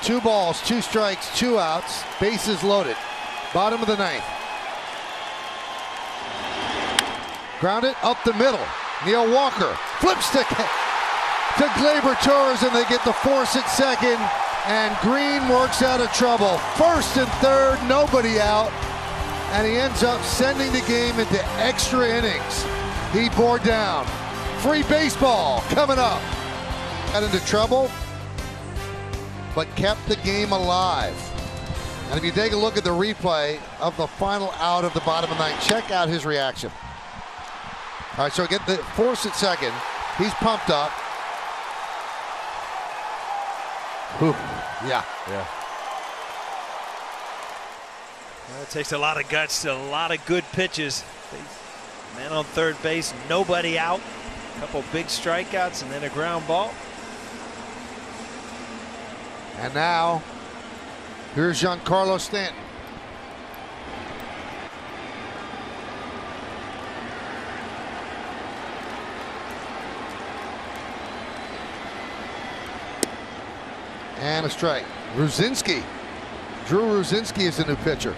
Two balls, 2 strikes, 2 outs, bases loaded. Bottom of the 9th. Grounded up the middle. Neil Walker flips to Gleyber Torres, and they get the force at second. And Green works out of trouble. First and third, nobody out. And he ends up sending the game into extra innings. He bore down. Free baseball coming up. Got into trouble, but kept the game alive. And if you take a look at the replay of the final out of the bottom of the 9th, check out his reaction. All right, so get the force at second. He's pumped up. Whew. Yeah. Well, it takes a lot of guts to a lot of good pitches. Man on third base, nobody out. A couple big strikeouts and then a ground ball. And now, here's Giancarlo Stanton. And a strike. Ruzinski. Drew Ruzinski is the new pitcher.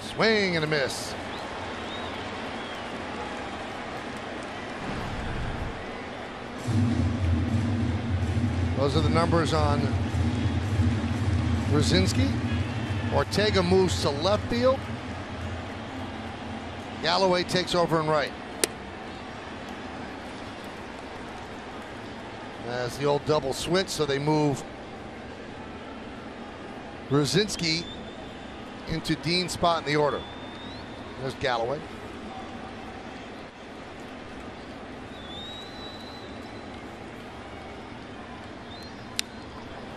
Swing and a miss. Those are the numbers on Ruzinski. Ortega moves to left field. Galloway takes over in right. As the old double switch, so they move Ruzinski into Dean's spot in the order. There's Galloway.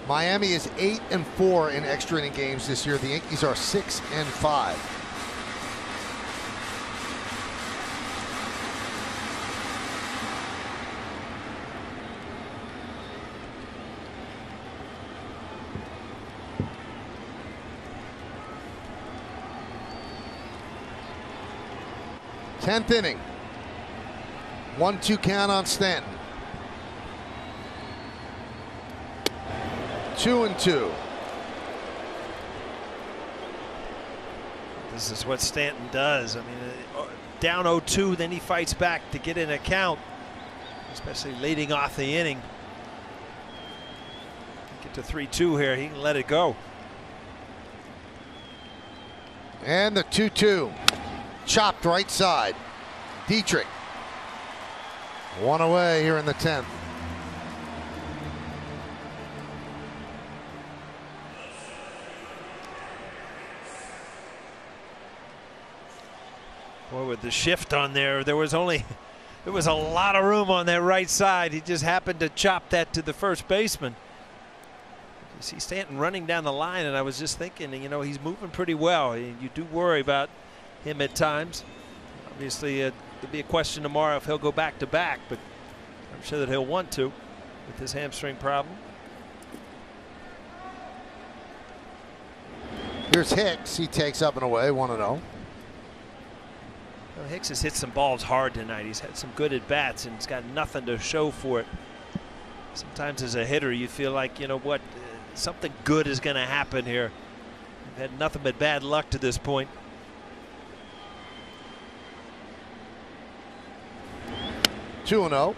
Miami is 8-4 in extra inning games this year. The Yankees are 6-5. Tenth inning. 1-2 count on Stanton. 2-2. This is what Stanton does. I mean, down 0-2, then he fights back to get in a count, especially leading off the inning. Get to 3-2 here. He can let it go. And the 2-2. Chopped right side. Dietrich. One away here in the 10th. Boy, with the shift on there, there was a lot of room on that right side. He just happened to chop that to the first baseman. You see Stanton running down the line, and I was just thinking, you know, he's moving pretty well. You do worry about him at times. Obviously, there'll be a question tomorrow if he'll go back to back, but I'm sure that he'll want to with his hamstring problem. Here's Hicks. He takes up and away, 1-0. Well, Hicks has hit some balls hard tonight. He's had some good at bats, and he's got nothing to show for it. Sometimes as a hitter, you feel like, you know what, something good is going to happen here. We've had nothing but bad luck to this point. Two and 0.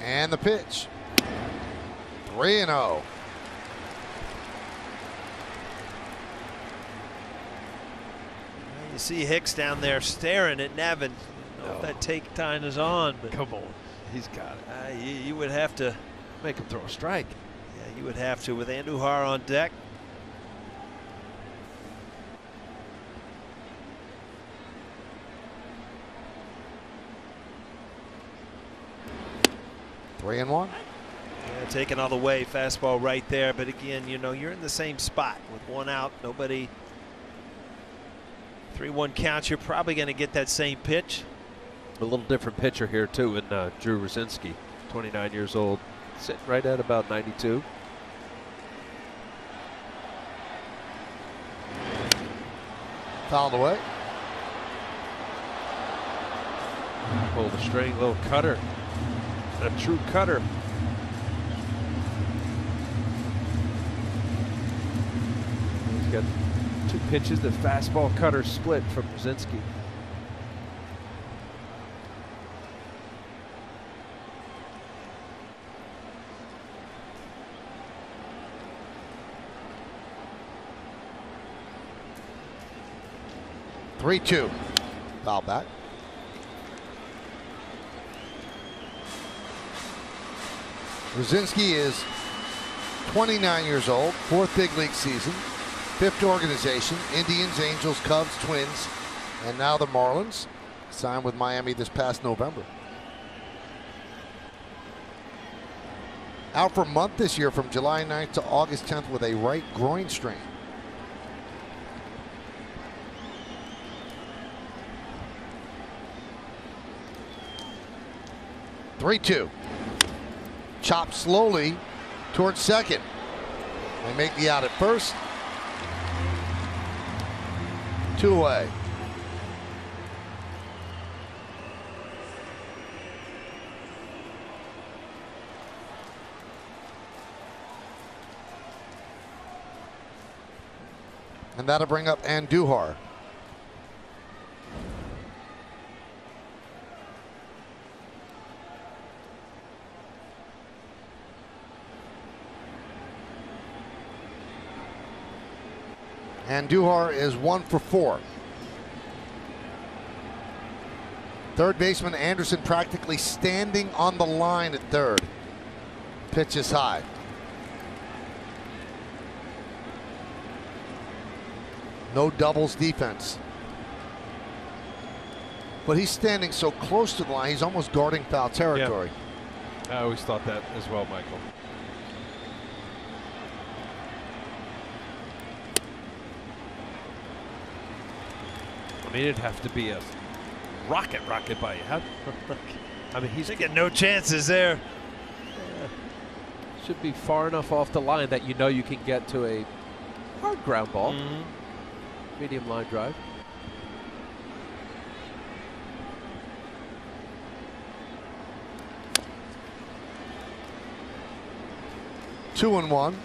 And the pitch. 3-0. You see Hicks down there staring at Nevin. I don't know if that take time is on, but Come on, he's got it. you would have to Make him throw a strike. Yeah, you would have to with Andujar on deck. Three and one. Yeah, taken all the way, fastball right there. But again, you know, you're in the same spot with one out, nobody. 3-1 count. You're probably going to get that same pitch. A little different pitcher here too in Drew Rosinski, 29 years old, sitting right at about 92. Fouled away. Pull the string, little cutter. A true cutter. He's got two pitches, the fastball cutter split from Rosinski. Three-two. Foul back. Rosinski is 29 years old, fourth big league season, fifth organization, Indians, Angels, Cubs, Twins, and now the Marlins. Signed with Miami this past November. Out for a month this year from July 9th to August 10th with a right groin strain. Three-two. Chop slowly towards second. They make the out at first. Two away. And that'll bring up Andujar. Andujar is 1 for 4. Third baseman Anderson practically standing on the line at third. Pitch is high. No doubles defense. But he's standing so close to the line, he's almost guarding foul territory. Yeah. I always thought that as well, Michael. I mean, it'd have to be a rocket by you. I mean, he's taking no chances there. Should be far enough off the line that you know you can get to a hard ground ball. Medium line drive. Two and one.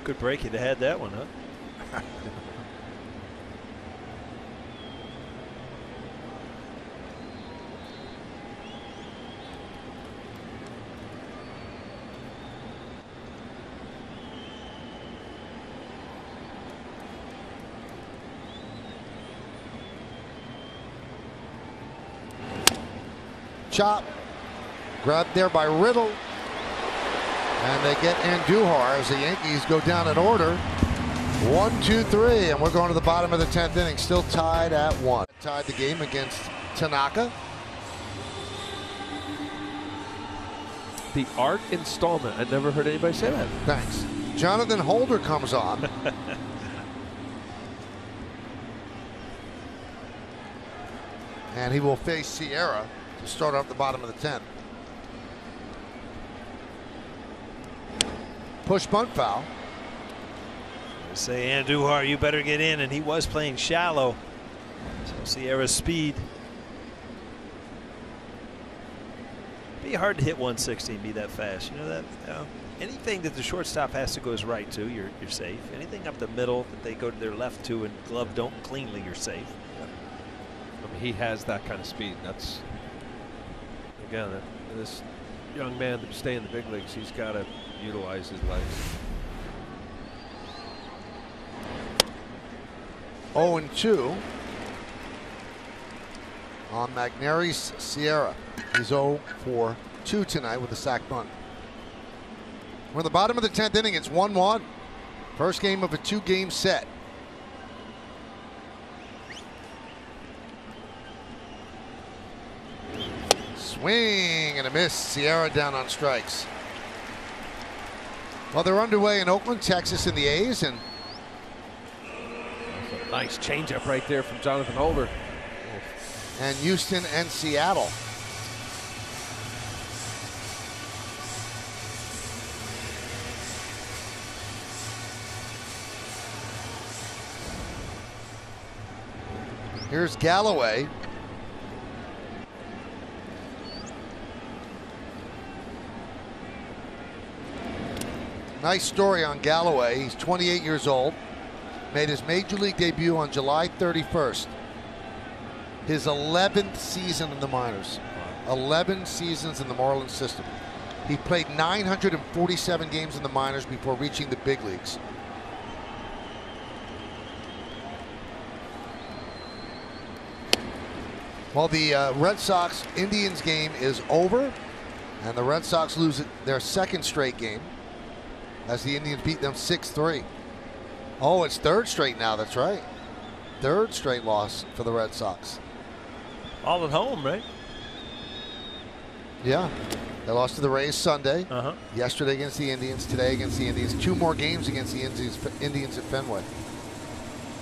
Good break. You'd have had that one, huh? Chop. Grabbed there by Riddle. And they get Andujar as the Yankees go down in order. 1, 2, 3. And we're going to the bottom of the 10th inning. Still tied at 1. Tied the game against Tanaka. The art installment. I never heard anybody say that. Thanks. Jonathan Holder comes on. And he will face Sierra to start off the bottom of the 10th. Push bunt foul. They say, Andujar, you better get in, and he was playing shallow. So Sierra's speed. Be hard to hit 160 and be that fast. You know that? Anything that the shortstop has to go his right to, you're safe. Anything up the middle that they go to their left to and glove don't cleanly, you're safe. I mean, he has that kind of speed. That's, again, this young man to stay in the big leagues, he's got to utilize his legs. 0-2 on Magneri's Sierra. He's 0 for 2 tonight with a sac bunt. We're in the bottom of the 10th inning. It's 1-1. First game of a 2-game set. Swing and a miss. Sierra down on strikes. Well, they're underway in Oakland, Texas, in the A's, and nice changeup right there from Jonathan Holder. And Houston and Seattle. Here's Galloway. Nice story on Galloway. He's 28 years old. Made his major league debut on July 31st. His 11th season in the minors. 11 seasons in the Marlins system. He played 947 games in the minors before reaching the big leagues. Well, the Red Sox-Indians game is over, and the Red Sox lose their second straight game as the Indians beat them 6-3. Oh, it's third straight now, that's right. Third straight loss for the Red Sox. All at home, right? Yeah. They lost to the Rays Sunday. Yesterday against the Indians, today against the Indians. 2 more games against the Indians at Fenway.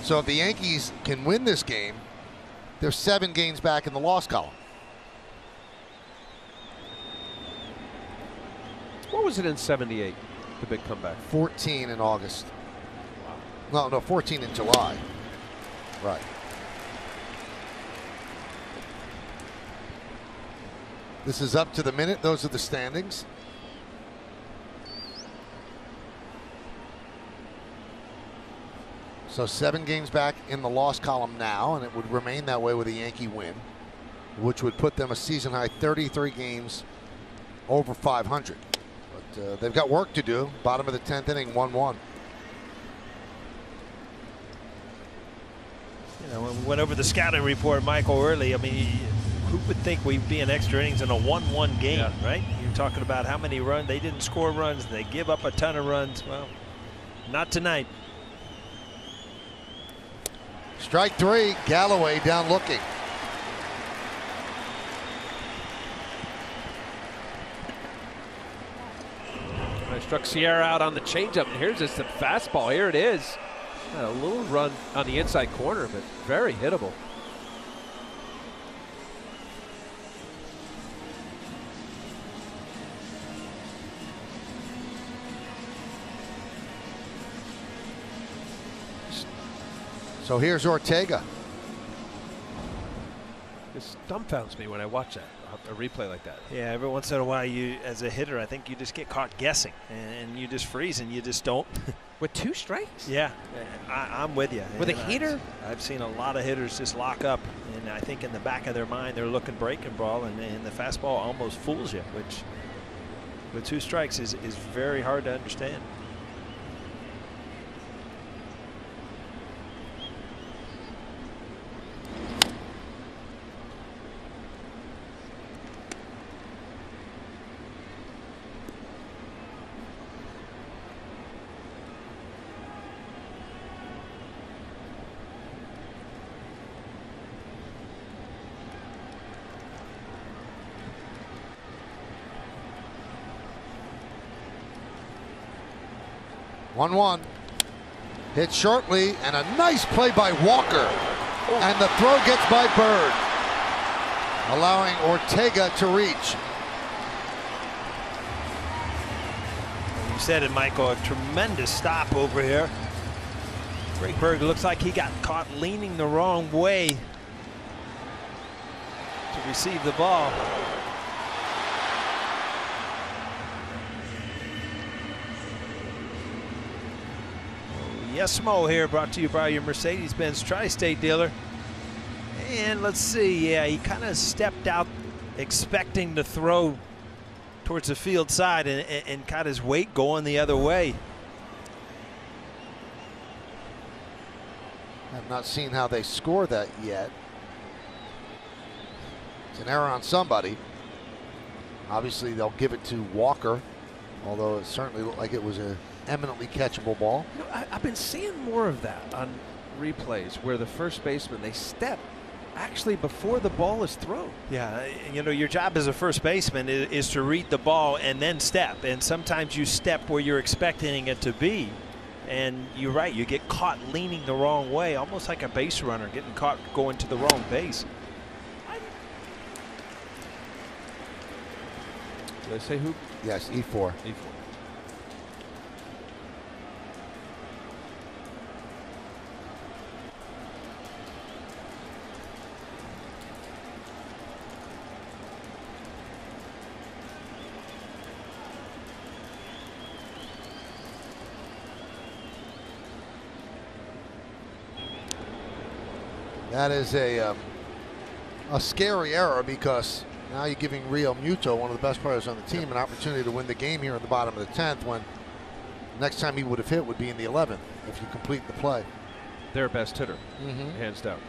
So if the Yankees can win this game, they're 7 games back in the loss column. What was it in '78? The big comeback. 14 in August. Wow. No, 14 in July. Right. This is up to the minute. Those are the standings. So 7 games back in the loss column now, and it would remain that way with a Yankee win, which would put them a season high 33 games over 500. But they've got work to do. Bottom of the 10th inning, 1-1. You know, when we went over the scouting report, Michael, early, I mean, who would think we'd be in extra innings in a 1-1 game, right? You're talking about how many runs. They didn't score runs. They give up a ton of runs. Well, not tonight. Strike 3, Galloway down looking. I struck Sierra out on the changeup, and here's just the fastball. Here it is. A little run on the inside corner, but very hittable. So here's Ortega. This dumbfounds me when I watch that, a replay like that. Yeah, every once in a while, you, as a hitter, I think you just get caught guessing, and you just freeze, and you just don't. With 2 strikes? Yeah, I'm with you. With a heater? I've seen a lot of hitters just lock up, and I think in the back of their mind, they're looking breaking ball, and the fastball almost fools you, which with 2 strikes is very hard to understand. One. Hit shortly, and a nice play by Walker. And the throw gets by Bird, allowing Ortega to reach. You said it, Michael, a tremendous stop over here. Greg Bird looks like he got caught leaning the wrong way to receive the ball. Yes, Mo here, brought to you by your Mercedes-Benz Tri-State dealer. And let's see, yeah, he kind of stepped out expecting to throw towards the field side and caught his weight going the other way. I've not seen how they score that yet. It's an error on somebody. Obviously, they'll give it to Walker, although it certainly looked like it was a eminently catchable ball. You know, I've been seeing more of that on replays where the first baseman, they step actually before the ball is thrown. Yeah, you know, your job as a first baseman is to read the ball and then step. And sometimes you step where you're expecting it to be. And you're right, you get caught leaning the wrong way, almost like a base runner getting caught going to the wrong base. Did I say who? Yes, E4. E4. That is a scary error, because now you're giving Real Muto, one of the best players on the team, an opportunity to win the game here in the bottom of the 10th, when next time he would have hit would be in the 11th if you complete the play. Their best hitter, hands down.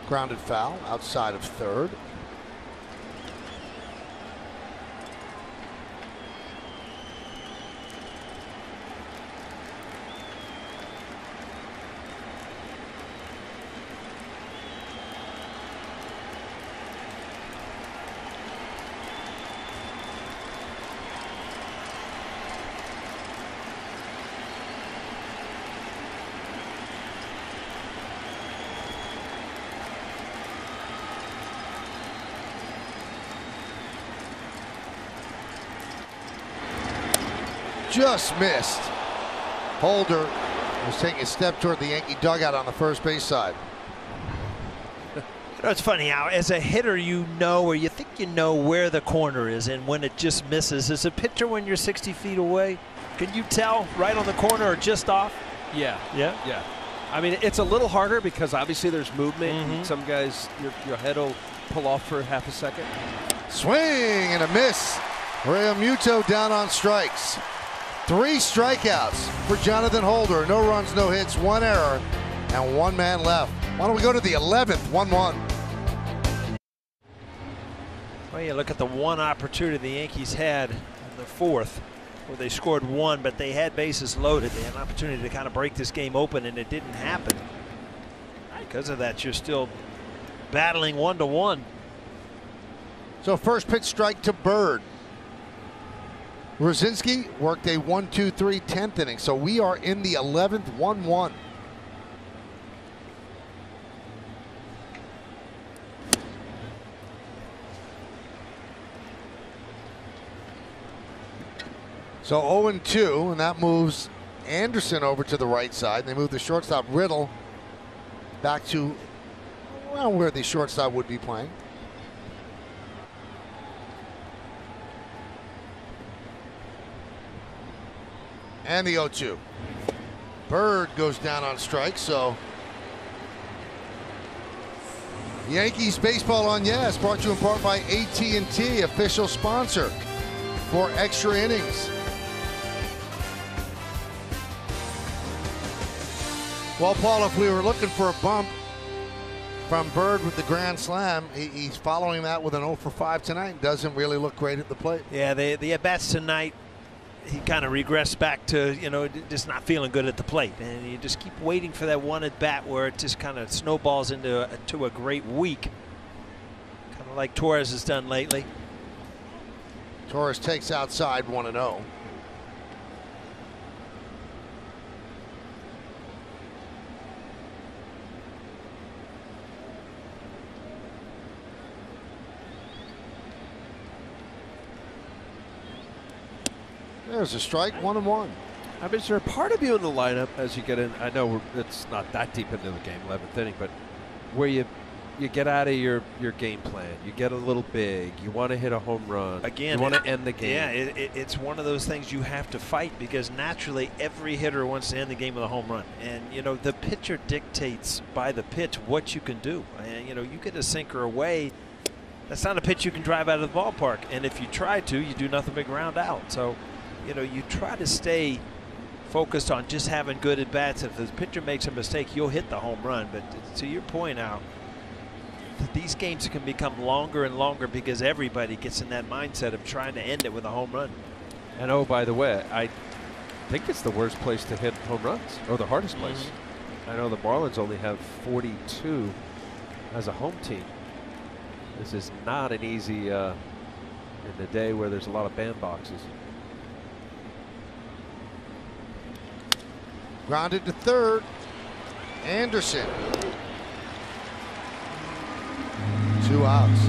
Grounded foul outside of third. Just missed. Holder was taking a step toward the Yankee dugout on the first base side. You know, it's funny how, as a hitter, you know, or you think you know where the corner is, and when it just misses. As a pitcher, when you're 60 feet away, can you tell right on the corner or just off? Yeah. Yeah. Yeah. I mean, it's a little harder because obviously there's movement. Some guys, your head will pull off for half a second. Swing and a miss. Realmuto down on strikes. 3 strikeouts for Jonathan Holder. No runs, no hits, 1 error, and 1 man left. Why don't we go to the 11th, 1-1. Well, you look at the one opportunity the Yankees had in the 4th, where they scored 1, but they had bases loaded. They had an opportunity to kind of break this game open, and it didn't happen. Because of that, you're still battling 1-1. So first pitch strike to Bird. Rosinski worked a 1-2-3 10th inning. So we are in the 11th, 1-1. So 0-2, and that moves Anderson over to the right side. They move the shortstop Riddle back to around where the shortstop would be playing. And the 0-2. Bird goes down on strike, so Yankees Baseball on Yes, brought to you in part by AT&T, official sponsor for Extra Innings. Well, Paul, if we were looking for a bump from Bird with the grand slam, he's following that with an 0 for 5 tonight. Doesn't really look great at the plate. Yeah, the at-bats tonight, he kind of regressed back to, you know, just not feeling good at the plate. And you just keep waiting for that one at-bat where it just kind of snowballs into a great week. Kind of like Torres has done lately. Torres takes outside 1-0. There's a strike, 1-1. I mean, is there a part of you in the lineup as you get in? I know it's not that deep into the game, 11th inning, but where you get out of your game plan, you get a little big, you want to hit a home run, again, you want to end the game. Yeah, it's one of those things you have to fight, because naturally every hitter wants to end the game with a home run, and you know the pitcher dictates by the pitch what you can do. And you know, you get a sinker away, that's not a pitch you can drive out of the ballpark, and if you try to, you do nothing but ground out. So you know, you try to stay focused on just having good at bats. If the pitcher makes a mistake, you'll hit the home run. But to your point, Al, these games can become longer and longer because everybody gets in that mindset of trying to end it with a home run. And oh, by the way, I think it's the worst place to hit home runs, or the hardest place. I know the Marlins only have 42 as a home team. This is not an easy in the day where there's a lot of bandboxes. Grounded to third. Anderson. 2 outs.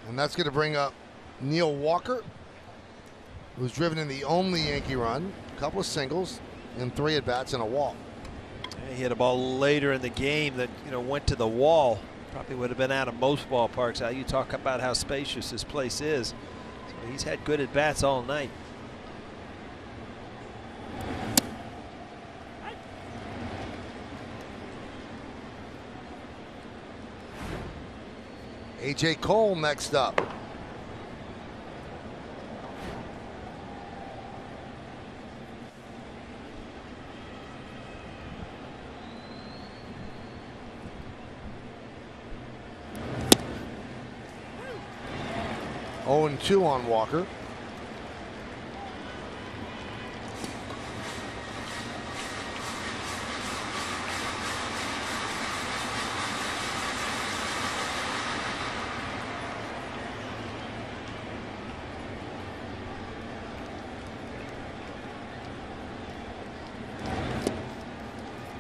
And that's going to bring up Neil Walker, who's driven in the only Yankee run, a couple of singles, and 3 at-bats and a walk. He hit a ball later in the game that, you know, went to the wall. Probably would have been out of most ballparks. How you talk about how spacious this place is. So he's had good at bats all night. A.J. Cole next up. Oh, and 2 on Walker.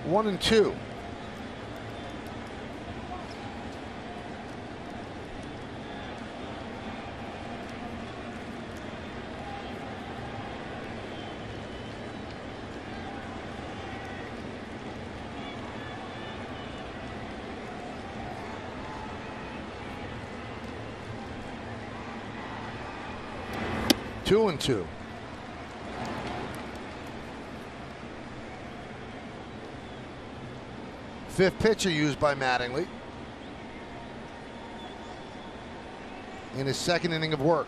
One and 2. Two and 2. fifth pitcher used by Mattingly in his second inning of work.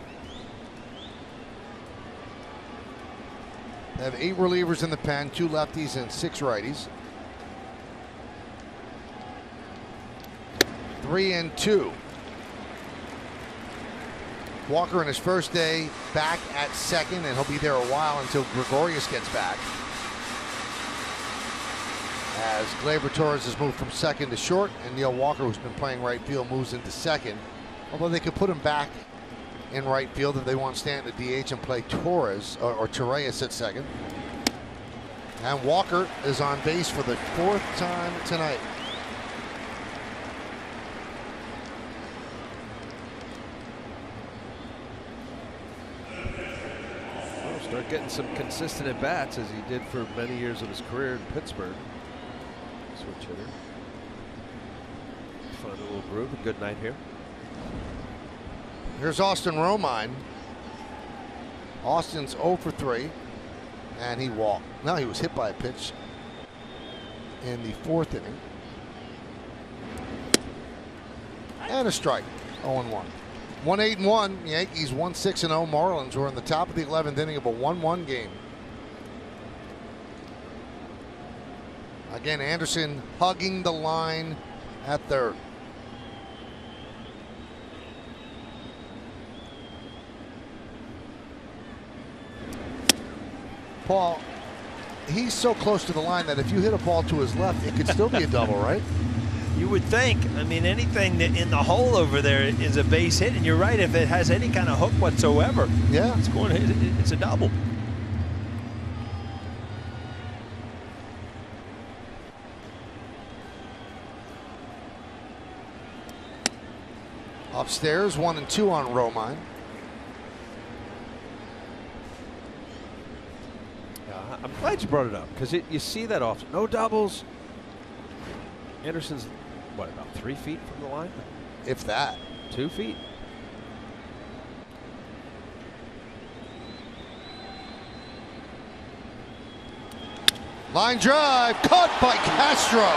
They have 8 relievers in the pen, 2 lefties and 6 righties. 3-2. Walker in his first day back at second, and he'll be there a while until Gregorius gets back. As Gleyber Torres has moved from second to short, and Neil Walker, who's been playing right field, moves into second. Although they could put him back in right field if they want Stanton to DH and play Torres or Torres at second. And Walker is on base for the 4th time tonight. Start getting some consistent at bats as he did for many years of his career in Pittsburgh. Switch hitter. Fun little groove. A good night here. Here's Austin Romine. Austin's 0 for 3, and he walked. No, he was hit by a pitch in the 4th inning. And a strike. 0-1. 1-8-1. Yankees 1-6-0. Marlins were in the top of the 11th inning of a 1-1 game. Again, Anderson hugging the line at third. Paul, he's so close to the line that if you hit a ball to his left, it could still be a double, right? You would think. I mean, anything that in the hole over there is a base hit, and you're right. If it has any kind of hook whatsoever, yeah, it's a double. Upstairs, 1-2 on Romine. I'm glad you brought it up because you see that often. No doubles. Anderson's, what, about 3 feet from the line? If that. 2 feet. Line drive, caught by Castro.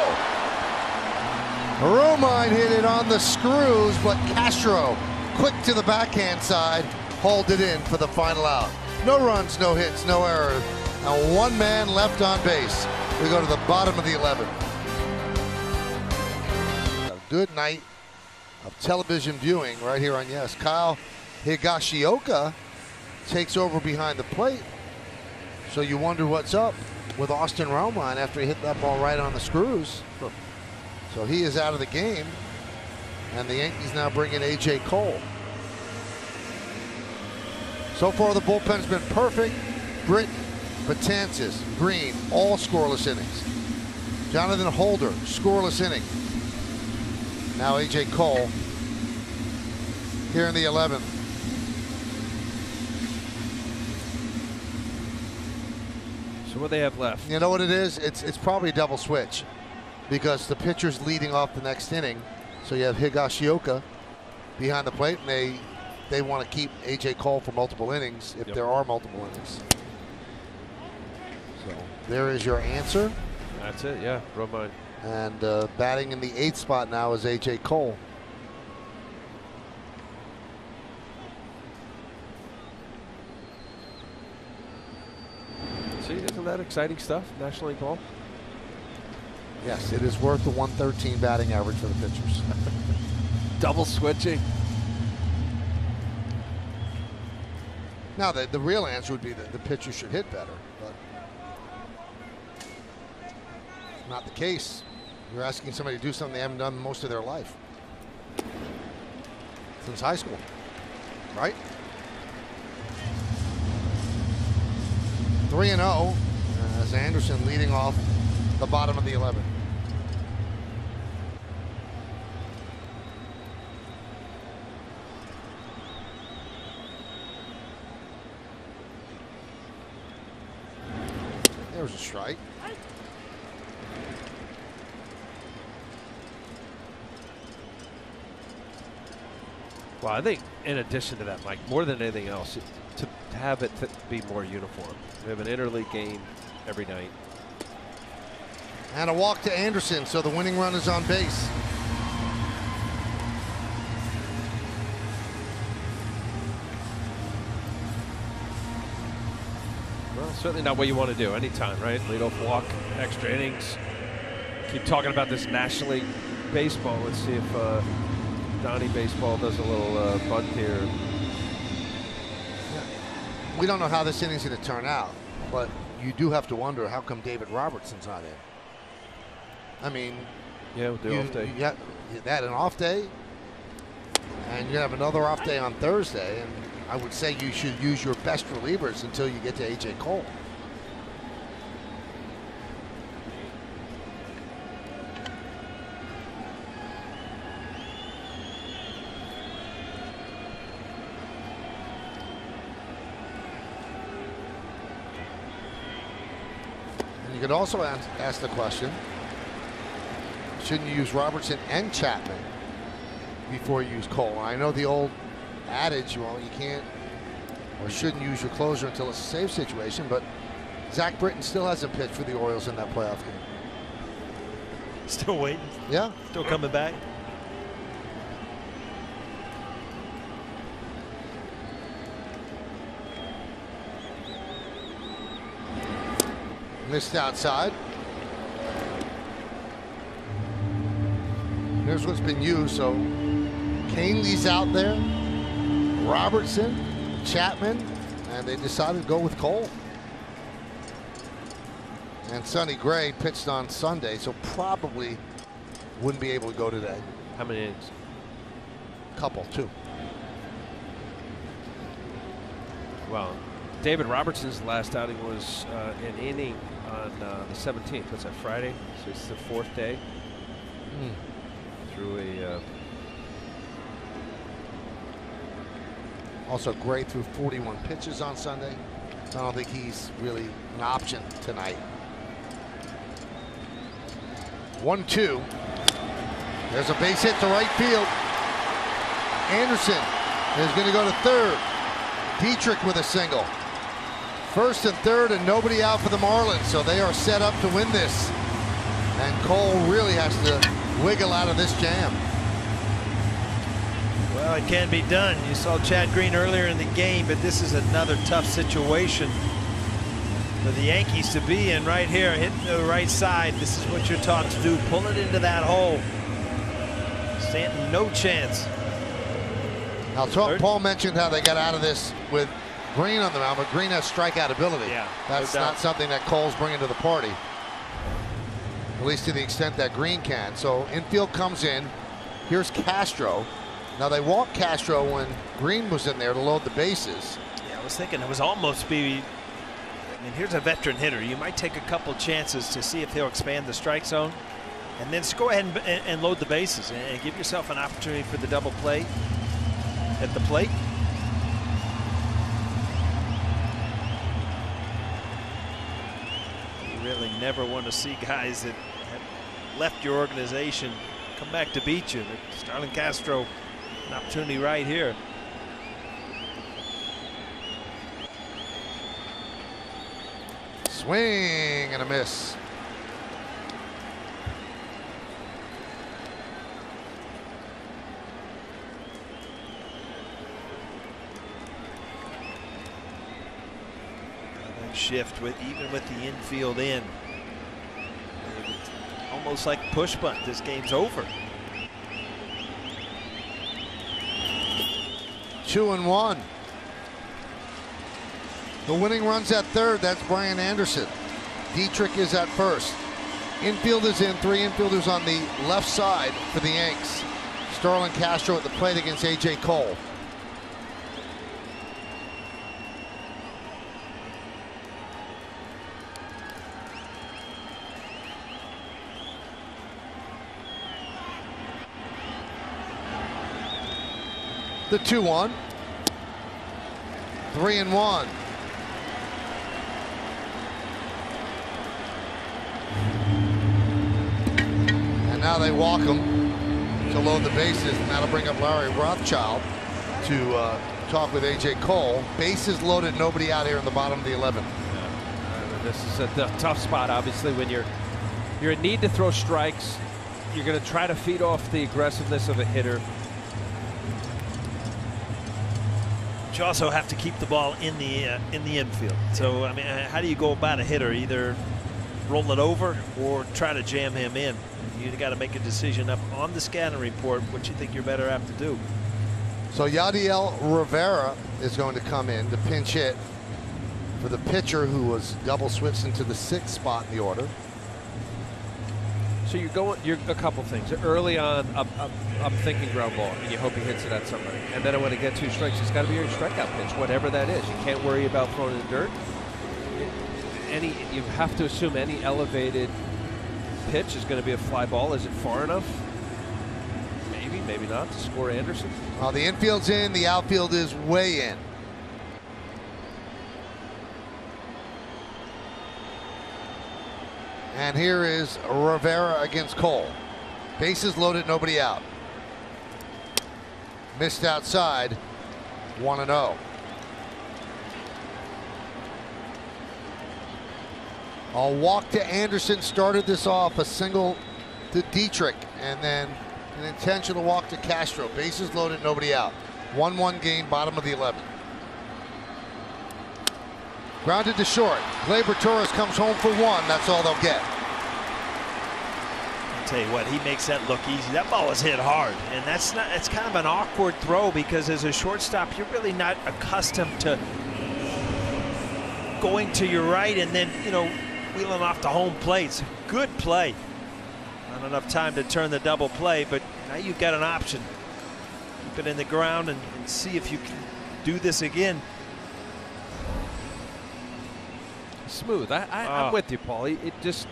Romine hit it on the screws, but Castro, quick to the backhand side, hauled it in for the final out. No runs, no hits, no errors, and 1 man left on base. We go to the bottom of the 11th. A good night of television viewing right here on Yes. Kyle Higashioka takes over behind the plate. So you wonder what's up with Austin Romine after he hit that ball right on the screws. So he is out of the game, and the Yankees now bring in A.J. Cole. So far the bullpen's been perfect. Britton, Betances, Green, all scoreless innings. Jonathan Holder, scoreless inning. Now A.J. Cole here in the 11th. So what they have left? You know what it is? It's probably a double switch because the pitcher's leading off the next inning. So you have Higashioka behind the plate, and they want to keep A.J. Cole for multiple innings if there are multiple innings. So there is your answer. That's it, yeah, Romine. And batting in the 8th spot now is A.J. Cole. See, isn't that exciting stuff, National League ball? Yes, it is worth the 113 batting average for the pitchers. Double switching. Now, the real answer would be that the pitcher should hit better, but not the case. You're asking somebody to do something they haven't done most of their life. Since high school, right? 3-0 as Anderson leading off the bottom of the 11th. There was a strike. Well, I think in addition to that, Mike, more than anything else, to have it be more uniform. We have an interleague game every night. And a walk to Anderson, so the winning run is on base. Well, certainly not what you want to do anytime, right? Leadoff walk, extra innings. Keep talking about this National League Baseball. Let's see if Donnie Baseball does a little bunt here. We don't know how this inning's going to turn out, but you do have to wonder how come David Robertson's not in. I mean, yeah, we'll do off day. You had an off day, and you have another off day on Thursday, and I would say you should use your best relievers until you get to A.J. Cole. And you could also ask the question, shouldn't you use Robertson and Chapman before you use Cole? I know the old adage, well, you can't or shouldn't use your closer until it's a safe situation, but Zach Britton still hasn't pitched for the Orioles in that playoff game. Still waiting. Yeah. Still coming back. Missed outside. Here's what's been used. So Canely's out there, Robertson, Chapman, and they decided to go with Cole. And Sonny Gray pitched on Sunday, so probably wouldn't be able to go today. How many innings? Couple, 2. Well, David Robertson's last outing was an inning on the 17th. What's that, Friday? So it's the 4th day. Through a also Gray threw 41 pitches on Sunday. I don't think he's really an option tonight. 1-2. There's a base hit to right field. Anderson is going to go to third. Dietrich with a single. First and third, and nobody out for the Marlins, so they are set up to win this. And Cole really has to wiggle out of this jam. Well, it can be done. You saw Chad Green earlier in the game, but this is another tough situation for the Yankees to be in right here, hitting the right side. This is what you're taught to do. Pull it into that hole. Stanton, no chance. Now, Paul mentioned how they got out of this with Green on the mound, but Green has strikeout ability. Yeah, that's not something that Cole's bringing to the party, at least to the extent that Green can. So infield comes in. Here's Castro. Now they walked Castro when Green was in there to load the bases. Yeah, I was thinking it was almost be. I mean, here's a veteran hitter. You might take a couple chances to see if he'll expand the strike zone, and then just go ahead and load the bases and give yourself an opportunity for the double play at the plate. You really never want to see guys that have left your organization come back to beat you. Starlin Castro, an opportunity right here. Swing and a miss. Shift with even with the infield in. It's almost like push bunt. This game's over. 2-1. The winning run's at third. That's Brian Anderson. Dietrich is at first. Infield is in. 3 infielders on the left side for the Yanks. Starlin Castro at the plate against A.J. Cole. The 2-1. 3-1. And now they walk him to load the bases, and that'll bring up Larry Rothschild to talk with A.J. Cole. Bases loaded, nobody out here in the bottom of the 11th. Yeah. This is a tough spot, obviously, when you're You're in need to throw strikes. You're going to try to feed off the aggressiveness of a hitter. But you also have to keep the ball in the infield. So I mean, how do you go about a hitter? Either roll it over or try to jam him in. You got to make a decision up on the scouting report what you think you're better apt to do. So Yadiel Rivera is going to come in to pinch hit for the pitcher who was double switched into the 6th spot in the order. So you're a couple things. Early on, I'm thinking ground ball, and you hope he hits it at somebody. And then when it gets 2 strikes, it's got to be your strikeout pitch, whatever that is. You can't worry about throwing in the dirt. You have to assume any elevated pitch is going to be a fly ball. Is it far enough? Maybe, maybe not to score Anderson. Well, the infield's in, the outfield is way in. And here is Rivera against Cole. Bases loaded, nobody out. Missed outside, 1-0. A walk to Anderson started this off, a single to Dietrich, and then an intentional walk to Castro. Bases loaded, nobody out. 1-1 game, bottom of the 11th. Grounded to short. Gleyber Torres comes home for 1. That's all they'll get. I'll tell you what, he makes that look easy. That ball was hit hard, and it's kind of an awkward throw because as a shortstop, you're really not accustomed to going to your right and then, you know, wheeling off the home plate. It's a good play. Not enough time to turn the double play, but now you've got an option. Keep it in the ground and see if you can do this again. Smooth. I'm with you, Paul. It's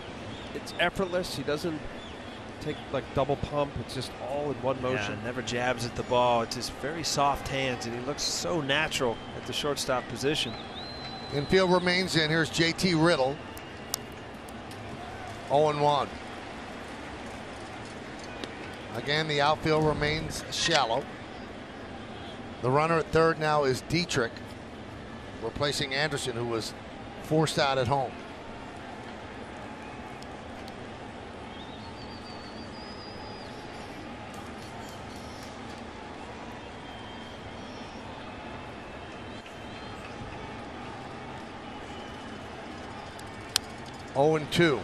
effortless. He doesn't take like double pump. It's just all in one motion. Yeah, never jabs at the ball. It's just very soft hands, and he looks so natural at the shortstop position. Infield remains in. Here's JT Riddle. 0-1. Again, the outfield remains shallow. The runner at third now is Dietrich, replacing Anderson, who was forced out at home. Mm. 2.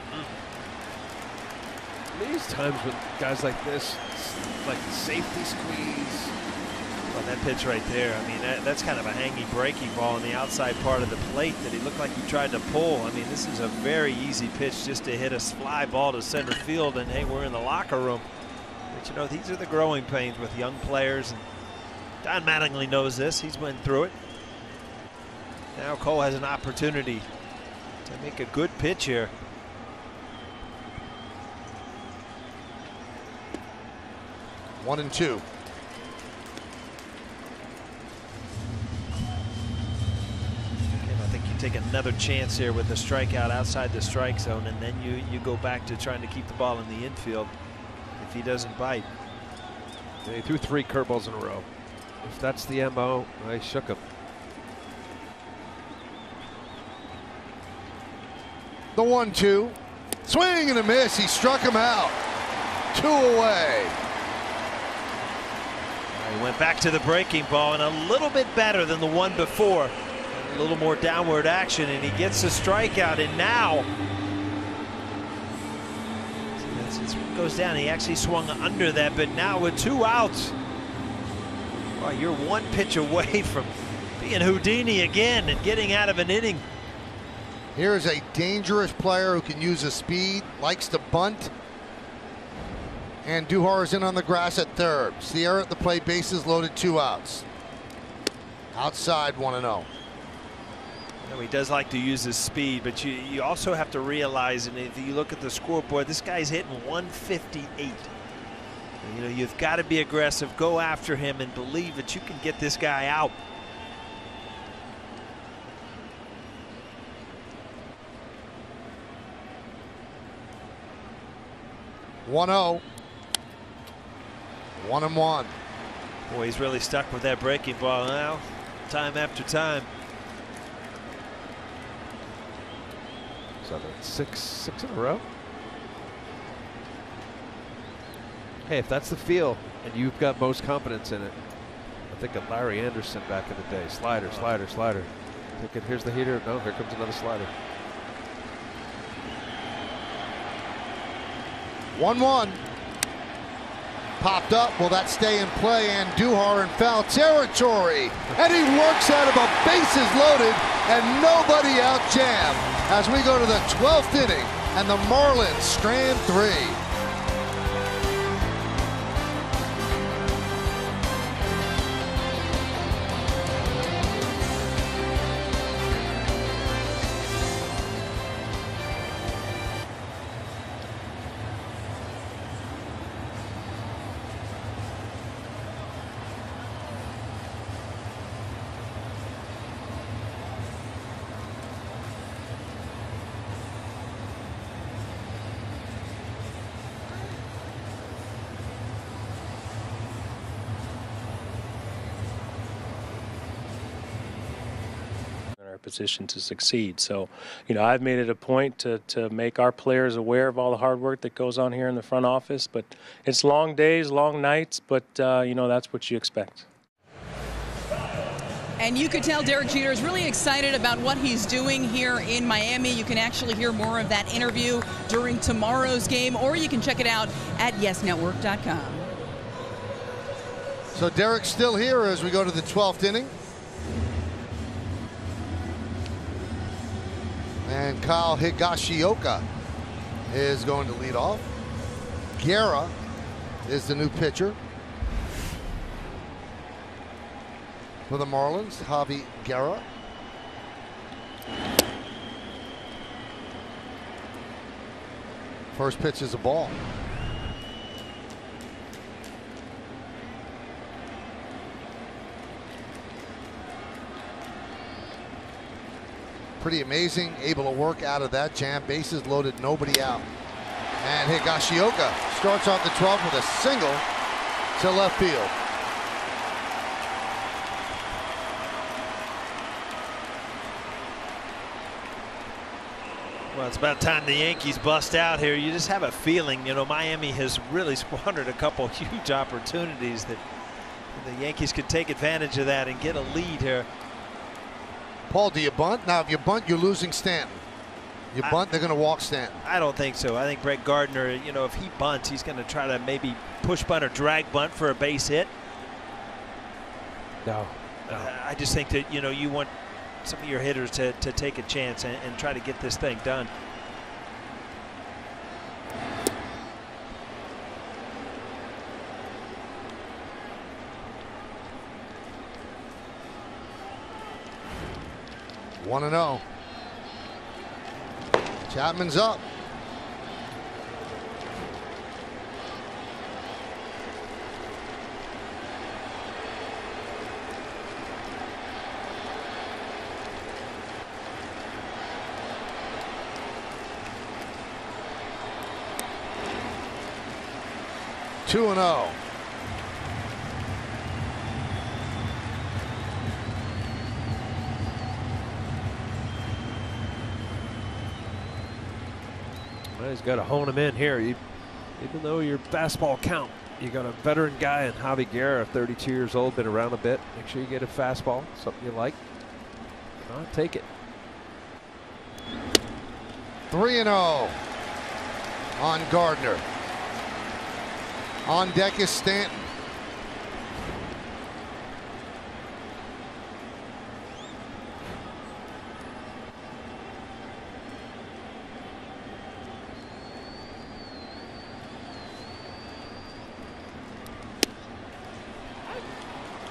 These times with guys like this, like safety squeeze. Well, that pitch right there, I mean, that's kind of a hanging breaking ball on the outside part of the plate that he looked like he tried to pull. I mean, this is a very easy pitch just to hit a fly ball to center field, and hey, we're in the locker room. But you know, these are the growing pains with young players, and Don Mattingly knows this. He's went through it. Now Cole has an opportunity to make a good pitch here. One and 2. I think you take another chance here with a strikeout outside the strike zone, and then you go back to trying to keep the ball in the infield if he doesn't bite. Yeah, he threw 3 curveballs in a row. If that's the MO, I shook him. The 1-2. Swing and a miss. He struck him out. 2 away. He went back to the breaking ball, and a little bit better than the one before. A little more downward action, and he gets a strikeout, and now it goes down. He actually swung under that, but now with 2 outs, well, you're 1 pitch away from being Houdini again and getting out of an inning. Here's a dangerous player who can use his speed, likes to bunt. And Duhar is in on the grass at third. Sierra at the plate, bases loaded, 2 outs. Outside, 1-0. You know, he does like to use his speed, but you also have to realize, and if you look at the scoreboard, this guy's hitting 158. You know, you've got to be aggressive, go after him, and believe that you can get this guy out. One-0. 1-1. Boy, he's really stuck with that breaking ball now, time after time. So that's six in a row. Hey, if that's the feel and you've got most confidence in it, I think of Larry Anderson back in the day. Slider, slider, slider. Thinking, here's the heater. No, here comes another slider. 1-1. Popped up. Will that stay in play? And Duhar in foul territory. And he works out of a bases loaded and nobody out jam as we go to the 12th inning and the Marlins strand 3. Position to succeed. So, you know, I've made it a point to make our players aware of all the hard work that goes on here in the front office, but it's long days, long nights, but you know, that's what you expect. And you could tell Derek Jeter is really excited about what he's doing here in Miami. You can actually hear more of that interview during tomorrow's game, or you can check it out at YesNetwork.com. So Derek's still here as we go to the 12th inning. And Kyle Higashioka is going to lead off. Guerra is the new pitcher for the Marlins, Javi Guerra. First pitch is a ball. Pretty amazing, able to work out of that jam. Bases loaded, nobody out. And Higashioka starts off the 12th with a single to left field. Well, it's about time the Yankees bust out here. You just have a feeling, you know, Miami has really squandered a couple huge opportunities that the Yankees could take advantage of that and get a lead here. Paul, do you bunt? Now, if you bunt, you're losing Stanton. You bunt, they're going to walk Stanton. I don't think so. I think Brett Gardner, you know, if he bunts, he's going to try to maybe push bunt or drag bunt for a base hit. No. I just think that, you know, you want some of your hitters to take a chance and try to get this thing done. One and 0. Chapman's up. Two and 0. Well, he's got to hone him in here. Even though your fastball count, you got a veteran guy in Javi Guerra, 32 years old, been around a bit. Make sure you get a fastball, something you like. Take it. 3-0 on Gardner. On deck is Stanton.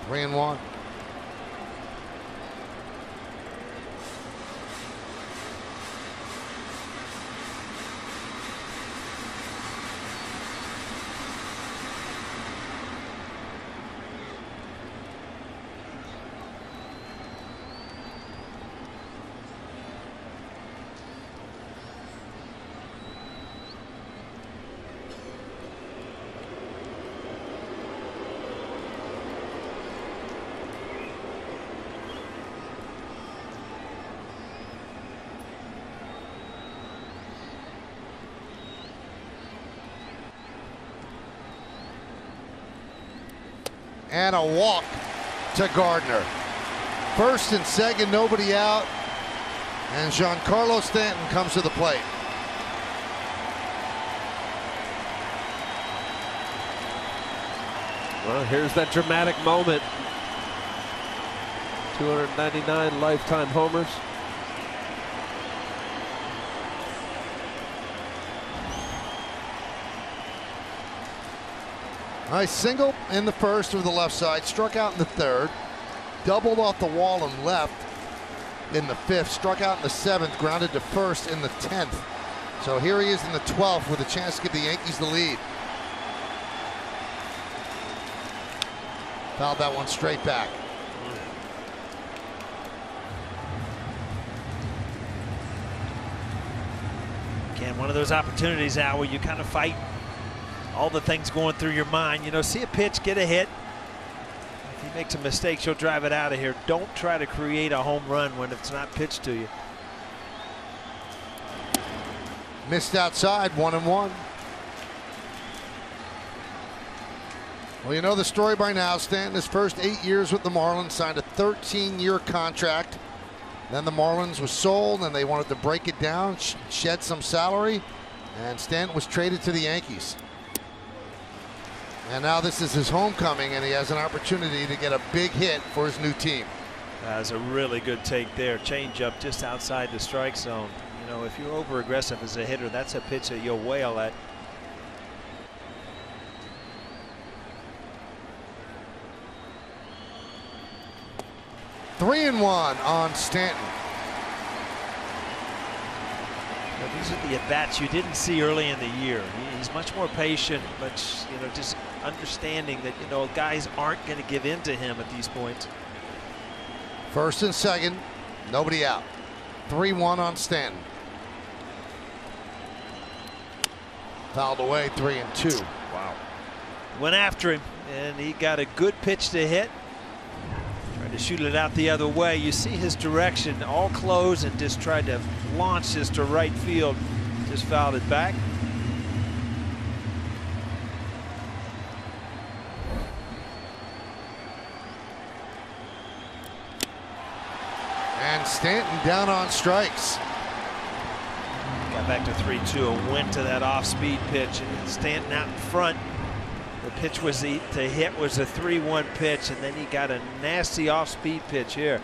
Three and one. And a walk to Gardner. First and second, nobody out. And Giancarlo Stanton comes to the plate. Well, here's that dramatic moment. 299 lifetime homers. Nice single in the first with the left side, struck out in the third, doubled off the wall and left in the fifth, struck out in the seventh, grounded to first in the 10th. So here he is in the 12th with a chance to give the Yankees the lead. Fouled that one straight back. Again, one of those opportunities now where you kind of fight all the things going through your mind. You know, see a pitch, get a hit. If he makes a mistake, you'll drive it out of here. Don't try to create a home run when it's not pitched to you. Missed outside, 1-1. Well, you know the story by now. Stanton, his first 8 years with the Marlins, signed a 13-year contract. Then the Marlins was sold and they wanted to break it down, shed some salary, and Stanton was traded to the Yankees. And now this is his homecoming, and he has an opportunity to get a big hit for his new team. That's a really good take there. Change up just outside the strike zone. You know, if you're over aggressive as a hitter, that's a pitch that you'll wail at. Three and one on Stanton. Now, these are the at-bats you didn't see early in the year. He's much more patient, much, you know, just understanding that, you know, guys aren't going to give in to him at these points. First and second, nobody out. 3-1 on Stanton. Fouled away, 3-2. Wow. Went after him, and he got a good pitch to hit. Tried to shoot it out the other way. You see his direction all close and just tried to launch this to right field. Just fouled it back. And Stanton down on strikes. Got back to 3-2 and went to that off-speed pitch, and Stanton out in front. The pitch was to hit was a 3-1 pitch, and then he got a nasty off-speed pitch here.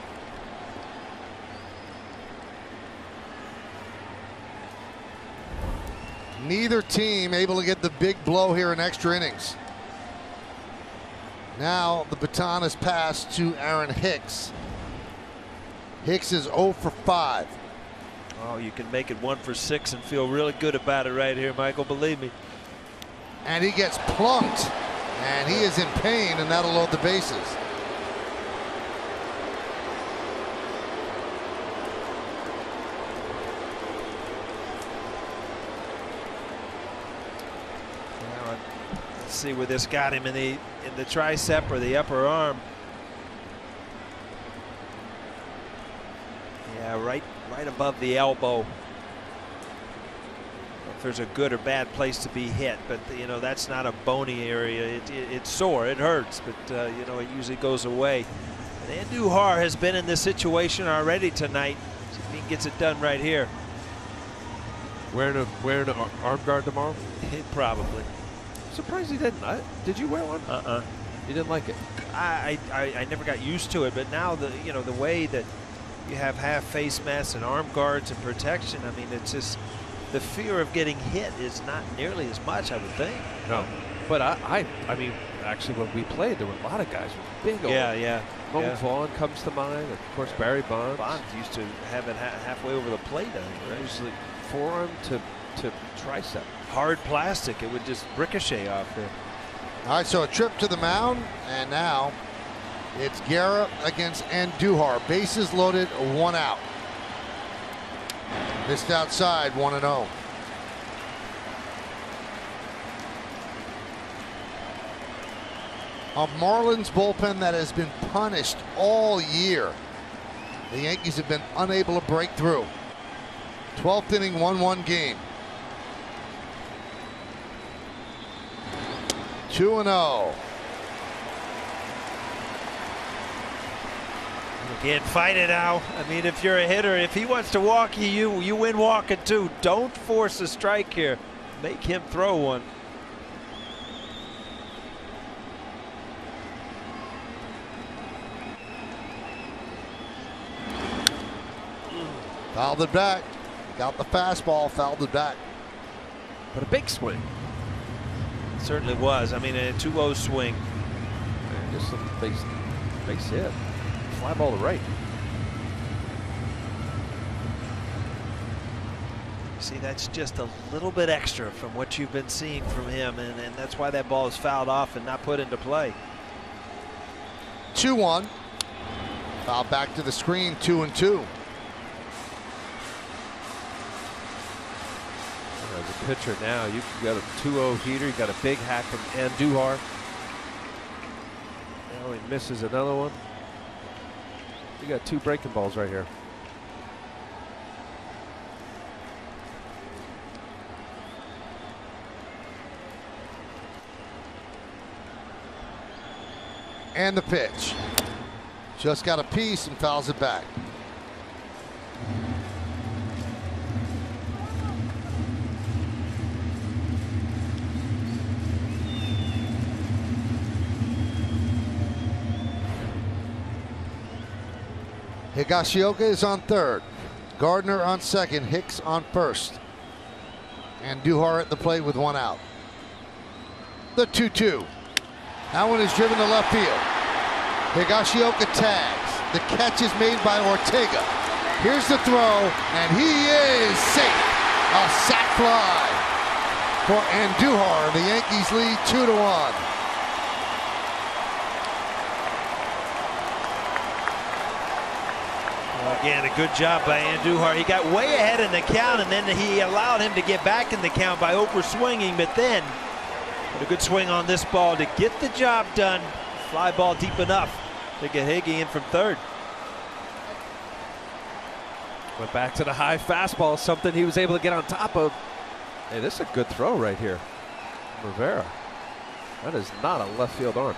Neither team able to get the big blow here in extra innings. Now the baton is passed to Aaron Hicks. Hicks is 0 for 5. Oh, you can make it 1 for 6 and feel really good about it right here, Michael, believe me. And he gets plunked, and he is in pain, and that'll load the bases. Now, let's see where this got him in the tricep or the upper arm. Yeah, right above the elbow. If there's a good or bad place to be hit, but you know that's not a bony area. It's sore, it hurts, but you know it usually goes away. And Andujar has been in this situation already tonight. See if he gets it done right here. Wearing an arm guard tomorrow? Probably. I'm surprised he didn't. Did you wear one? You didn't like it? I never got used to it, but now the way that you have half face masks and arm guards and protection, I mean, it's just the fear of getting hit is not nearly as much, I would think. No, but I mean, actually, when we played, there were a lot of guys with big. Yeah. Vaughn comes to mind. Of course, Barry Bonds. Bonds used to have it halfway over the plate, I think, right? Usually forearm to tricep. Hard plastic, it would just ricochet off there. All right, so a trip to the mound, and now it's Guerra against Andujar. Bases loaded, 1 out. Missed outside, 1-0. A Marlins bullpen that has been punished all year. The Yankees have been unable to break through. 12th inning, 1-1 game. 2-0. Again, fight it out. I mean, if you're a hitter, if he wants to walk you, you win walking too. Don't force a strike here. Make him throw one. Fouled it back. Got the fastball, fouled it back. But a big swing. It certainly was. I mean, a 2-0 swing. Just a base hit. Fly ball to right. See, that's just a little bit extra from what you've been seeing from him, and that's why that ball is fouled off and not put into play. 2-1. Foul back to the screen, 2-2. As a pitcher now, you've got a 2-0 heater. You got a big hack from Andujar. Now he misses another one. You got 2 breaking balls right here. And the pitch. Just got a piece and fouls it back. Higashioka is on third. Gardner on second. Hicks on first. And Duhar at the plate with 1 out. The 2-2. That one is driven to left field. Higashioka tags. The catch is made by Ortega. Here's the throw, and he is safe. A sac fly for Andujar. The Yankees lead 2-1. Again, a good job by Andujar. He got way ahead in the count, and then he allowed him to get back in the count by over swinging, but then a good swing on this ball to get the job done. Fly ball deep enough to get Higgy in from third. Went back to the high fastball, something he was able to get on top of. Hey, this is a good throw right here. Rivera. That is not a left field arm.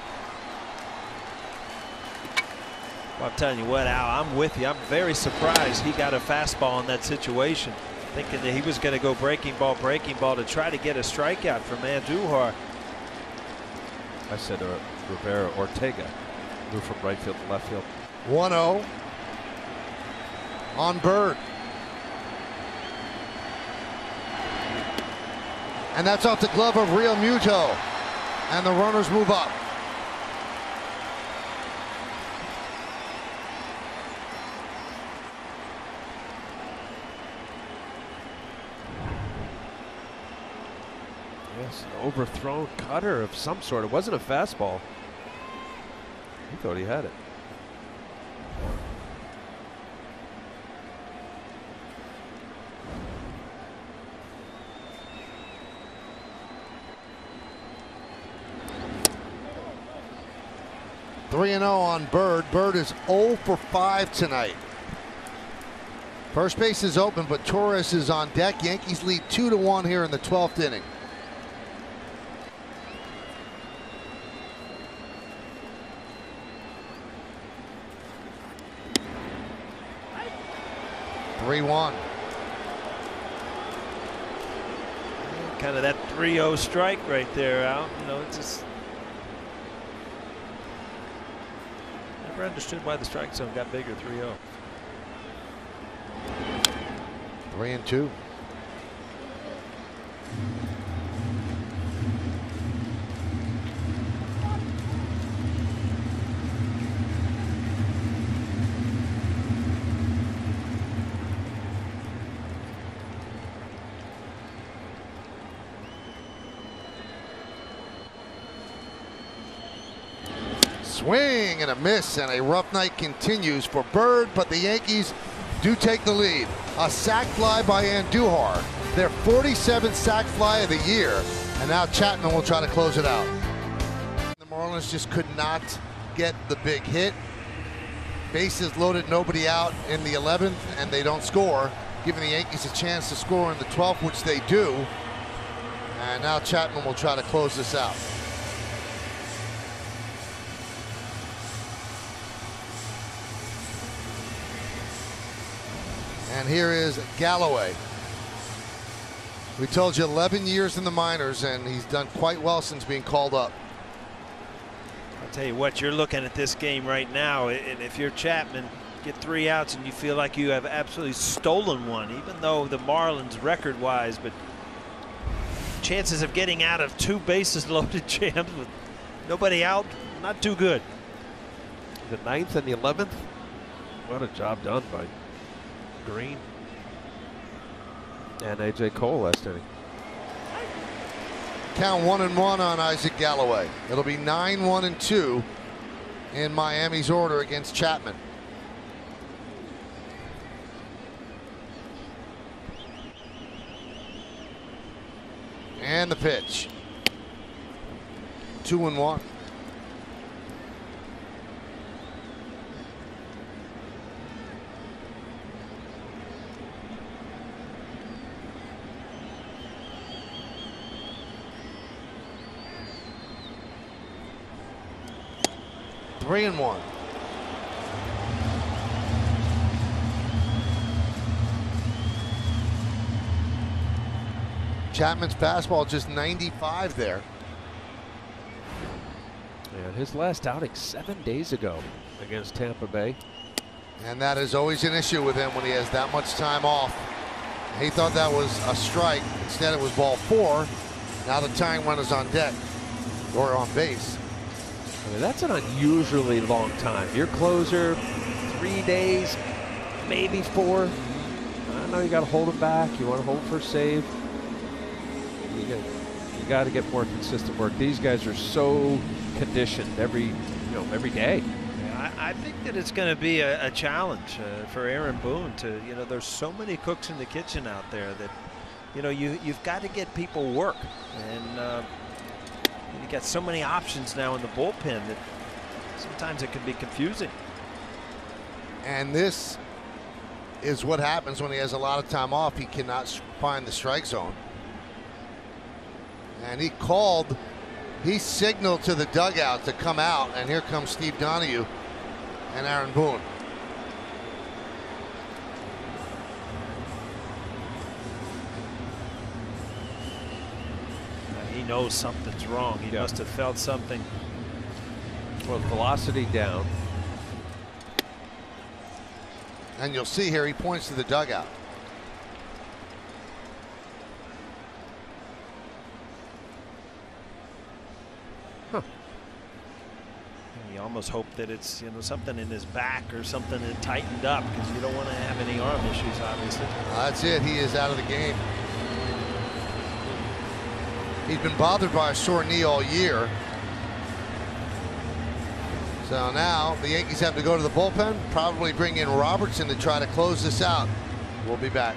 Well, I'm telling you what, Al, I'm with you. I'm very surprised he got a fastball in that situation, thinking that he was going to go breaking ball to try to get a strikeout from Andujar. I said Rivera. Ortega moved from right field to left field. 1-0 on Bird. And that's off the glove of Real Muto. And the runners move up. Yes, an overthrown cutter of some sort. It wasn't a fastball. He thought he had it. (3-0) on Bird. Bird is 0 for 5 tonight. First base is open, but Torres is on deck. Yankees lead 2-1 here in the 12th inning. Kind of that 3-0 strike right there, Al. You know, it's just never understood why the strike zone got bigger. 3-0. 3-2. Swing and a miss, and a rough night continues for Bird, but the Yankees do take the lead. A sac fly by Andujar, their 47th sac fly of the year, and now Chapman will try to close it out. The Marlins just could not get the big hit. Bases loaded, nobody out in the 11th, and they don't score, giving the Yankees a chance to score in the 12th, which they do. And now Chapman will try to close this out. And here is Galloway. We told you 11 years in the minors, and he's done quite well since being called up. I'll tell you what, you're looking at this game right now, and if you're Chapman, get 3 outs and you feel like you have absolutely stolen one, even though the Marlins record-wise, but chances of getting out of 2 bases loaded jams with nobody out, not too good. The 9th and the 11th. What a job done by Green and AJ Cole last inning. Count 1-1 on Isaac Galloway. It'll be 9-1-2 in Miami's order against Chapman. And the pitch. 2-1. Three and one. Chapman's fastball just 95 there. And his last outing 7 days ago against Tampa Bay. And that is always an issue with him when he has that much time off. He thought that was a strike. Instead, it was ball 4. Now the tying run is on deck or on base. I mean, that's an unusually long time. Your closer, 3 days, maybe 4. I know you got to hold him back. You want to hold for a save. You got to get more consistent work. These guys are so conditioned every day. Yeah, I think that it's going to be a challenge for Aaron Boone to, there's so many cooks in the kitchen out there that, you've got to get people work. And you got so many options now in the bullpen that sometimes it can be confusing. And this is what happens when he has a lot of time off. He cannot find the strike zone. And he signaled to the dugout to come out, and here comes Steve Donahue and Aaron Boone. He knows something's wrong. He must have felt something. Well, velocity down. And you'll see here he points to the dugout. You almost hope that it's something in his back or something that tightened up, because you don't want to have any arm issues, obviously. That's it. He is out of the game. He's been bothered by a sore knee all year. So now the Yankees have to go to the bullpen, probably bring in Robertson to try to close this out. We'll be back.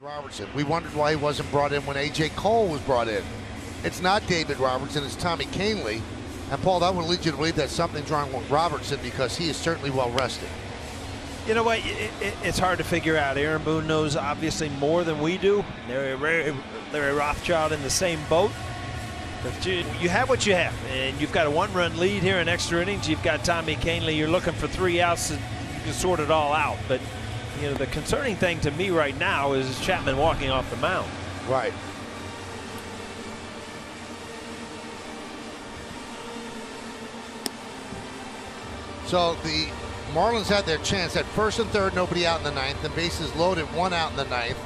Robertson. We wondered why he wasn't brought in when AJ Cole was brought in. It's not David Robertson, it's Tommy Kahnle. And Paul, that would lead you to believe that something's wrong with Robertson, because he is certainly well rested. You know what? It's hard to figure out. Aaron Boone knows obviously more than we do. Larry Rothschild in the same boat. But you have what you have, and you've got a 1-run lead here in extra innings. You've got Tommy Kahnle. You're looking for 3 outs, and you can sort it all out. But the concerning thing to me right now is Chapman walking off the mound. Right. So the Marlins had their chance at first and third, nobody out in the 9th, and bases loaded, 1 out in the 9th.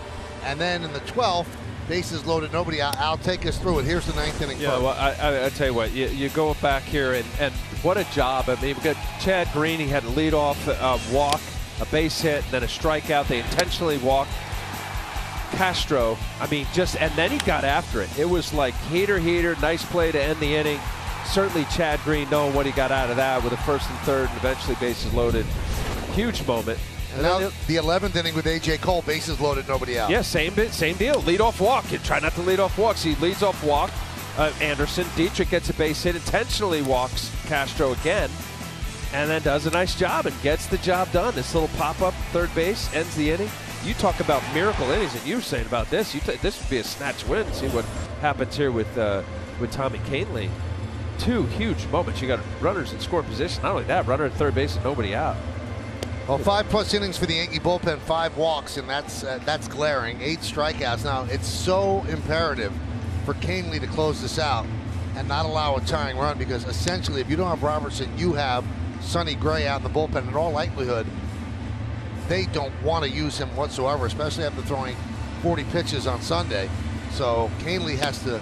And then in the 12th, bases loaded, nobody out. I'll take us through it. Here's the 9th inning. Yeah, well, I tell you what, you go back here, and what a job. I mean, we got Chad Green. He had a leadoff walk, a base hit, and then a strikeout. They intentionally walked Castro. I mean, and then he got after it. It was like heater, nice play to end the inning. Certainly Chad Green knowing what he got out of that with a 1st and 3rd, and eventually bases loaded. Huge moment. And now the 11th inning with A.J. Cole, bases loaded, nobody out. Yeah, same deal. Lead off walk. You try not to lead off walks. He leads off walk. Anderson. Dietrich gets a base hit, intentionally walks Castro again, and then does a nice job and gets the job done. This little pop-up third base ends the inning. You talk about miracle innings, and you were saying about this. This would be a snatch win. See what happens here with Tommy Kahnle. 2 huge moments. You got runners in score position. Not only that, runner at third base and nobody out. Well, 5+ innings for the Yankee bullpen, 5 walks, and that's glaring. 8 strikeouts. Now, it's so imperative for Kahnle to close this out and not allow a tying run, because essentially, if you don't have Robertson, you have Sonny Gray out in the bullpen. In all likelihood, they don't want to use him whatsoever, especially after throwing 40 pitches on Sunday. So Kahnle has to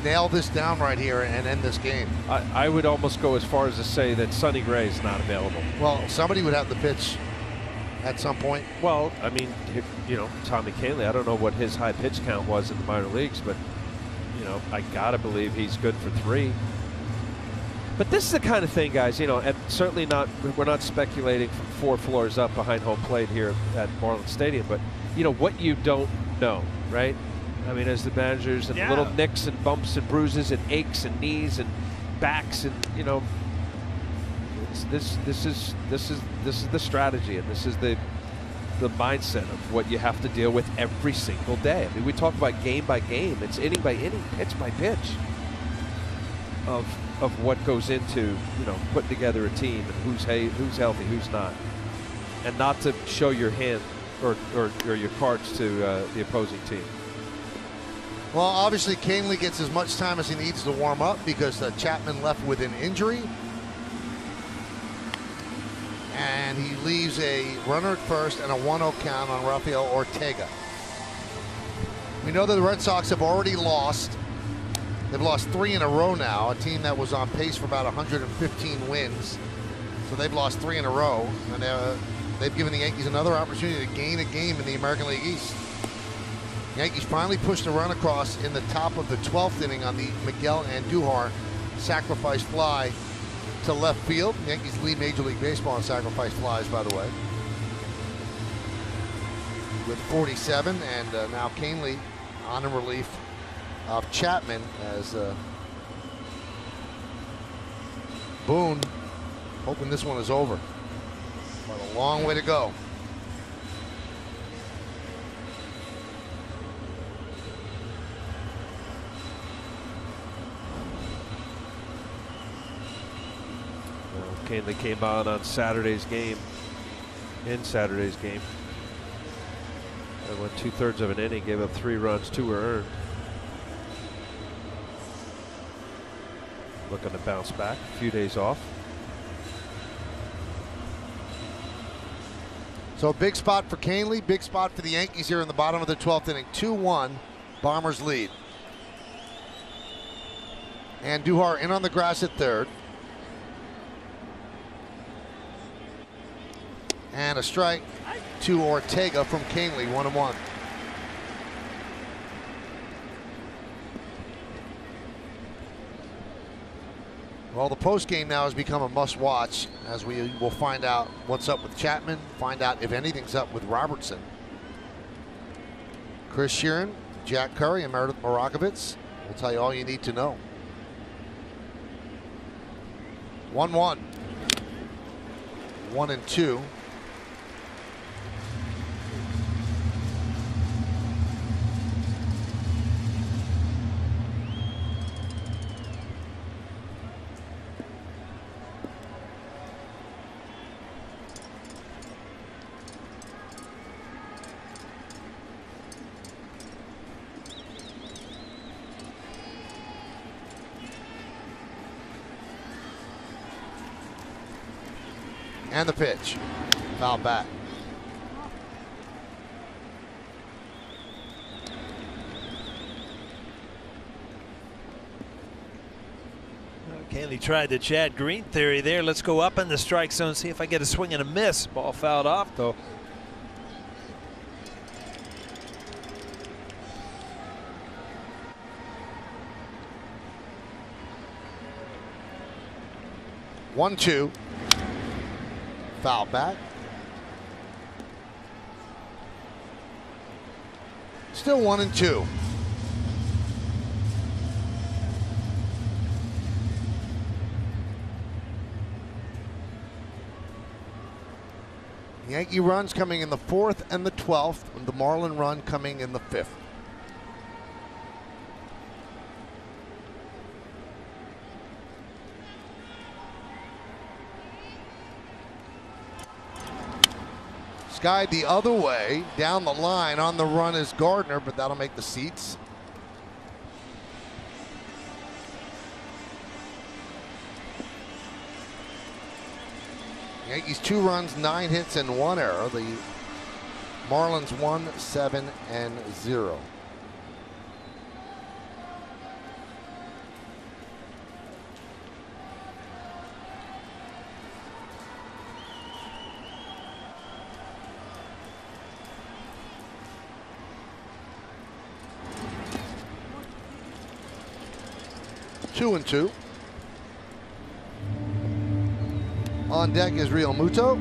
nail this down right here and end this game. I would almost go as far as to say that Sonny Gray is not available. Well, somebody would have the pitch at some point. Well, I mean, you know, Tommy Kahnle, I don't know what his high pitch count was in the minor leagues, but, you know, I gotta believe he's good for 3. But this is the kind of thing, guys, you know, and certainly we're not speculating from 4 floors up behind home plate here at Marlins Stadium, but, you know, what you don't know, right? I mean, as the managers, and little nicks and bumps and bruises and aches and knees and backs, and, you know, this is the strategy, and this is the mindset of what you have to deal with every single day. I mean, we talk about game by game. It's inning by inning, pitch by pitch of what goes into, you know, putting together a team and who's healthy, who's not, and not to show your hand or your cards to the opposing team. Well, obviously, Kahnle gets as much time as he needs to warm up, because Chapman left with an injury. And he leaves a runner at first and a 1-0 count on Rafael Ortega. We know that the Red Sox have already lost. They've lost 3 in a row now, a team that was on pace for about 115 wins. So they've lost 3 in a row, and they've given the Yankees another opportunity to gain a game in the American League East. Yankees finally pushed a run across in the top of the 12th inning on the Miguel Andujar sacrifice fly to left field. The Yankees lead Major League Baseball in sacrifice flies, by the way, with 47, and now Kahnle on in relief of Chapman, as Boone hoping this one is over. But a long way to go. Kahnle came on Saturday's game, and went 2/3 of an inning, gave up 3 runs, 2 were earned. Looking to bounce back, a few days off. So a big spot for Kahnle, big spot for the Yankees here in the bottom of the 12th inning. 2-1, Bombers lead. Andujar in on the grass at third. And a strike to Ortega from Kahnle, 1-1. Well, the post game now has become a must watch, as we will find out what's up with Chapman, find out if anything's up with Robertson. Chris Sheeran, Jack Curry, and Meredith Marakovitz will tell you all you need to know. 1-1. 1-2. And the pitch. Foul back. Canely tried the Chad Green theory there. Let's go up in the strike zone, see if I get a swing and a miss. Ball fouled off, though. One, two. Foul back. Still 1-2. Yankee runs coming in the 4th and the 12th, and the Marlin run coming in the 5th. Skied the other way, down the line. On the run is Gardner, but that'll make the seats. Yankees 2 runs, 9 hits, and 1 error. The Marlins 1-7-0. Two and two. On deck is Real Muto.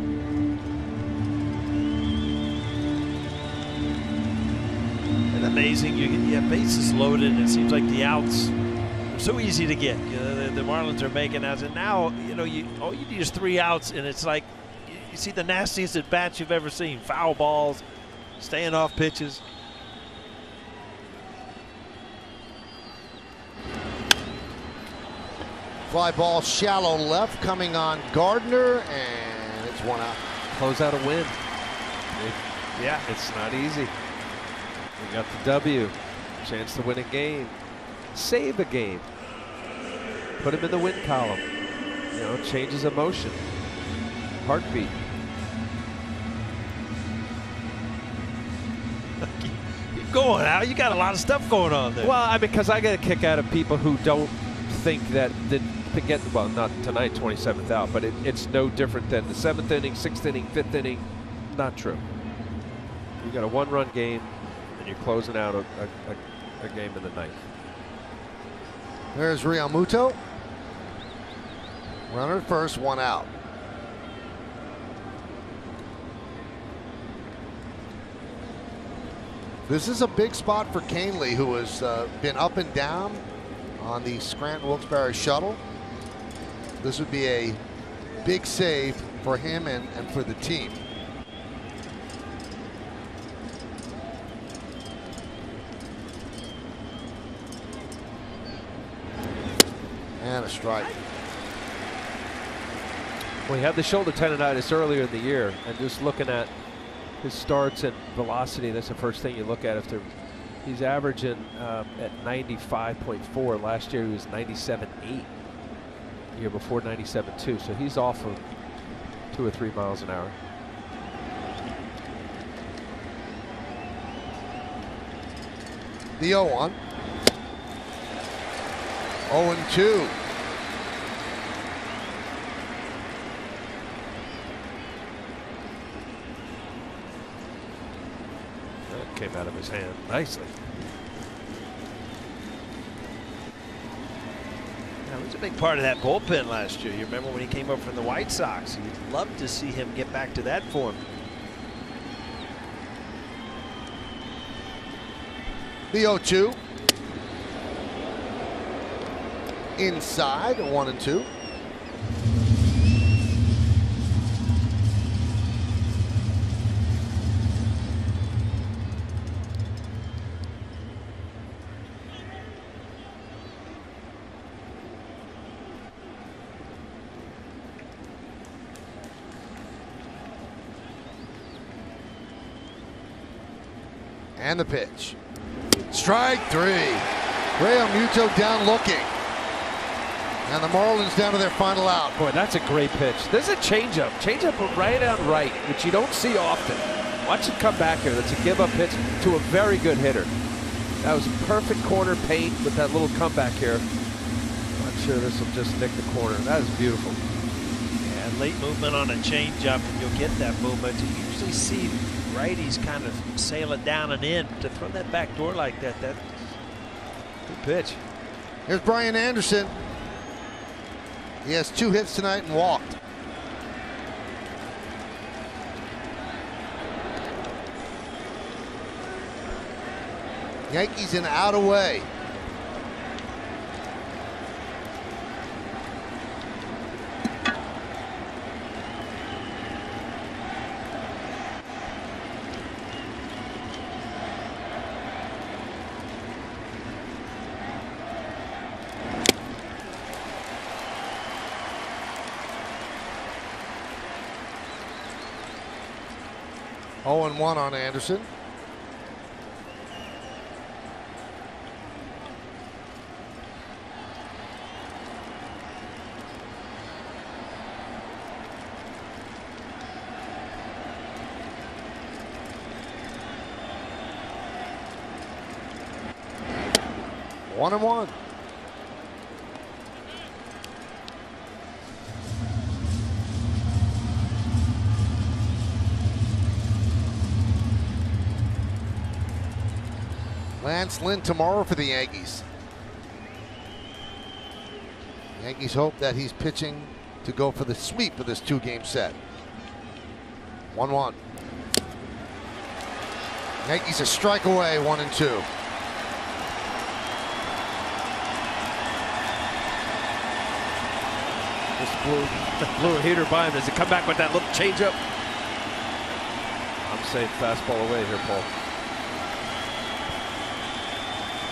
And amazing, you have bases loaded, and it seems like the outs are so easy to get. You know, the Marlins are making outs, and now all you need is 3 outs, and it's like you see the nastiest at bats you've ever seen. Foul balls, staying off pitches. Fly ball shallow left, coming on Gardner, and it's 1 out. Close out a win. Yeah, it's not easy. We got the W. Chance to win a game. Save a game. Put him in the win column. You know, changes emotion. Heartbeat. Keep going, Al. You got a lot of stuff going on there. Well, I mean, because I get a kick out of people who don't think that well, not tonight, 27th out, but it's no different than the 7th inning, 6th inning, 5th inning. Not true. You got a 1-run game, and you're closing out a game in the 9th. There's Real Muto. Runner at first, 1 out. This is a big spot for Canely, who has been up and down on the Scranton-Wilkes-Barre shuttle. This would be a big save for him and for the team. And a strike. Well, he had the shoulder tendonitis earlier in the year, and just looking at his starts and velocity, that's the first thing you look at. He's averaging at 95.4. Last year he was 97.8. Year before 97.2. So he's off of 2 or 3 miles an hour. The 0-1. 0-2. That came out of his hand nicely. That was a big part of that bullpen last year. You remember when he came up from the White Sox? You'd love to see him get back to that form. The 0-2. Inside, 1-2. And the pitch. Strike 3. Real Muto down looking. And the Marlins down to their final out. Boy, that's a great pitch. There's a changeup. Changeup right on right, which you don't see often. Watch it come back here. That's a give-up pitch to a very good hitter. That was a perfect corner paint with that little comeback here. Watch sure this will just nick the corner. That is beautiful. Yeah, late movement on a changeup, and you'll get that movement. You usually see righties kind of sail it down and in. To throw that back door like that, that's good pitch. Here's Brian Anderson. He has 2 hits tonight and walked. Yankees in out away. Oh, and 1 on Anderson. One and 1. Lance Lynn tomorrow for the Yankees. Yankees hope that he's pitching to go for the sweep of this 2-game set. 1-1. Yankees a strike away, 1 and 2. Just blew a heater by him. Does he come back with that little changeup? I'm saying fastball away here, Paul.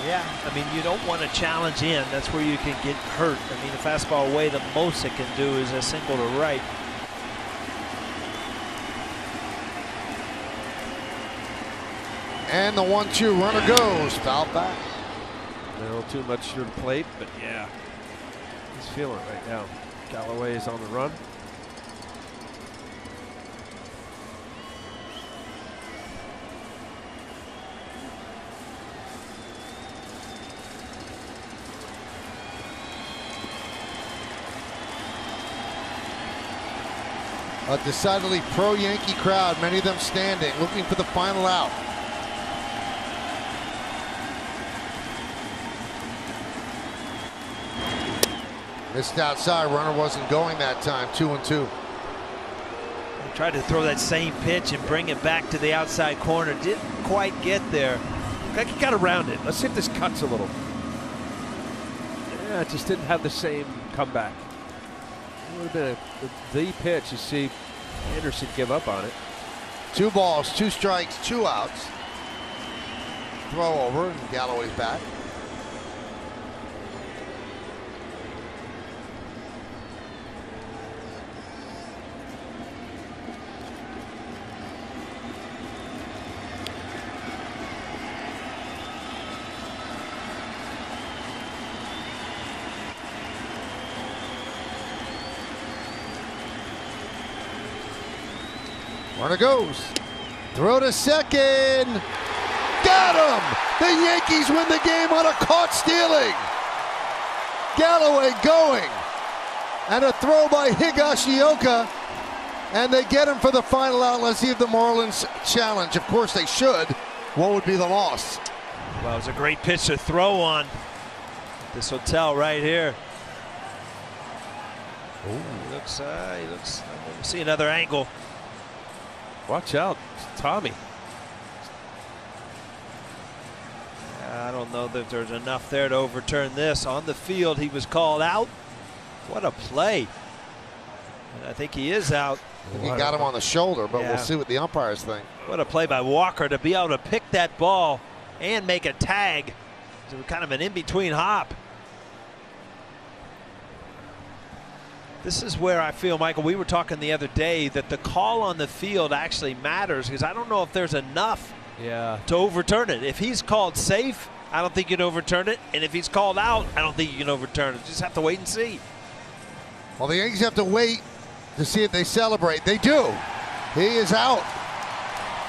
Yeah, I mean, you don't want to challenge in. That's where you can get hurt. I mean, a fastball away, the most it can do is a single to right. And the 1-2 runner goes foul back. A little too much to the plate, but yeah, he's feeling it right now. Galloway is on the run. A decidedly pro-Yankee crowd, many of them standing, looking for the final out. Missed outside, runner wasn't going that time, 2-2. He tried to throw that same pitch and bring it back to the outside corner. Didn't quite get there. He got around it. Let's see if this cuts a little. Yeah, it just didn't have the same comeback. It would have been the pitch. You see Anderson give up on it. 2 balls, 2 strikes, 2 outs. Throw over, and Galloway's back. Runner goes. Throw to second. Got him! The Yankees win the game on a caught stealing. Galloway going. And a throw by Higashioka. And they get him for the final out. Let's see if the Marlins challenge. Of course they should. What would be the loss? Well, it was a great pitch to throw on this hotel right here. He looks, see another angle. Watch out, Tommy. I don't know that there's enough there to overturn this. On the field, he was called out. What a play. And I think he is out. He got him on the shoulder, but we'll see what the umpires think. What a play by Walker to be able to pick that ball and make a tag. So kind of an in-between hop. This is where I feel, Michael, we were talking the other day that the call on the field actually matters, because I don't know if there's enough to overturn it. If he's called safe, I don't think you can overturn it. And if he's called out, I don't think you can overturn it. Just have to wait and see. Well, the Yankees have to wait to see if they celebrate. They do. He is out.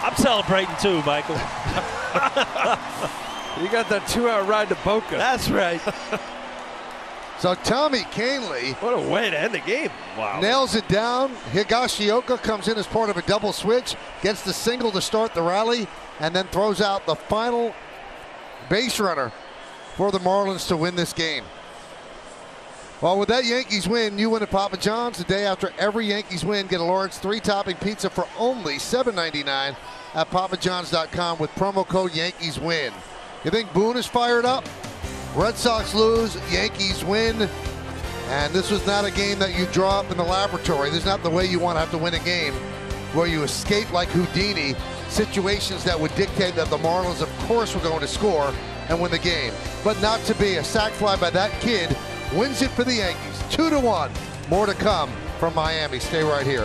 I'm celebrating too, Michael. You got that 2-hour ride to Boca. That's right. So Tommy Kahnle, What a way to end the game. Wow. nails it down. Higashioka comes in as part of a double switch, gets the single to start the rally, and then throws out the final base runner for the Marlins to win this game. Well, with that Yankees win, you win at Papa John's. The day after every Yankees win, get a Lawrence 3-topping pizza for only $7.99 at papajohns.com with promo code YankeesWin. You think Boone is fired up? Red Sox lose, Yankees win. And this was not a game that you draw up in the laboratory. This is not the way you want to have to win a game, where you escape like Houdini situations that would dictate that the Marlins, of course, were going to score and win the game. But not to be. A sac fly by that kid wins it for the Yankees. 2-1. More to come from Miami. Stay right here.